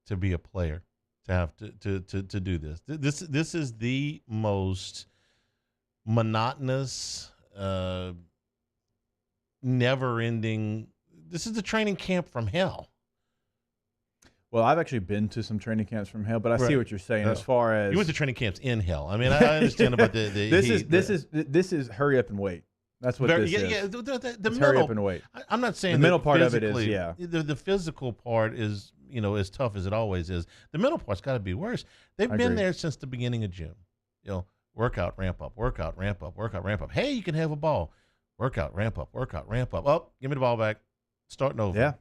to be a player to have to do this. This is the most monotonous, never-ending. This is a training camp from hell. Well, I've actually been to some training camps from hell, but I see what you're saying as far as you went to training camps in hell. I mean, I understand about the this is hurry up and wait. That's what this is. Yeah, the mental, hurry up and wait. I'm not saying the mental part of it is the physical part is as tough as it always is. The mental part's got to be worse. They've been there since the beginning of June. Workout, ramp up, workout, ramp up, workout, ramp up. Hey, you can have a ball. Workout, ramp up, workout, ramp up. Oh, give me the ball back. Starting over. Yeah.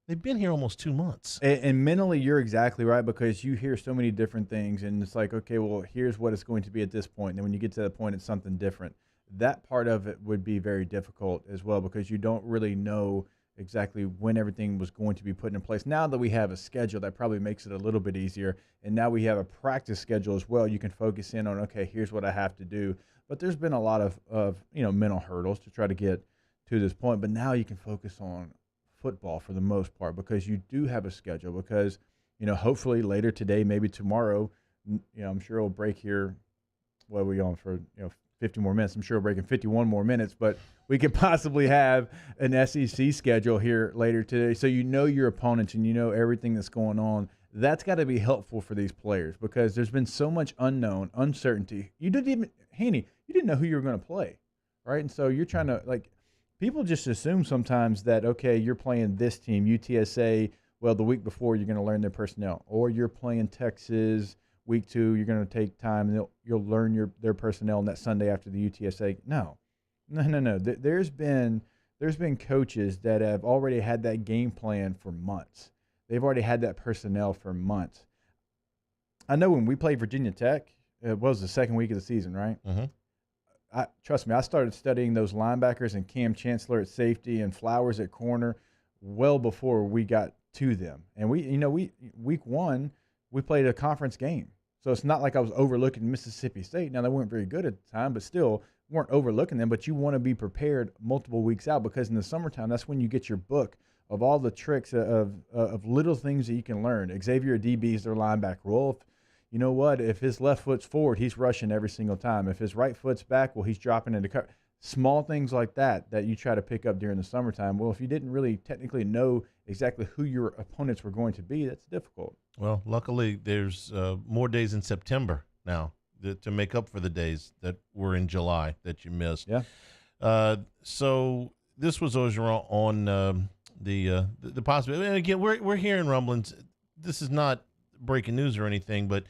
They've been here almost 2 months. And mentally, you're exactly right because you hear so many different things, and it's like, okay, well, here's what it's going to be at this point. And then when you get to that point, it's something different. That part of it would be very difficult as well because you don't really know exactly when everything was going to be put in place. Now that we have a schedule, that probably makes it a little bit easier. And now we have a practice schedule as well. You can focus in on, okay, here's what I have to do. But there's been a lot of mental hurdles to try to get to this point. But now you can focus on football for the most part because you do have a schedule because, hopefully later today, maybe tomorrow, I'm sure it'll break here. What are we on for, 50 more minutes? I'm sure it'll break in 51 more minutes, but we could possibly have an SEC schedule here later today. So your opponents and everything that's going on. That's got to be helpful for these players because there's been so much uncertainty. You didn't know who you were going to play, right? And so you're trying to people just assume sometimes that, okay, you're playing this team, UTSA, well, the week before you're going to learn their personnel. Or you're playing Texas, week 2, you're going to take time and you'll learn their personnel on that Sunday after the UTSA. No. There's been coaches that have already had that game plan for months. They've already had that personnel for months. I know when we played Virginia Tech, it was the second week of the season, right? Mm-hmm. Trust me, I started studying those linebackers and Cam Chancellor at safety and Flowers at corner well before we got to them. And week 1, we played a conference game. So it's not like I was overlooking Mississippi State. Now, they weren't very good at the time, but still, weren't overlooking them, but you want to be prepared multiple weeks out, because in the summertime, that's when you get your book of all the tricks of little things that you can learn. Xavier DB is their linebacker. Well, you know what? If his left foot's forward, he's rushing every single time. If his right foot's back, well, he's dropping into cover. Small things like that you try to pick up during the summertime. Well, if you didn't really technically know exactly who your opponents were going to be, that's difficult. Well, luckily, there's more days in September now to make up for the days that were in July that you missed. Yeah. So this was Ogeron on the possibility. And again, we're hearing rumblings. This is not breaking news or anything, but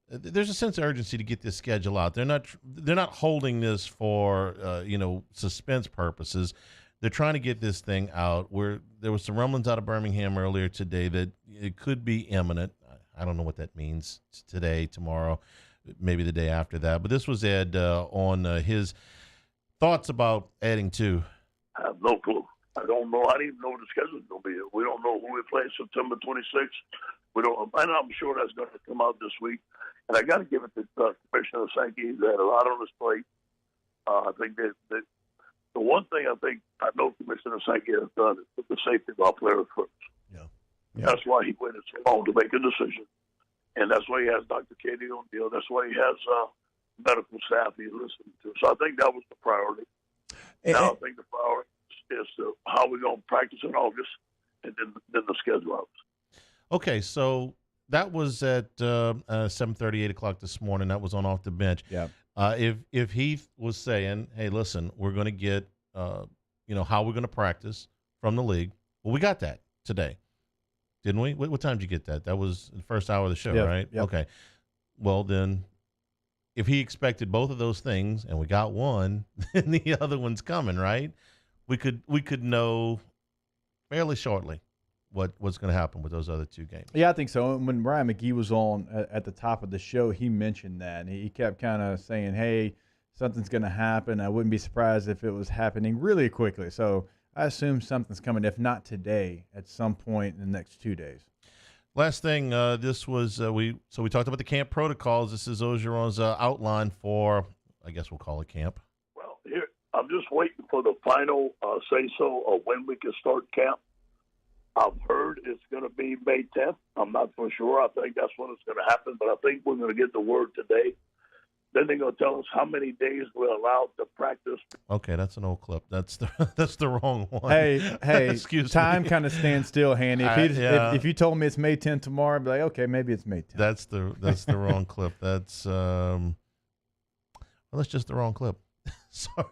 there's a sense of urgency to get this schedule out. They're not holding this for suspense purposes. They're trying to get this thing out. Where there was some rumblings out of Birmingham earlier today that it could be imminent. I don't know what that means. It's today, tomorrow, maybe the day after that. But this was Ed on his thoughts about adding two. I have no clue. I don't know. I didn't even know what the schedule's going to be. We don't know who we play September 26th. We don't, and I'm sure that's going to come out this week. And I got to give it to Commissioner Sankey. He's had a lot on his plate. I think that the one thing I know Commissioner Sankey has done is put the safety of our players first. Yeah. That's why he waited so long to make a decision. And that's why he has Dr. Katie O'Neill. That's why he has medical staff he's listening to. So I think that was the priority. Now I think the priority is how we're going to practice in August, and then the schedule out. Okay, so that was at 7:30, 8 o'clock this morning. That was on Off the Bench. Yeah. If Heath was saying, hey, listen, we're going to get, how we're going to practice from the league. Well, we got that today, didn't we? What time did you get that? That was the first hour of the show, right? Yep. Okay. Well, then, if he expected both of those things and we got one, then the other one's coming, right? We could know fairly shortly what's going to happen with those other two games. Yeah, I think so. And when Brian McGee was on at the top of the show, he mentioned that. And he kept kind of saying, hey, something's going to happen. I wouldn't be surprised if it was happening really quickly. So I assume something's coming, if not today, at some point in the next 2 days. Last thing, this was we talked about the camp protocols. This is Ogeron's outline for, I guess we'll call it camp. Well, here I'm just waiting for the final say-so of when we can start camp. I've heard it's going to be May 10th. I'm not for sure. I think that's when it's going to happen, but I think we're going to get the word today. Then they're going to tell us how many days we're allowed to practice. Okay, that's an old clip. That's the wrong one. Hey, excuse time me. kind of stands still, Hanny. If you told me it's May 10th tomorrow, I'd be like, okay, maybe it's May 10th. That's the wrong clip. That's that's just the wrong clip. Sorry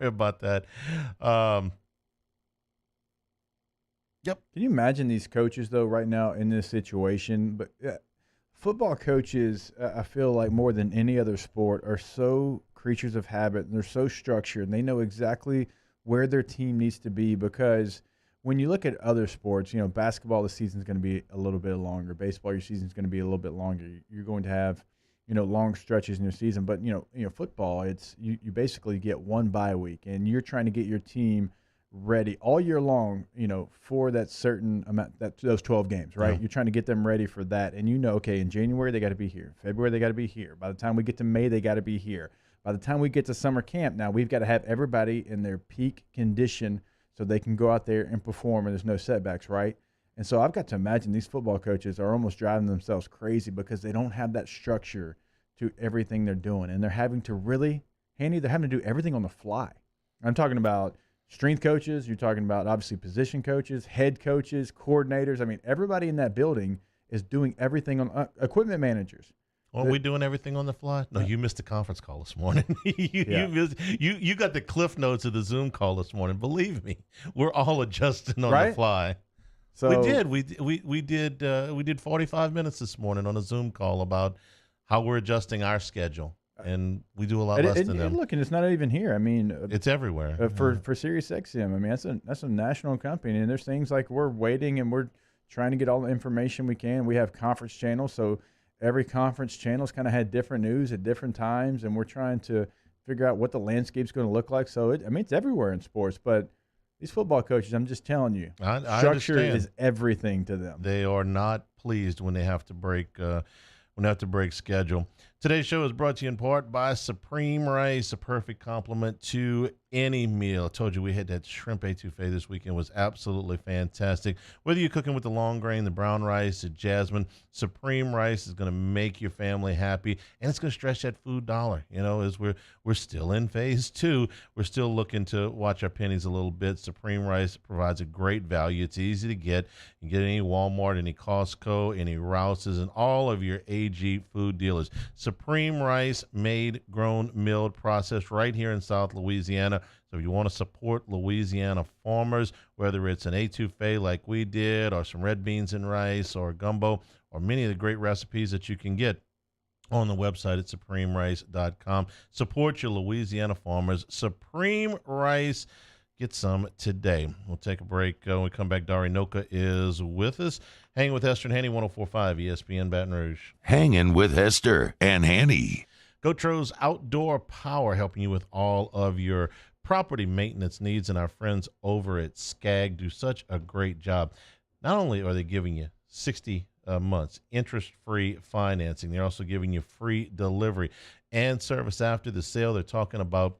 about that. Yep. Can you imagine these coaches, though, right now in this situation? But football coaches, I feel like more than any other sport, are so creatures of habit, and they're so structured, and they know exactly where their team needs to be. Because when you look at other sports, basketball, the season's going to be a little bit longer. Baseball, your season's going to be a little bit longer. You're going to have, long stretches in your season. But, football, it's you basically get one bye week, and you're trying to get your team ready all year long, for that certain amount, those 12 games, right? Yeah. You're trying to get them ready for that. And okay, in January, they got to be here. February, they got to be here. By the time we get to May, they got to be here. By the time we get to summer camp, now we've got to have everybody in their peak condition so they can go out there and perform and there's no setbacks, right? And so I've got to imagine these football coaches are almost driving themselves crazy because they don't have that structure to everything they're doing. And they're having to they're having to do everything on the fly. I'm talking about strength coaches, you're talking about obviously position coaches, head coaches, coordinators. I mean, everybody in that building is doing everything on equipment managers. Aren't we doing everything on the fly? No, you missed the conference call this morning. You got the cliff notes of the Zoom call this morning. Believe me, we're all adjusting on the fly. So we did 45 minutes this morning on a Zoom call about how we're adjusting our schedule. And we do a lot less than them. Look, and it's not even here. I mean, it's everywhere. For Sirius XM, I mean, that's a national company, and there's things like we're waiting and we're trying to get all the information we can. We have conference channels, so every conference channel's kind of had different news at different times, and we're trying to figure out what the landscape's going to look like. So it's everywhere in sports, but these football coaches, I'm just telling you, structure is everything to them. They are not pleased when they have to break schedule. Today's show is brought to you in part by Supreme Rice, a perfect complement to any meal. I told you we had that shrimp etouffee this weekend. It was absolutely fantastic. Whether you're cooking with the long grain, the brown rice, the jasmine, Supreme Rice is going to make your family happy, and it's going to stretch that food dollar. You know, as we're still in phase 2, we're still looking to watch our pennies a little bit. Supreme Rice provides a great value. It's easy to get. You can get any Walmart, any Costco, any Rouse's, and all of your AG food dealers. Supreme Rice, made, grown, milled, processed right here in South Louisiana. So if you want to support Louisiana farmers, whether it's an etouffee like we did, or some red beans and rice, or gumbo, or many of the great recipes that you can get on the website at supremerice.com. Support your Louisiana farmers. Supreme Rice. Get some today. We'll take a break. When we come back, Dari Nowkhah is with us. Hanging with Hester and Hanny, 104.5 ESPN Baton Rouge. Hanging with Hester and Hanny. GoTro's Outdoor Power, helping you with all of your property maintenance needs, and our friends over at SCAG do such a great job. Not only are they giving you 60 months interest-free financing, they're also giving you free delivery and service after the sale. They're talking about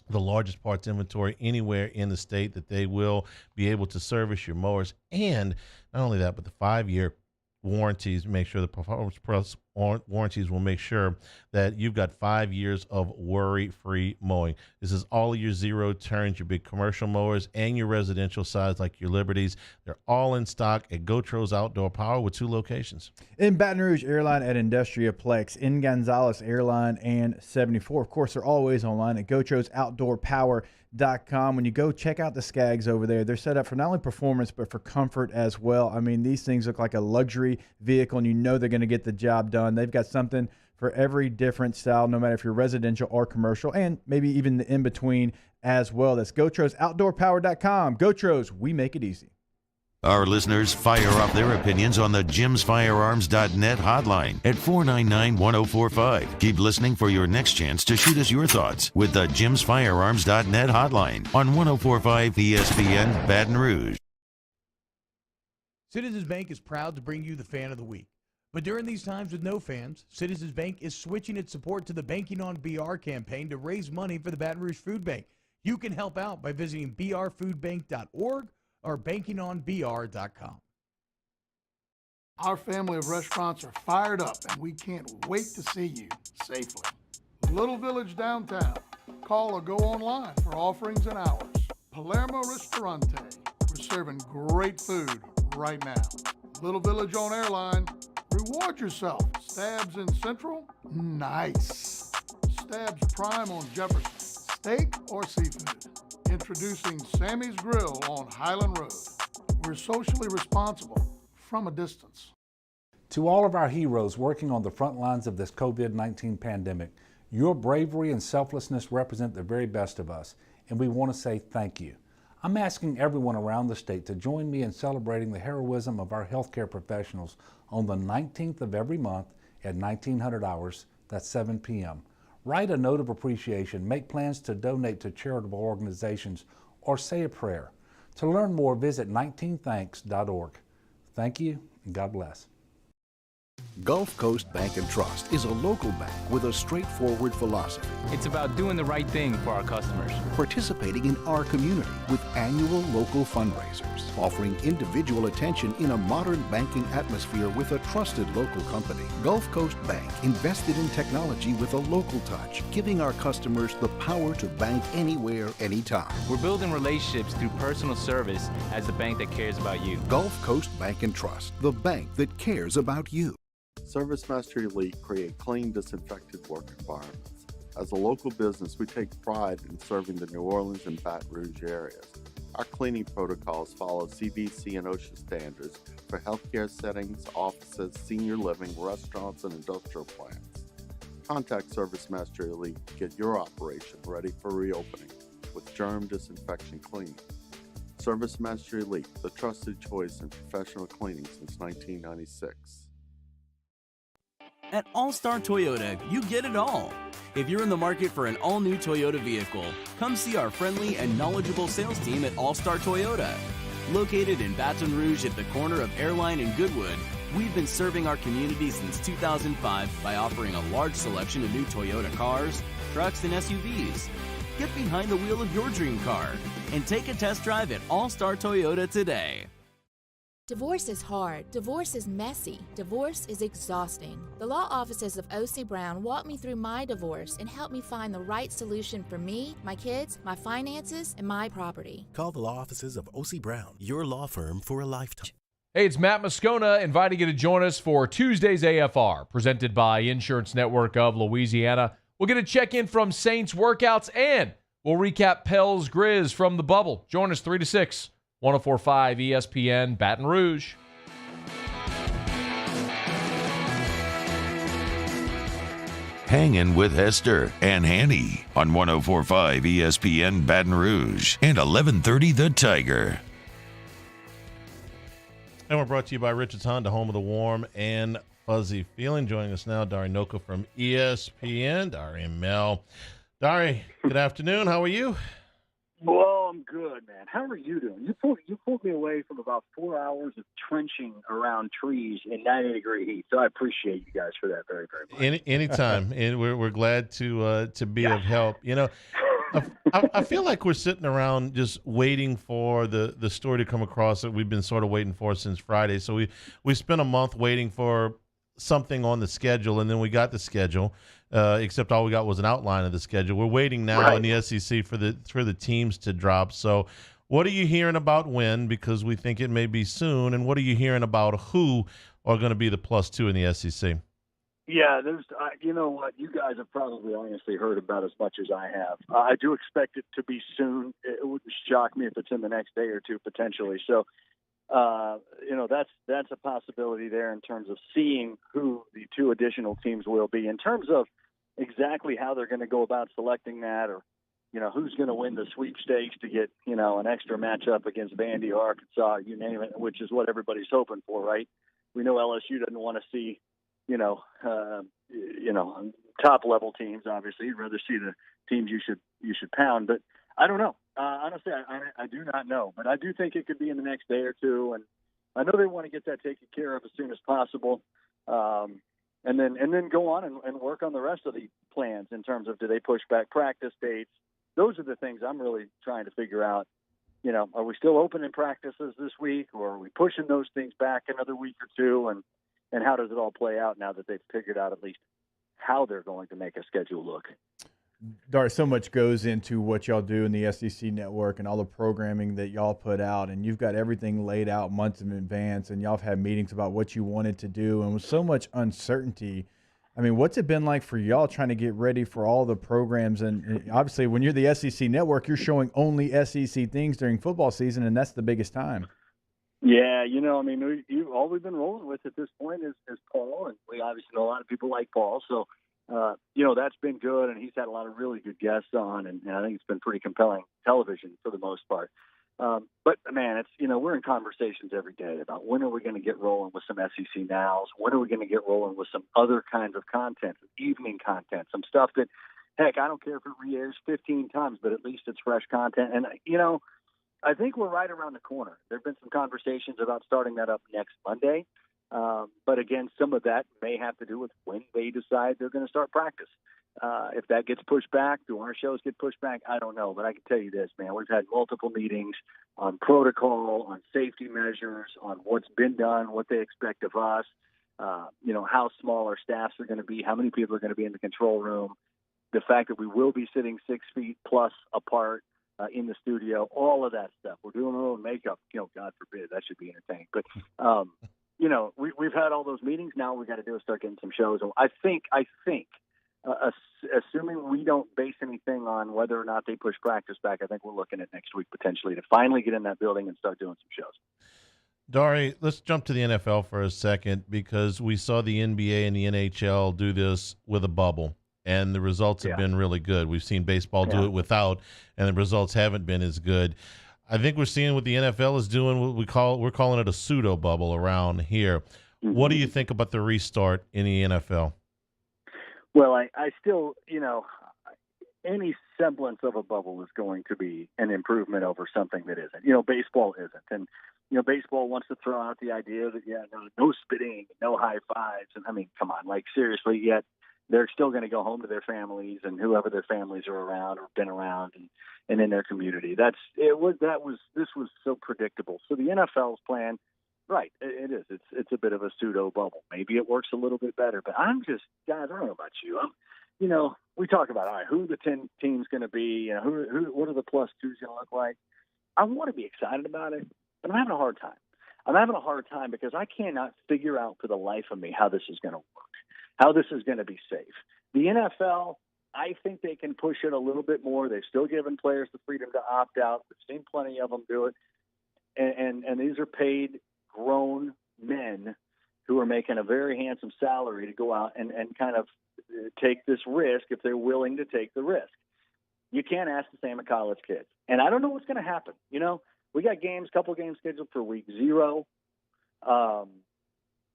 the largest parts inventory anywhere in the state, that they will be able to service your mowers. And not only that, but the 5-year warranties, make sure the Performance Plus warranties will make sure that you've got 5 years of worry-free mowing. This is all of your zero turns, your big commercial mowers, and your residential size like your Liberties. They're all in stock at GoTro's Outdoor Power with 2 locations. In Baton Rouge, Airline at Industriaplex, in Gonzales, Airline, and 74. Of course, they're always online at GoTro'sOutdoorPower.com. When you go check out the Skags over there, they're set up for not only performance but for comfort as well. I mean, these things look like a luxury vehicle, and you know they're going to get the job done. They've got something for every different style, no matter if you're residential or commercial, and maybe even the in-between as well. That's GoTro'sOutdoorPower.com. GoTro's, we make it easy. Our listeners fire off their opinions on the GymsFirearms.net hotline at 499-1045. Keep listening for your next chance to shoot us your thoughts with the GymsFirearms.net hotline on 1045 ESPN Baton Rouge. Citizens Bank is proud to bring you the Fan of the Week. But during these times with no fans, Citizens Bank is switching its support to the Banking on BR campaign to raise money for the Baton Rouge Food Bank. You can help out by visiting brfoodbank.org or bankingonbr.com. Our family of restaurants are fired up, and we can't wait to see you safely. Little Village Downtown. Call or go online for offerings and hours. Palermo Ristorante. We're serving great food right now. Little Village on Airline. Reward yourself. Stabs in Central? Nice. Stabs Prime on Jefferson. Steak or seafood? Introducing Sammy's Grill on Highland Road. We're socially responsible from a distance. To all of our heroes working on the front lines of this COVID-19 pandemic, your bravery and selflessness represent the very best of us, and we want to say thank you. I'm asking everyone around the state to join me in celebrating the heroism of our healthcare professionals on the 19th of every month at 1900 hours, that's 7 p.m. Write a note of appreciation, make plans to donate to charitable organizations, or say a prayer. To learn more, visit 19thanks.org. Thank you, and God bless. Gulf Coast Bank and Trust is a local bank with a straightforward philosophy. It's about doing the right thing for our customers. Participating in our community with annual local fundraisers. Offering individual attention in a modern banking atmosphere with a trusted local company. Gulf Coast Bank invested in technology with a local touch, giving our customers the power to bank anywhere, anytime. We're building relationships through personal service as the bank that cares about you. Gulf Coast Bank and Trust, the bank that cares about you. ServiceMaster Elite create clean, disinfected work environments. As a local business, we take pride in serving the New Orleans and Baton Rouge areas. Our cleaning protocols follow CDC and OSHA standards for healthcare settings, offices, senior living, restaurants, and industrial plants. Contact ServiceMaster Elite to get your operation ready for reopening with germ disinfection cleaning. ServiceMaster Elite, the trusted choice in professional cleaning since 1996. At All-Star Toyota, you get it all. If you're in the market for an all-new Toyota vehicle, come see our friendly and knowledgeable sales team at All-Star Toyota. Located in Baton Rouge at the corner of Airline and Goodwood, We've been serving our community since 2005 by offering a large selection of new Toyota cars, trucks, and SUVs. Get behind the wheel of your dream car and take a test drive at All Star Toyota today. Divorce is hard. Divorce is messy. Divorce is exhausting. The law offices of O.C. Brown walked me through my divorce and helped me find the right solution for me, my kids, my finances, and my property. Call the law offices of O.C. Brown, your law firm for a lifetime. Hey, it's Matt Moscona inviting you to join us for Tuesday's AFR, presented by Insurance Network of Louisiana. We'll get a check-in from Saints workouts, and we'll recap Pels Grizz from the bubble. Join us 3 to 6. 104.5 ESPN Baton Rouge. Hangin' with Hester and Hanny on 104.5 ESPN Baton Rouge and 1130 The Tiger. And we're brought to you by Richards Honda, home of the warm and fuzzy feeling. Joining us now, Dari Nowkhah from ESPN. Dari and Mel. Dari, good afternoon. How are you? Well, I'm good, man. How are you doing? You pulled me away from about 4 hours of trenching around trees in 90-degree heat, so I appreciate you guys for that very, very much. Anytime, and we're glad to be of help. You know, I feel like we're sitting around just waiting for the story to come across that we've been sort of waiting for since Friday. So we spent a month waiting for something on the schedule, and then we got the schedule. Except all we got was an outline of the schedule. We're waiting now in the SEC for the teams to drop. So what are you hearing about when? Because we think it may be soon. And what are you hearing about who are going to be the +2 in the SEC? Yeah, there's. You know what? You guys have probably honestly heard about as much as I have. I do expect it to be soon. It wouldn't shock me if it's in the next day or two potentially. So, you know, that's a possibility there in terms of seeing who the 2 additional teams will be. In terms of exactly how they're going to go about selecting that, or, you know, who's going to win the sweepstakes to get, you know, an extra matchup against Vandy or Arkansas, you name it, which is what everybody's hoping for, right? We know LSU doesn't want to see, you know, top level teams. Obviously, you'd rather see the teams you should pound. But I don't know. Honestly, I do not know. But I do think it could be in the next day or two, and I know they want to get that taken care of as soon as possible. And then go on and work on the rest of the plans in terms of, do they push back practice dates? Those are the things I'm really trying to figure out. You know, are we still opening practices this week, or are we pushing those things back another week or two? And how does it all play out now that they've figured out at least how they're going to make a schedule look? Dar, so much goes into what y'all do in the SEC network and all the programming that y'all put out, and you've got everything laid out months in advance, and y'all have had meetings about what you wanted to do, and with so much uncertainty, I mean, what's it been like for y'all trying to get ready for all the programs? And obviously, when you're the SEC network, you're showing only SEC things during football season, and that's the biggest time. Yeah, you know, I mean, all we've been rolling with at this point is Paul, and we obviously know a lot of people like Paul, so you know, that's been good, and he's had a lot of really good guests on, and I think it's been pretty compelling television for the most part. But, man, it's, you know, we're in conversations every day about when are we going to get rolling with some SEC Nows, when are we going to get rolling with some other kinds of content, evening content, some stuff that, heck, I don't care if it re-airs 15 times, but at least it's fresh content. And, you know, I think we're right around the corner. There have been some conversations about starting that up next Monday. But again, some of that may have to do with when they decide they're going to start practice. If that gets pushed back, do our shows get pushed back? I don't know. But I can tell you this, man, we've had multiple meetings on protocol, on safety measures, on what's been done, what they expect of us, you know, how small our staffs are going to be, how many people are going to be in the control room, the fact that we will be sitting 6 feet plus apart in the studio, all of that stuff. We're doing our own makeup. You know, God forbid, that should be entertaining. But, you know, we've had all those meetings. Now we got to do is start getting some shows. And I think, assuming we don't base anything on whether or not they push practice back, I think we're looking at next week potentially to finally get in that building and start doing some shows. Dari, let's jump to the NFL for a second, because we saw the NBA and the NHL do this with a bubble, and the results have been really good. We've seen baseball do it without, and the results haven't been as good. I think we're seeing what the NFL is doing. We're calling it a pseudo bubble around here. Mm-hmm. What do you think about the restart in the NFL? Well, I still, you know, any semblance of a bubble is going to be an improvement over something that isn't. You know, baseball isn't, and baseball wants to throw out the idea that, no spitting, no high fives. And I mean, come on, like seriously, yet they're still going to go home to their families and whoever their families are around or been around and in their community. This was so predictable. So the NFL's plan, right, it is. It's a bit of a pseudo bubble. Maybe it works a little bit better, but guys, I don't know about you. We talk about, all right, who the 10 team's going to be, what are the plus twos going to look like? I want to be excited about it, but I'm having a hard time. I'm having a hard time because I cannot figure out for the life of me how this is going to work, how this is going to be safe. The NFL, I think they can push it a little bit more. They've still given players the freedom to opt out. We've seen plenty of them do it. And these are paid grown men who are making a very handsome salary to go out and kind of take this risk if they're willing to take the risk. You can't ask the same of college kids. And I don't know what's going to happen. We got couple games scheduled for week 0.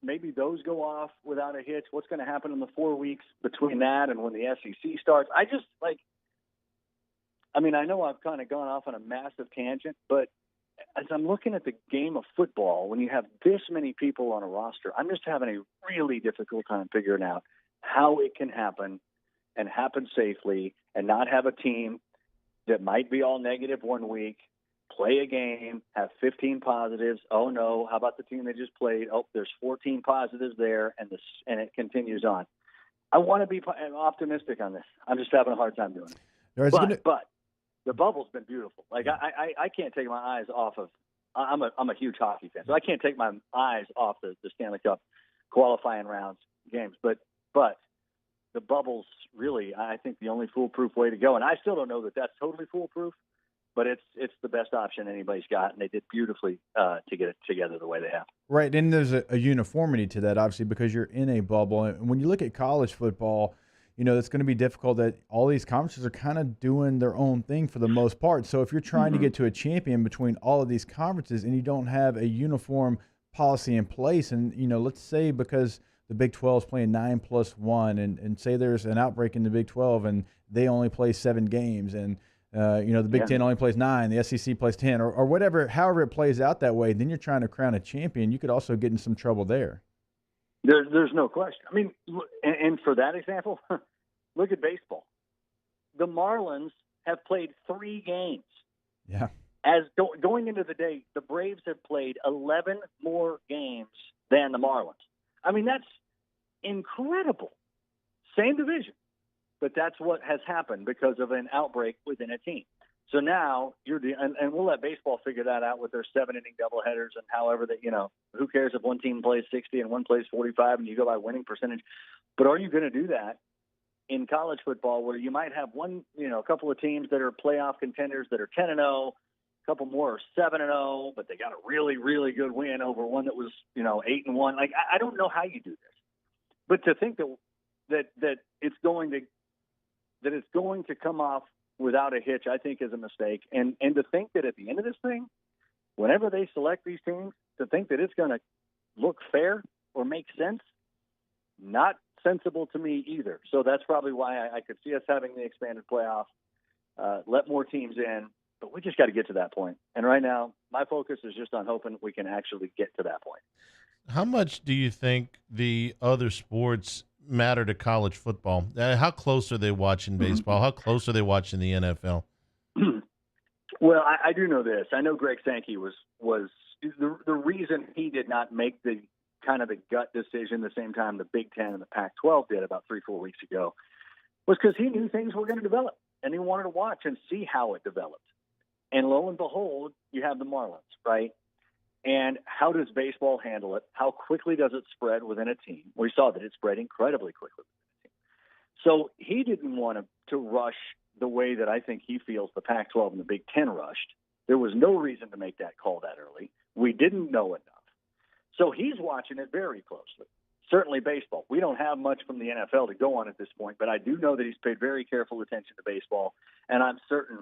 Maybe those go off without a hitch. What's going to happen in the 4 weeks between that and when the SEC starts? I know I've kind of gone off on a massive tangent, but as I'm looking at the game of football, when you have this many people on a roster, I'm just having a really difficult time figuring out how it can happen and happen safely and not have a team that might be all negative 1 week, play a game, have 15 positives. Oh, no, how about the team they just played? Oh, there's 14 positives there, and it continues on. I want to be optimistic on this. I'm just having a hard time doing it. But the bubble's been beautiful. Like, I can't take my eyes off of – I'm a huge hockey fan, so I can't take my eyes off the Stanley Cup qualifying rounds games. But the bubble's really, I think, the only foolproof way to go. And I still don't know that that's totally foolproof, but it's the best option anybody's got, and they did beautifully to get it together the way they have. Right, and there's a uniformity to that, obviously, because you're in a bubble. And when you look at college football, it's going to be difficult that all these conferences are kind of doing their own thing for the most part. So if you're trying to get to a champion between all of these conferences and you don't have a uniform policy in place, and, let's say because the Big 12 is playing 9+1, and say there's an outbreak in the Big 12 and they only play 7 games, and the Big 10 only plays 9, the SEC plays 10, or whatever, however it plays out that way, then you're trying to crown a champion. You could also get in some trouble there. There's no question. I mean, and for that example, look at baseball. The Marlins have played 3 games. Yeah. As going into the day, the Braves have played 11 more games than the Marlins. I mean, that's incredible. Same division, but that's what has happened because of an outbreak within a team. So now and we'll let baseball figure that out with their 7-inning doubleheaders and however that, who cares if one team plays 60 and one plays 45 and you go by winning percentage. But are you going to do that in college football where you might have a couple of teams that are playoff contenders that are 10-0, a couple more are 7-0, but they got a really, really good win over one that was, 8-1. Like, I don't know how you do this, but to think that it's going to come off without a hitch, I think is a mistake. And to think that at the end of this thing, whenever they select these teams, to think that it's going to look fair or make sense, not sensible to me either. So that's probably why I could see us having the expanded playoff, let more teams in. But we just got to get to that point. And right now, my focus is just on hoping we can actually get to that point. How much do you think the other sports matter to college football? How close are they watching baseball? How close are they watching the NFL? Well, I do know this. I know Greg Sankey was the reason he did not make the kind of the gut decision the same time the Big Ten and the Pac-12 did about 3-4 weeks ago was because he knew things were going to develop, and he wanted to watch and see how it developed. And lo and behold, you have the Marlins, right? And how does baseball handle it? How quickly does it spread within a team? We saw that it spread incredibly quickly within a team. So he didn't want to rush the way that I think he feels the Pac-12 and the Big Ten rushed. There was no reason to make that call that early. We didn't know enough. So he's watching it very closely. Certainly baseball. We don't have much from the NFL to go on at this point, but I do know that he's paid very careful attention to baseball, and I'm certain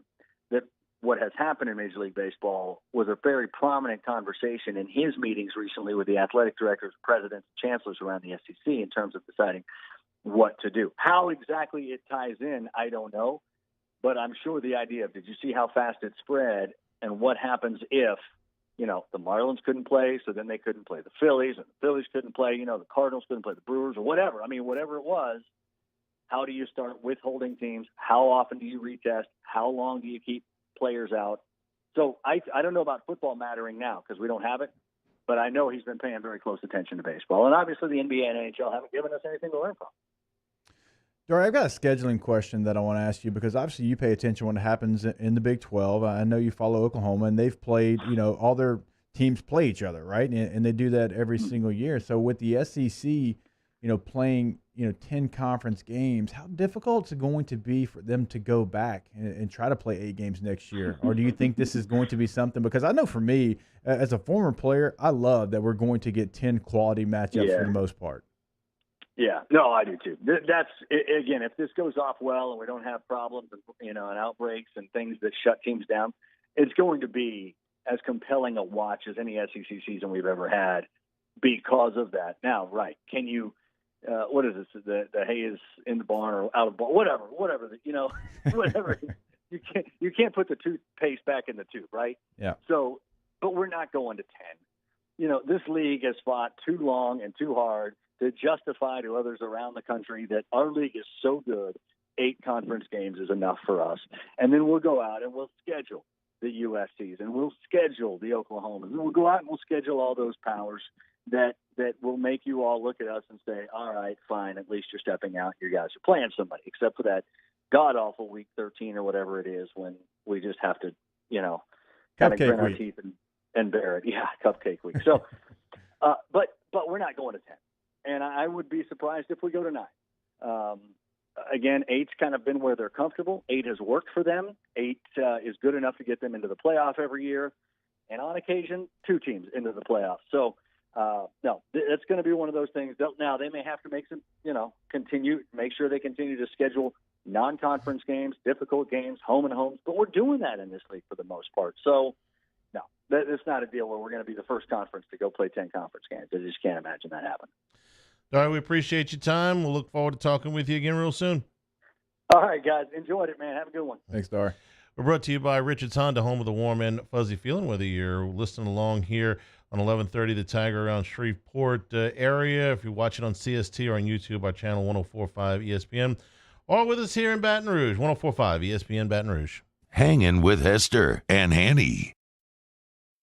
that what has happened in Major League Baseball was a very prominent conversation in his meetings recently with the athletic directors, presidents, chancellors around the SEC in terms of deciding what to do. How exactly it ties in, I don't know, but I'm sure the idea of, did you see how fast it spread and what happens if the Marlins couldn't play, so then they couldn't play the Phillies, and the Phillies couldn't play, the Cardinals couldn't play the Brewers or whatever. I mean, whatever it was, how do you start withholding teams? How often do you retest? How long do you keep players out? So I don't know about football mattering now because we don't have it, but I know he's been paying very close attention to baseball. And obviously the NBA and NHL haven't given us anything to learn from. Dari, I've got a scheduling question that I want to ask you because obviously you pay attention when it happens in the Big 12. I know you follow Oklahoma, and they've played, all their teams play each other, right? And they do that every single year. So with the SEC, playing, 10 conference games, how difficult is it going to be for them to go back and try to play 8 games next year? Or do you think this is going to be something? Because I know for me, as a former player, I love that we're going to get 10 quality matchups for the most part. Yeah, no, I do too. That's again, if this goes off well and we don't have problems, and outbreaks and things that shut teams down, it's going to be as compelling a watch as any SEC season we've ever had because of that. Now, right? Can you? What is this? The hay is in the barn or out of the barn? Whatever. Whatever. You can't put the toothpaste back in the tube, right? Yeah. So, but we're not going to 10. This league has fought too long and too hard to justify to others around the country that our league is so good, 8 conference games is enough for us. And then we'll go out and we'll schedule the USCs and we'll schedule the Oklahomas. And we'll go out and we'll schedule all those powers that will make you all look at us and say, all right, fine, at least you're stepping out. You guys are playing somebody, except for that god-awful week 13 or whatever it is when we just have to, kind of grin our teeth and bear it. Yeah, cupcake week. So, but we're not going to 10. And I would be surprised if we go to 9. Again, 8's kind of been where they're comfortable. 8 has worked for them. 8 is good enough to get them into the playoff every year. And on occasion, 2 teams into the playoffs. So, no, it's going to be one of those things. Now, they may have to make some, make sure they continue to schedule non-conference games, difficult games, home and homes. But we're doing that in this league for the most part. So, no, it's not a deal where we're going to be the first conference to go play 10 conference games. I just can't imagine that happening. All right, we appreciate your time. We'll look forward to talking with you again real soon. All right, guys. Enjoyed it, man. Have a good one. Thanks, Dari. We're brought to you by Richard's Honda, home of the warm and fuzzy feeling. Whether you're listening along here on 1130 The Tiger around Shreveport area, if you're watching on CST or on YouTube, our channel 1045 ESPN, or with us here in Baton Rouge, 1045 ESPN Baton Rouge. Hangin with Hester and Hanny.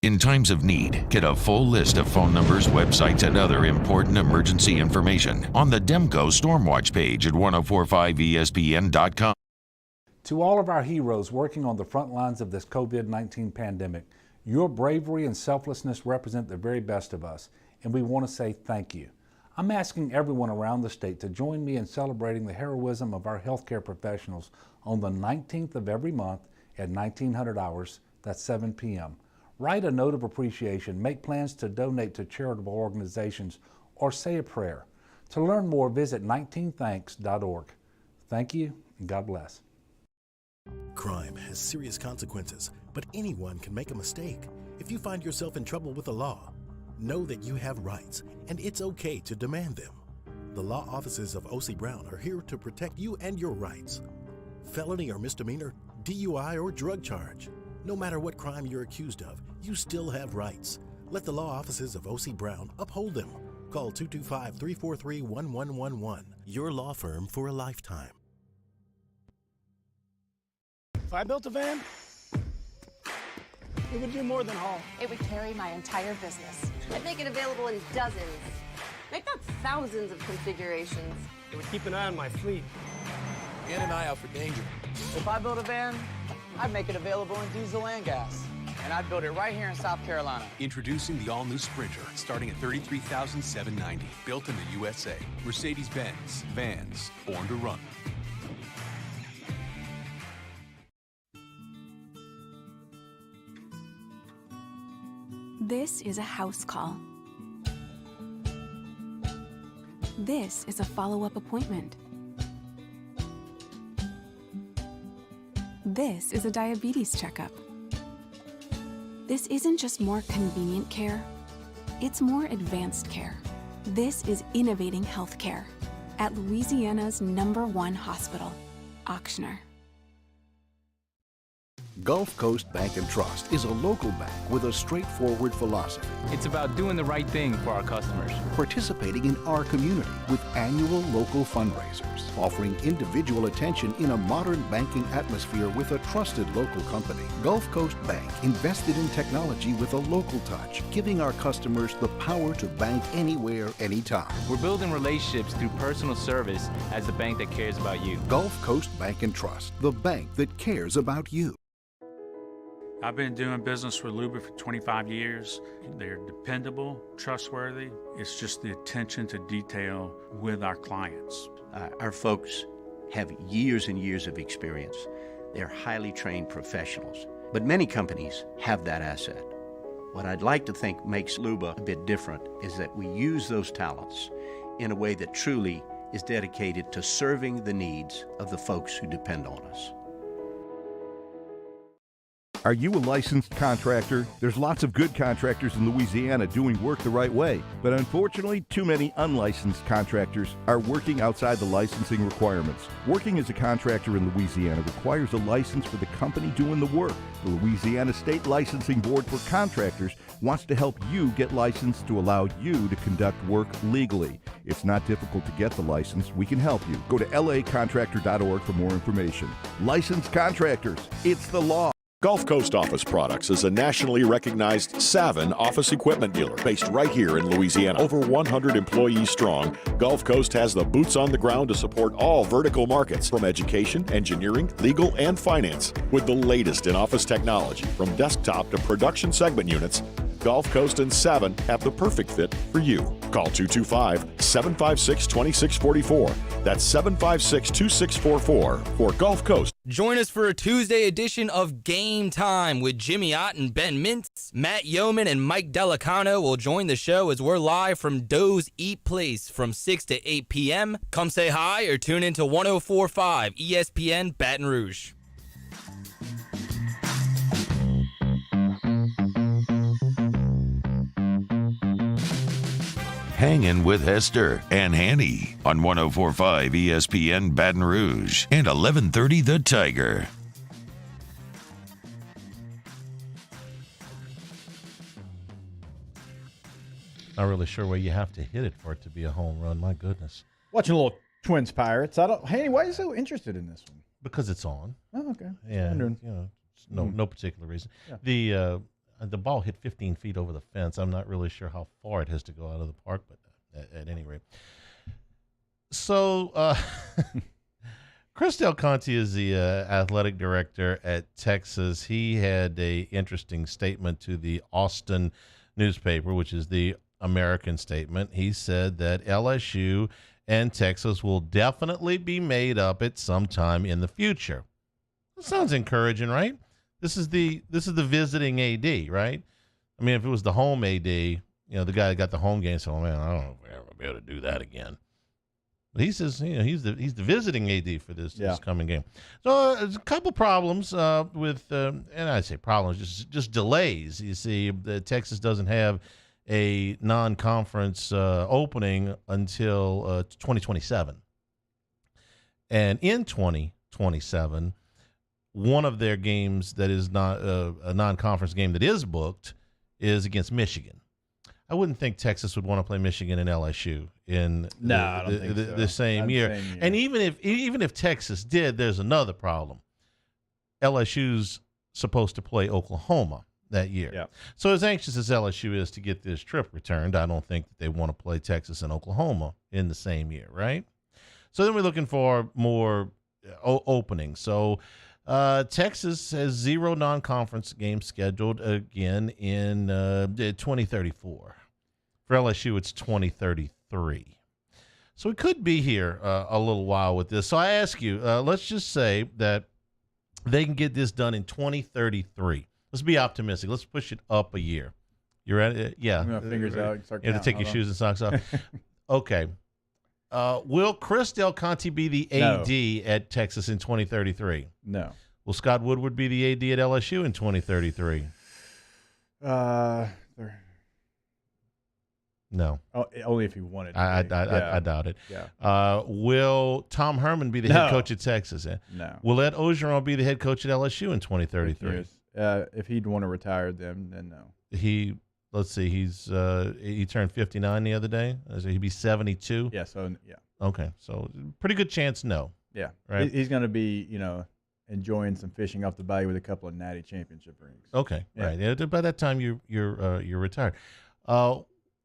In times of need, get a full list of phone numbers, websites, and other important emergency information on the Demco Stormwatch page at 1045ESPN.com. To all of our heroes working on the front lines of this COVID-19 pandemic, your bravery and selflessness represent the very best of us, and we want to say thank you. I'm asking everyone around the state to join me in celebrating the heroism of our healthcare professionals on the 19th of every month at 1900 hours, that's 7 p.m. Write a note of appreciation, make plans to donate to charitable organizations, or say a prayer. To learn more, visit 19thanks.org. Thank you, and God bless. Crime has serious consequences, but anyone can make a mistake. If you find yourself in trouble with the law, know that you have rights, and it's okay to demand them. The law offices of O.C. Brown are here to protect you and your rights. Felony or misdemeanor, DUI or drug charge. No matter what crime you're accused of, you still have rights. Let the law offices of O.C. Brown uphold them. Call 225-343-1111. Your law firm for a lifetime. If I built a van, it would do more than haul. It would carry my entire business. I'd make it available in dozens, if not thousands of configurations. It would keep an eye on my fleet. And an eye out for danger. If I built a van, I'd make it available in diesel and gas. And I'd build it right here in South Carolina. Introducing the all-new Sprinter, starting at $33,790. Built in the USA. Mercedes-Benz. Vans. Born to run. This is a house call. This is a follow-up appointment. This is a diabetes checkup. This isn't just more convenient care, it's more advanced care. This is innovating healthcare at Louisiana's #1 hospital, Auctioner. Gulf Coast Bank and Trust is a local bank with a straightforward philosophy. It's about doing the right thing for our customers. Participating in our community with annual local fundraisers, offering individual attention in a modern banking atmosphere with a trusted local company. Gulf Coast Bank invested in technology with a local touch, giving our customers the power to bank anywhere, anytime. We're building relationships through personal service as the bank that cares about you. Gulf Coast Bank and Trust, the bank that cares about you. I've been doing business with Luba for 25 years. They're dependable, trustworthy. It's just the attention to detail with our clients. Our folks have years and years of experience. They're highly trained professionals, but many companies have that asset. What I'd like to think makes Luba a bit different is that we use those talents in a way that truly is dedicated to serving the needs of the folks who depend on us. Are you a licensed contractor? There's lots of good contractors in Louisiana doing work the right way, but unfortunately, too many unlicensed contractors are working outside the licensing requirements. Working as a contractor in Louisiana requires a license for the company doing the work. The Louisiana State Licensing Board for Contractors wants to help you get licensed to allow you to conduct work legally. It's not difficult to get the license. We can help you. Go to lacontractor.org for more information. Licensed contractors, it's the law. Gulf Coast Office Products is a nationally recognized Savin office equipment dealer based right here in Louisiana. Over 100 employees strong, Gulf Coast has the boots on the ground to support all vertical markets, from education, engineering, legal, and finance. With the latest in office technology, from desktop to production segment units, Gulf Coast and Savin have the perfect fit for you. Call 225-756-2644. That's 756-2644 for Gulf Coast. Join us for a Tuesday edition of Game Time with Jimmy Ott and Ben Mintz. Matt Yeoman and Mike Delicano will join the show as we're live from Doe's Eat Place from 6 to 8 p.m. Come say hi or tune into 104.5 ESPN Baton Rouge. Hangin' with Hester and Hanny on 104.5 ESPN Baton Rouge and 1130 The Tiger. Not really sure where you have to hit it for it to be a home run. My goodness. Watching a little Twins Pirates. Hanny, why are you so interested in this one? Because it's on. Oh, okay. Yeah, no particular reason. Yeah. The ball hit 15 feet over the fence. I'm not really sure how far it has to go out of the park, but at any rate. So, Chris Del Conte is the athletic director at Texas. He had an interesting statement to the Austin newspaper, which is the American statement. He said that LSU and Texas will definitely be made up at some time in the future. That sounds encouraging, right? This is the visiting AD, right? I mean, if it was the home AD, the guy that got the home game, so man, I don't know if we're ever be able to do that again. But he says, he's the visiting AD for this coming game. So there's a couple problems with, and I say problems, just delays. You see, Texas doesn't have a non-conference opening until 2027, and in 2027. One of their games that is not a non-conference game that is booked is against Michigan. I wouldn't think Texas would want to play Michigan and LSU in the same year. And even if Texas did, there's another problem. LSU's supposed to play Oklahoma that year. Yeah. So as anxious as LSU is to get this trip returned, I don't think that they want to play Texas and Oklahoma in the same year, right? So then we're looking for more openings. So Texas has 0 non-conference games scheduled again in 2034. For LSU, it's 2033. So we could be here a little while with this. So I ask you, let's just say that they can get this done in 2033. Let's be optimistic. Let's push it up a year. You ready? Yeah. Fingers out. You have to take your shoes and socks off. Okay. Will Chris Del Conte be the AD at Texas in 2033? No. Will Scott Woodward be the AD at LSU in 2033? No. Oh, only if he wanted to. I doubt it. Yeah. Will Tom Herman be the head coach at Texas? No. Will Ed Ogeron be the head coach at LSU in 2033? If he'd want to retire them, then no. Let's see, he turned 59 the other day. So he'd be 72. Yeah. So yeah. Okay, so pretty good chance no. Yeah. Right. He's going to be, enjoying some fishing off the bayou with a couple of natty championship rings. Okay. Yeah. Right. Yeah, by that time you're retired.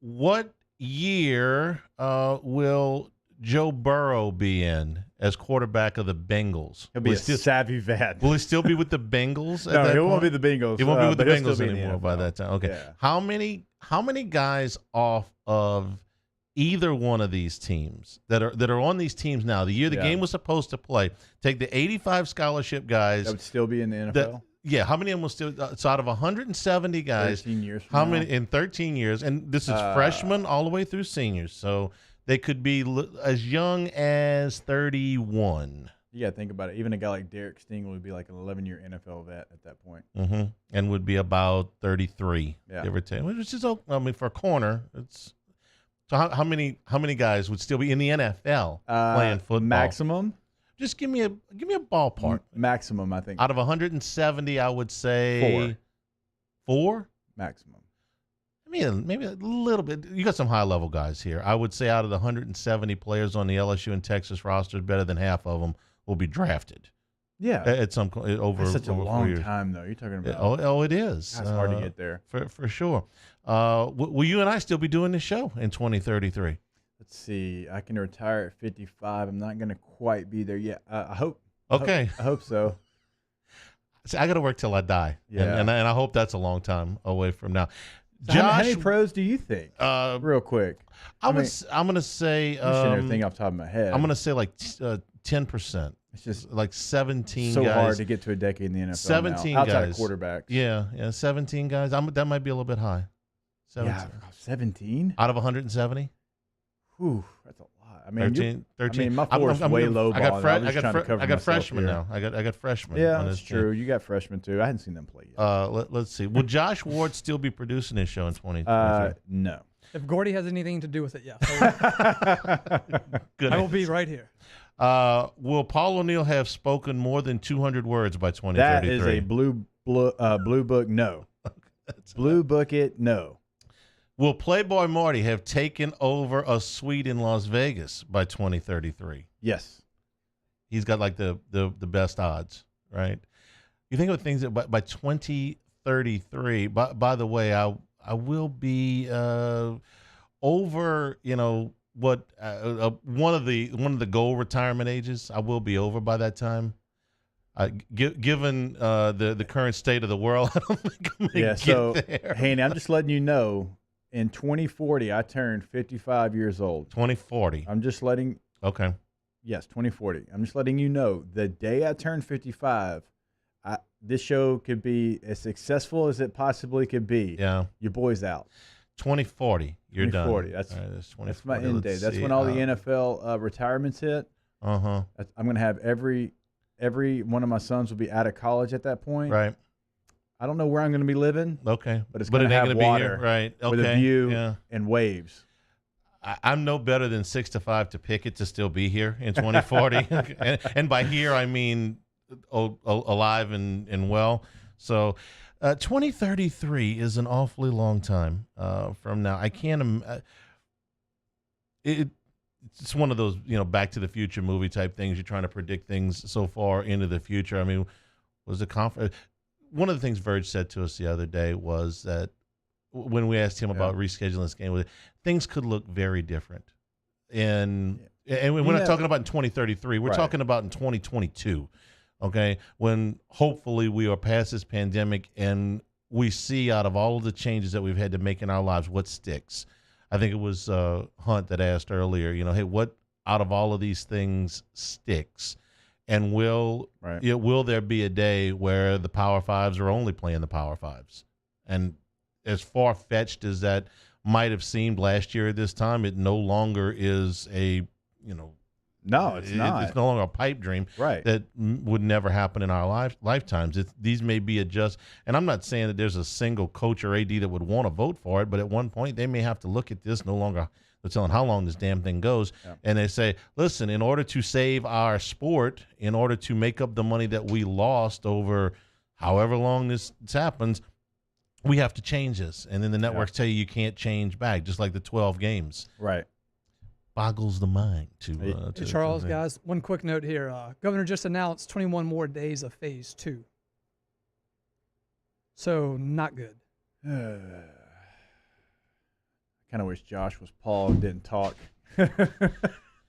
What year will Joe Burrow be in as quarterback of the Bengals? He'll be a savvy vet. Will he still be with the Bengals? No, he won't be the Bengals. He won't be with the but he'll Bengals still be in the anymore by NFL. that time. Okay. Yeah. How many guys off of either one of these teams that are on these teams now, the year the game was supposed to play, take the 85 scholarship guys That would still be in the NFL? How many of them will still? It's out of 170 guys. 13 years from how now. many in 13 years? And this is freshmen all the way through seniors, so they could be as young as 31. You got to think about it. Even a guy like Derek Stingley would be like an 11-year NFL vet at that point. Mm-hmm. And would be about 33, give or take. Which is, for a corner, it's. So how many guys would still be in the NFL playing football? Maximum. Just give me a ballpark. Maximum, I think. Out of 170, I would say 4? Maximum. I mean, maybe a little bit. You got some high-level guys here. I would say out of the 170 players on the LSU and Texas rosters, better than half of them will be drafted. Yeah. At some over. That's such a over 4 long years. time, though. You're talking about. Oh, it is. It's hard to get there. For sure. Will you and I still be doing this show in 2033? Let's see. I can retire at 55. I'm not going to quite be there yet. I hope. Okay. I hope so. See, I got to work till I die. Yeah. And I hope that's a long time away from now. So Josh, how many pros do you think? Real quick. I'm going to say. I'm just everything off the top of my head. I'm going to say like 10%. It's just like 17 so guys. hard to get to a decade in the NFL 17 now, outside guys. of quarterbacks. Yeah, 17 guys. That might be a little bit high. 17 out of 170. Whew, that's a lot. I mean, 13. I mean, my floor is way low ball. I got freshmen now. I got freshmen. Yeah, on that's this true. team. You got freshmen too. I hadn't seen them play yet. Let's see. Will Josh Ward still be producing his show in 2023? No. If Gordy has anything to do with it, yes. Good I will be right here. Will Paul O'Neill have spoken more than 200 words by 2033? That is a blue book no. Blue book it no. Will Playboy Marty have taken over a suite in Las Vegas by 2033? Yes. He's got like the best odds, right? You think of things that by 2033. By the way, I will be over. What one of the goal retirement ages. I will be over by that time. Given the current state of the world, I don't think I'm gonna get there. Hanny, I'm just letting you know. In 2040, I turned 55 years old. 2040. I'm just letting. Okay. Yes, 2040. I'm just letting you know. The day I turn 55, this show could be as successful as it possibly could be. Yeah. Your boy's out. 2040. You're 2040. done. That's my end date. That's when all the NFL retirements hit. I'm going to have every one of my sons will be out of college at that point. Right. I don't know where I'm going to be living. Okay. But it's going to have water. Right. Okay. With a view and waves. I'm no better than 6 to 5 to Pickett to still be here in 2040. and by here, I mean alive and well. So 2033 is an awfully long time from now. I can't it's one of those, Back to the Future movie type things. You're trying to predict things so far into the future. I mean, one of the things Verge said to us the other day was that when we asked him about rescheduling this game, things could look very different. And we're not talking about in 2033. We're talking about in 2022, okay, when hopefully we are past this pandemic and we see out of all of the changes that we've had to make in our lives what sticks. I think it was Hunt that asked earlier, hey, what out of all of these things sticks? And will there be a day where the Power Fives are only playing the Power Fives? And as far-fetched as that might have seemed last year at this time, it no longer is No, it's not. It's no longer a pipe dream that would never happen in our lifetimes. These may be and I'm not saying that there's a single coach or AD that would want to vote for it, but at one point they may have to look at this. No longer they're telling how long this damn thing goes, and they say, listen, in order to save our sport, in order to make up the money that we lost over however long this happens, we have to change this. And then the networks tell you can't change back, just like the 12 games. Right. Boggles the mind to Charles, guys, one quick note here. Governor just announced 21 more days of phase 2. So not good. I kind of wish Josh was Paul and didn't talk.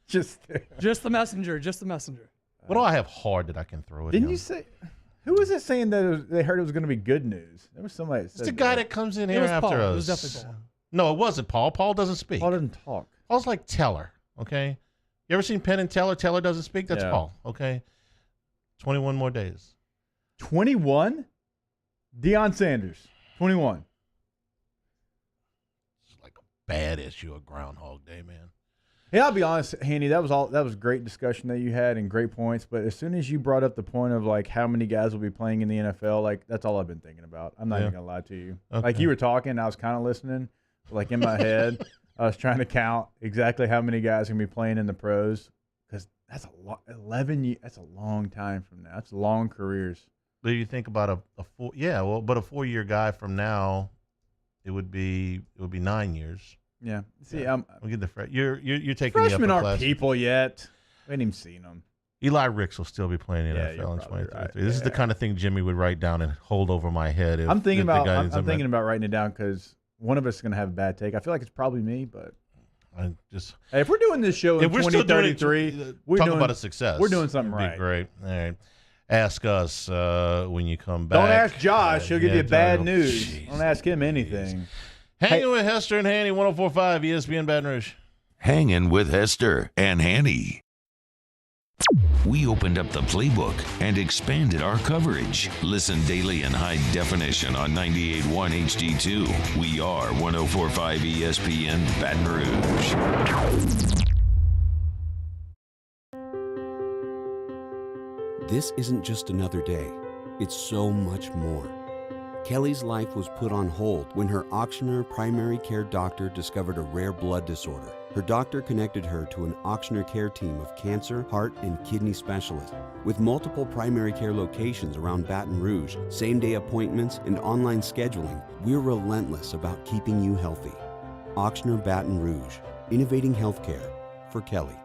just the messenger. What do I have hard that I can throw at Didn't him? you say? Who was it saying that they heard it was going to be good news? There was somebody that said It's the guy that comes in It here was after Paul. us. It was definitely Paul. No, it wasn't Paul. Paul doesn't speak. Paul doesn't talk. Paul's like Teller, okay? You ever seen Penn and Teller? Teller doesn't speak? That's Paul, okay? 21 more days. 21? Deion Sanders, 21. It's like a bad issue of Groundhog Day, man. Yeah, I'll be honest, Hanny, that was great discussion that you had and great points. But as soon as you brought up the point of like how many guys will be playing in the NFL, like that's all I've been thinking about. I'm not even gonna lie to you. Okay. Like you were talking, I was kind of listening. Like in my head, I was trying to count exactly how many guys are gonna be playing in the pros because that's 11 years. That's a long time from now. That's long careers. But you think about a 4-year guy from now, it would be 9 years. Yeah. See, we'll get you're taking freshmen the upper aren't class. people yet. We ain't even seen them. Eli Ricks will still be playing in the NFL in 2023. This is the kind of thing Jimmy would write down and hold over my head. I'm thinking about writing it down because one of us is going to have a bad take. I feel like it's probably me, but hey, if we're doing this show in 2033, we're talk doing, about a success. We're doing something It'd right. be great. All right. Ask us when you come back. Don't ask Josh. He'll give you bad news. Jeez. Don't ask him anything. Hanging with Hester and Hanny, 104.5 ESPN Baton Rouge. Hanging with Hester and Hanny. We opened up the playbook and expanded our coverage. Listen daily in high definition on 98.1 HD2. We are 104.5 ESPN Baton Rouge. This isn't just another day. It's so much more. Kelly's life was put on hold when her auctioneer primary care doctor discovered a rare blood disorder. Her doctor connected her to an auctioneer care team of cancer, heart, and kidney specialists. With multiple primary care locations around Baton Rouge, same-day appointments, and online scheduling, we're relentless about keeping you healthy. Auctioneer Baton Rouge, innovating healthcare for Kelly.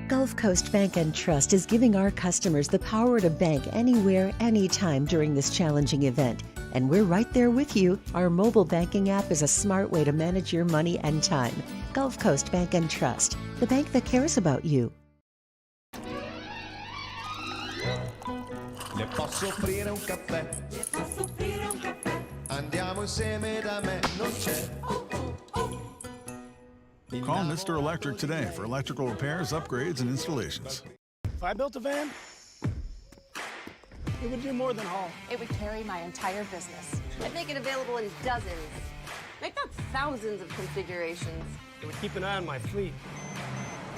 Gulf Coast Bank and Trust is giving our customers the power to bank anywhere, anytime during this challenging event. And we're right there with you. Our mobile banking app is a smart way to manage your money and time. Gulf Coast Bank and Trust, the bank that cares about you. Le posso offrire un caffè? Le posso offrire un caffè? Andiamo insieme da me, non c'è. Call Mr. Electric today for electrical repairs, upgrades, and installations. If I built a van, it would do more than haul. It would carry my entire business. I'd make it available in dozens. Make that thousands of configurations. It would keep an eye on my fleet.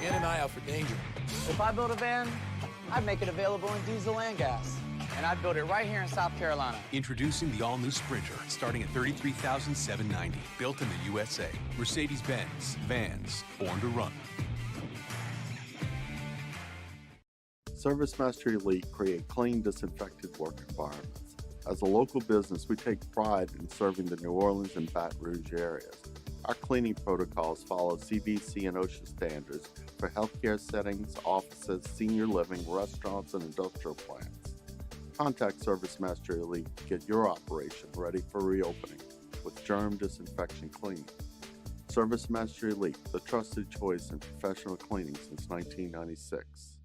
And an eye out for danger. If I built a van, I'd make it available in diesel and gas. And I'd build it right here in South Carolina. Introducing the all-new Sprinter, starting at $33,790. Built in the USA. Mercedes-Benz. Vans. Born to run. ServiceMaster Elite create clean, disinfected work environments. As a local business, we take pride in serving the New Orleans and Baton Rouge areas. Our cleaning protocols follow CDC and OSHA standards for healthcare settings, offices, senior living, restaurants, and industrial plants. Contact ServiceMaster Elite to get your operation ready for reopening with germ disinfection cleaning. ServiceMaster Elite, the trusted choice in professional cleaning since 1996.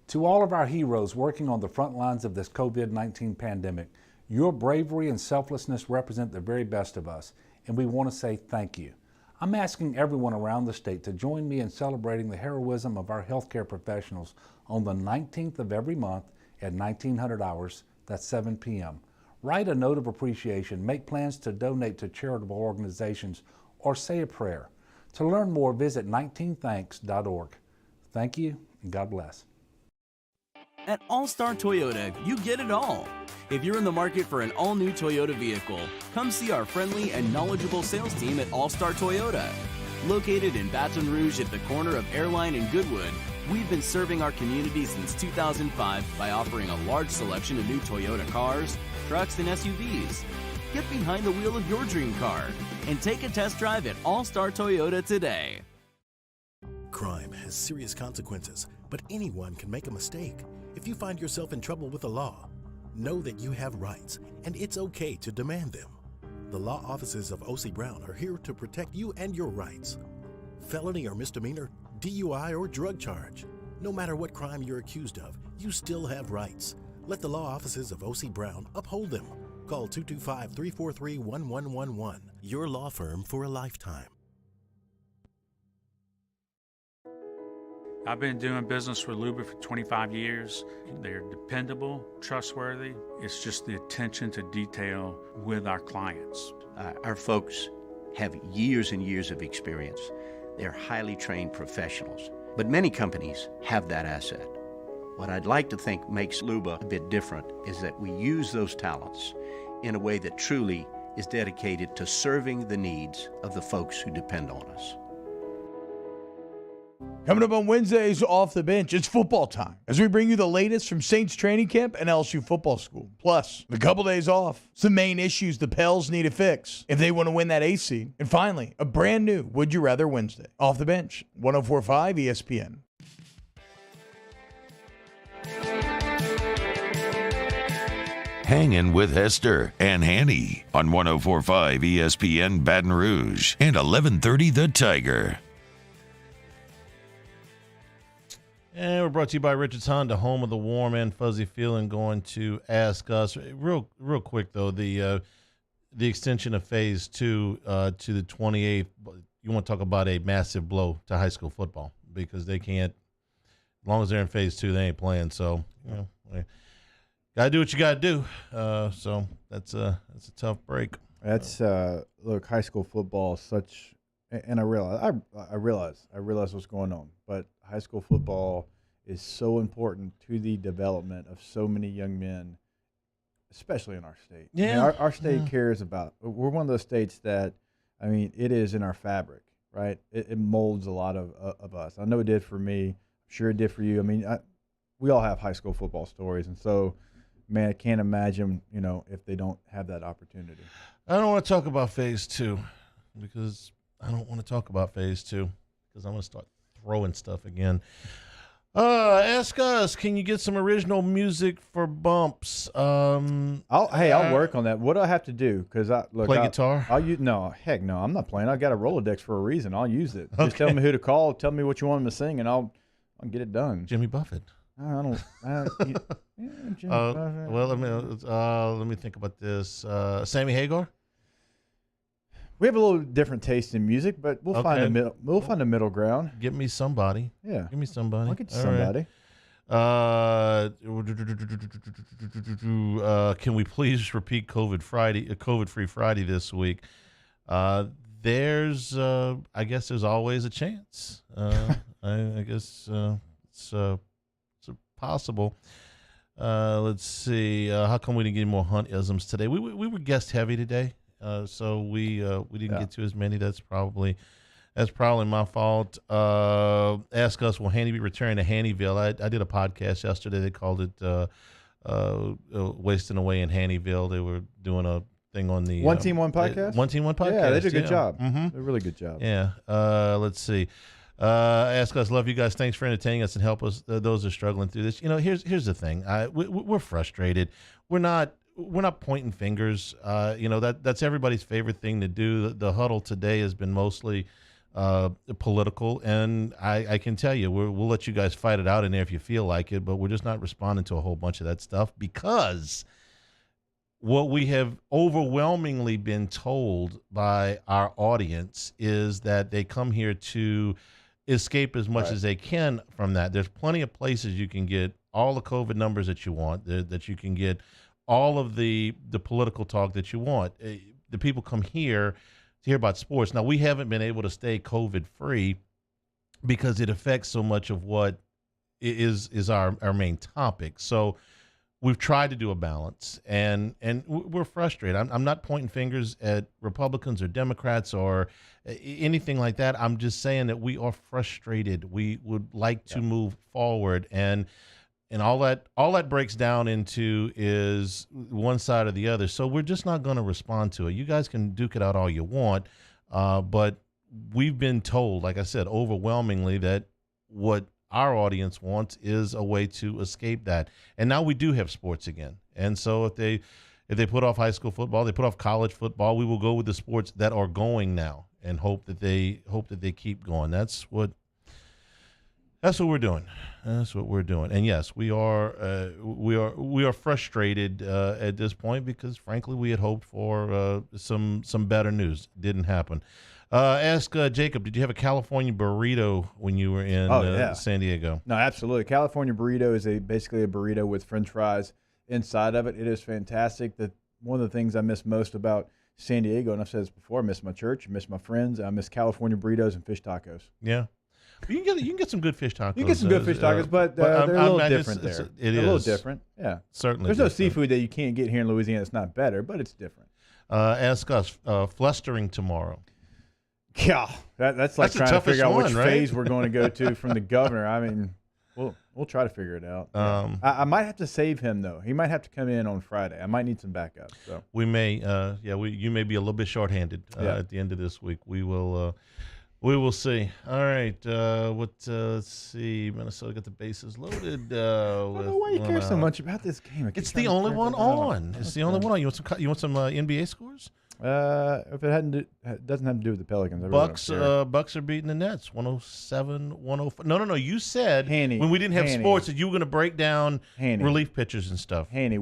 To all of our heroes working on the front lines of this COVID-19 pandemic, your bravery and selflessness represent the very best of us, and we want to say thank you. I'm asking everyone around the state to join me in celebrating the heroism of our healthcare professionals on the 19th of every month at 1900 hours, that's 7 p.m. Write a note of appreciation, make plans to donate to charitable organizations, or say a prayer. To learn more, visit 19thanks.org. Thank you, and God bless. At All-Star Toyota, you get it all. If you're in the market for an all-new Toyota vehicle, come see our friendly and knowledgeable sales team at All-Star Toyota. Located in Baton Rouge at the corner of Airline and Goodwood, we've been serving our community since 2005 by offering a large selection of new Toyota cars, trucks, and SUVs. Get behind the wheel of your dream car and take a test drive at All-Star Toyota today. Crime has serious consequences, but anyone can make a mistake. If you find yourself in trouble with the law, know that you have rights, and it's okay to demand them. The law offices of O.C. Brown are here to protect you and your rights. Felony or misdemeanor, DUI or drug charge. No matter what crime you're accused of, you still have rights. Let the law offices of O.C. Brown uphold them. Call 225-343-1111. Your law firm for a lifetime. I've been doing business with Luba for 25 years. They're dependable, trustworthy. It's just the attention to detail with our clients. Our folks have years and years of experience. They're highly trained professionals, but many companies have that asset. What I'd like to think makes Luba a bit different is that we use those talents in a way that truly is dedicated to serving the needs of the folks who depend on us. Coming up on Wednesdays off the bench, it's football time as we bring you the latest from Saints training camp and LSU football school. Plus, a couple days off, some main issues the Pels need to fix if they want to win that A seed. And finally, a brand new Would You Rather Wednesday. Off the bench, 104.5 ESPN. Hangin' with Hester and Hanny on 104.5 ESPN Baton Rouge and 1130 The Tiger. And we're brought to you by Richards Honda, home of the warm and fuzzy feeling. Going to ask us real quick though, the extension of phase 2 to the 28th. You want to talk about a massive blow to high school football because they can't, as long as they're in phase 2, they ain't playing. So gotta do what you gotta do. So that's a tough break. That's look, high school football is such. And I realize what's going on, but high school football is so important to the development of so many young men, especially in our state. Yeah, I mean, our state cares about. We're one of those states that, I mean, it is in our fabric, right? It molds a lot of us. I know it did for me. I'm sure it did for you. I mean, we all have high school football stories, and so, man, I can't imagine, if they don't have that opportunity. I don't want to talk about phase 2 because. I don't want to talk about phase 2 because I'm going to start throwing stuff again. Ask us, can you get some original music for bumps? I'll work on that. What do I have to do? Because play guitar. No, heck no, I'm not playing. I got a Rolodex for a reason. I'll use it. Okay. Just tell me who to call. Tell me what you want them to sing, and I'll get it done. Jimmy Buffett. Jimmy Buffett. Well, let me think about this. Sammy Hagar. We have a little different taste in music, but we'll find a middle. We'll find a middle ground. Give me somebody. Yeah, give me somebody. I'll get you somebody. Can we please repeat COVID-free Friday this week? There's, I guess, there's always a chance. I guess it's possible. Let's see. How come we didn't get more Hunt-isms today? We were guest heavy today. So we didn't get to as many. That's probably my fault. Ask us, will Hanny be returning to Hannyville? I did a podcast yesterday. They called it Wasting Away in Hannyville. They were doing a thing on the One Team One podcast. One Team One podcast. Yeah, they did a good job. Mm-hmm. They did a really good job. Yeah. Let's see. Ask us, love you guys. Thanks for entertaining us and help us. Those are struggling through this. Here's the thing. We're frustrated. We're not pointing fingers. That's everybody's favorite thing to do. The huddle today has been mostly political, and I can tell you, we'll let you guys fight it out in there if you feel like it, but we're just not responding to a whole bunch of that stuff because what we have overwhelmingly been told by our audience is that they come here to escape as much as they can from that. There's plenty of places you can get all the COVID numbers that you want, that you can get all of the political talk that you want. The people come here hear about sports. Now, we haven't been able to stay COVID-free because it affects so much of what is our main topic. So we've tried to do a balance, and we're frustrated. I'm not pointing fingers at Republicans or Democrats or anything like that. I'm just saying that we are frustrated. We would like to move forward, and all that breaks down into is one side or the other. So we're just not going to respond to it. You guys can duke it out all you want, but we've been told, like I said, overwhelmingly that what our audience wants is a way to escape that. And now we do have sports again. And so if they put off high school football, they put off college football, we will go with the sports that are going now and hope that they keep going. That's what we're doing. That's what we're doing. And yes, we are frustrated at this point because frankly we had hoped for some better news. Didn't happen. Ask Jacob, did you have a California burrito when you were in San Diego? No, absolutely. California burrito is basically a burrito with French fries inside of it. It is fantastic. One of the things I miss most about San Diego, and I've said this before, I miss my church, I miss my friends, I miss California burritos and fish tacos. Yeah. You can get some good fish tacos. You can get some good fish tacos, but they're a little different there. It is a little different. Yeah. Certainly. There's no seafood that you can't get here in Louisiana. It's not better, but it's different. Ask us, flustering tomorrow. Yeah, that's like trying to figure out which phase we're going to go to from the governor. I mean, we'll try to figure it out. I might have to save him though. He might have to come in on Friday. I might need some backup. So we may, you may be a little bit shorthanded at the end of this week. We will see. All right, let's see. Minnesota got the bases loaded. I don't know why you care so much about this game. It's the only one on. It's the only one on. You want some NBA scores? If it doesn't have to do with the Pelicans. Bucks are beating the Nets 107-105. No. You said Hanny, when we didn't have sports that you were going to break down relief pitchers and stuff. Hanny,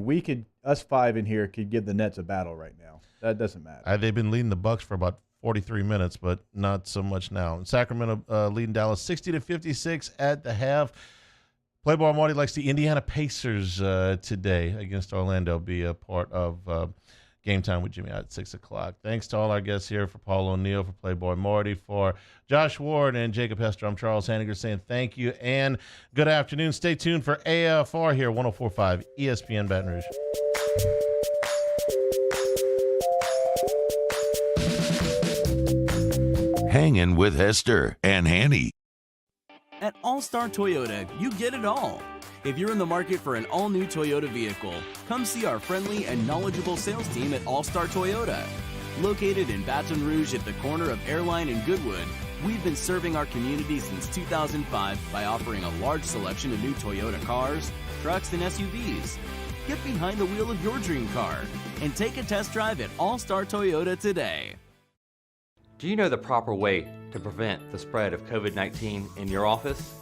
us five in here could give the Nets a battle right now. That doesn't matter. They've been leading the Bucks for about 43 minutes, but not so much now. And Sacramento leading Dallas 60-56 at the half. Playboy Marty likes the Indiana Pacers today against Orlando. Be a part of Game Time with Jimmy at 6 o'clock. Thanks to all our guests here, for Paul O'Neill, for Playboy Marty, for Josh Ward and Jacob Hester. I'm Charles Hanagriff saying thank you and good afternoon. Stay tuned for AFR here, 104.5 ESPN Baton Rouge. Hangin' with Hester and Hanny. At All-Star Toyota, you get it all. If you're in the market for an all-new Toyota vehicle, come see our friendly and knowledgeable sales team at All-Star Toyota. Located in Baton Rouge at the corner of Airline and Goodwood, we've been serving our community since 2005 by offering a large selection of new Toyota cars, trucks, and SUVs. Get behind the wheel of your dream car and take a test drive at All-Star Toyota today. Do you know the proper way to prevent the spread of COVID-19 in your office?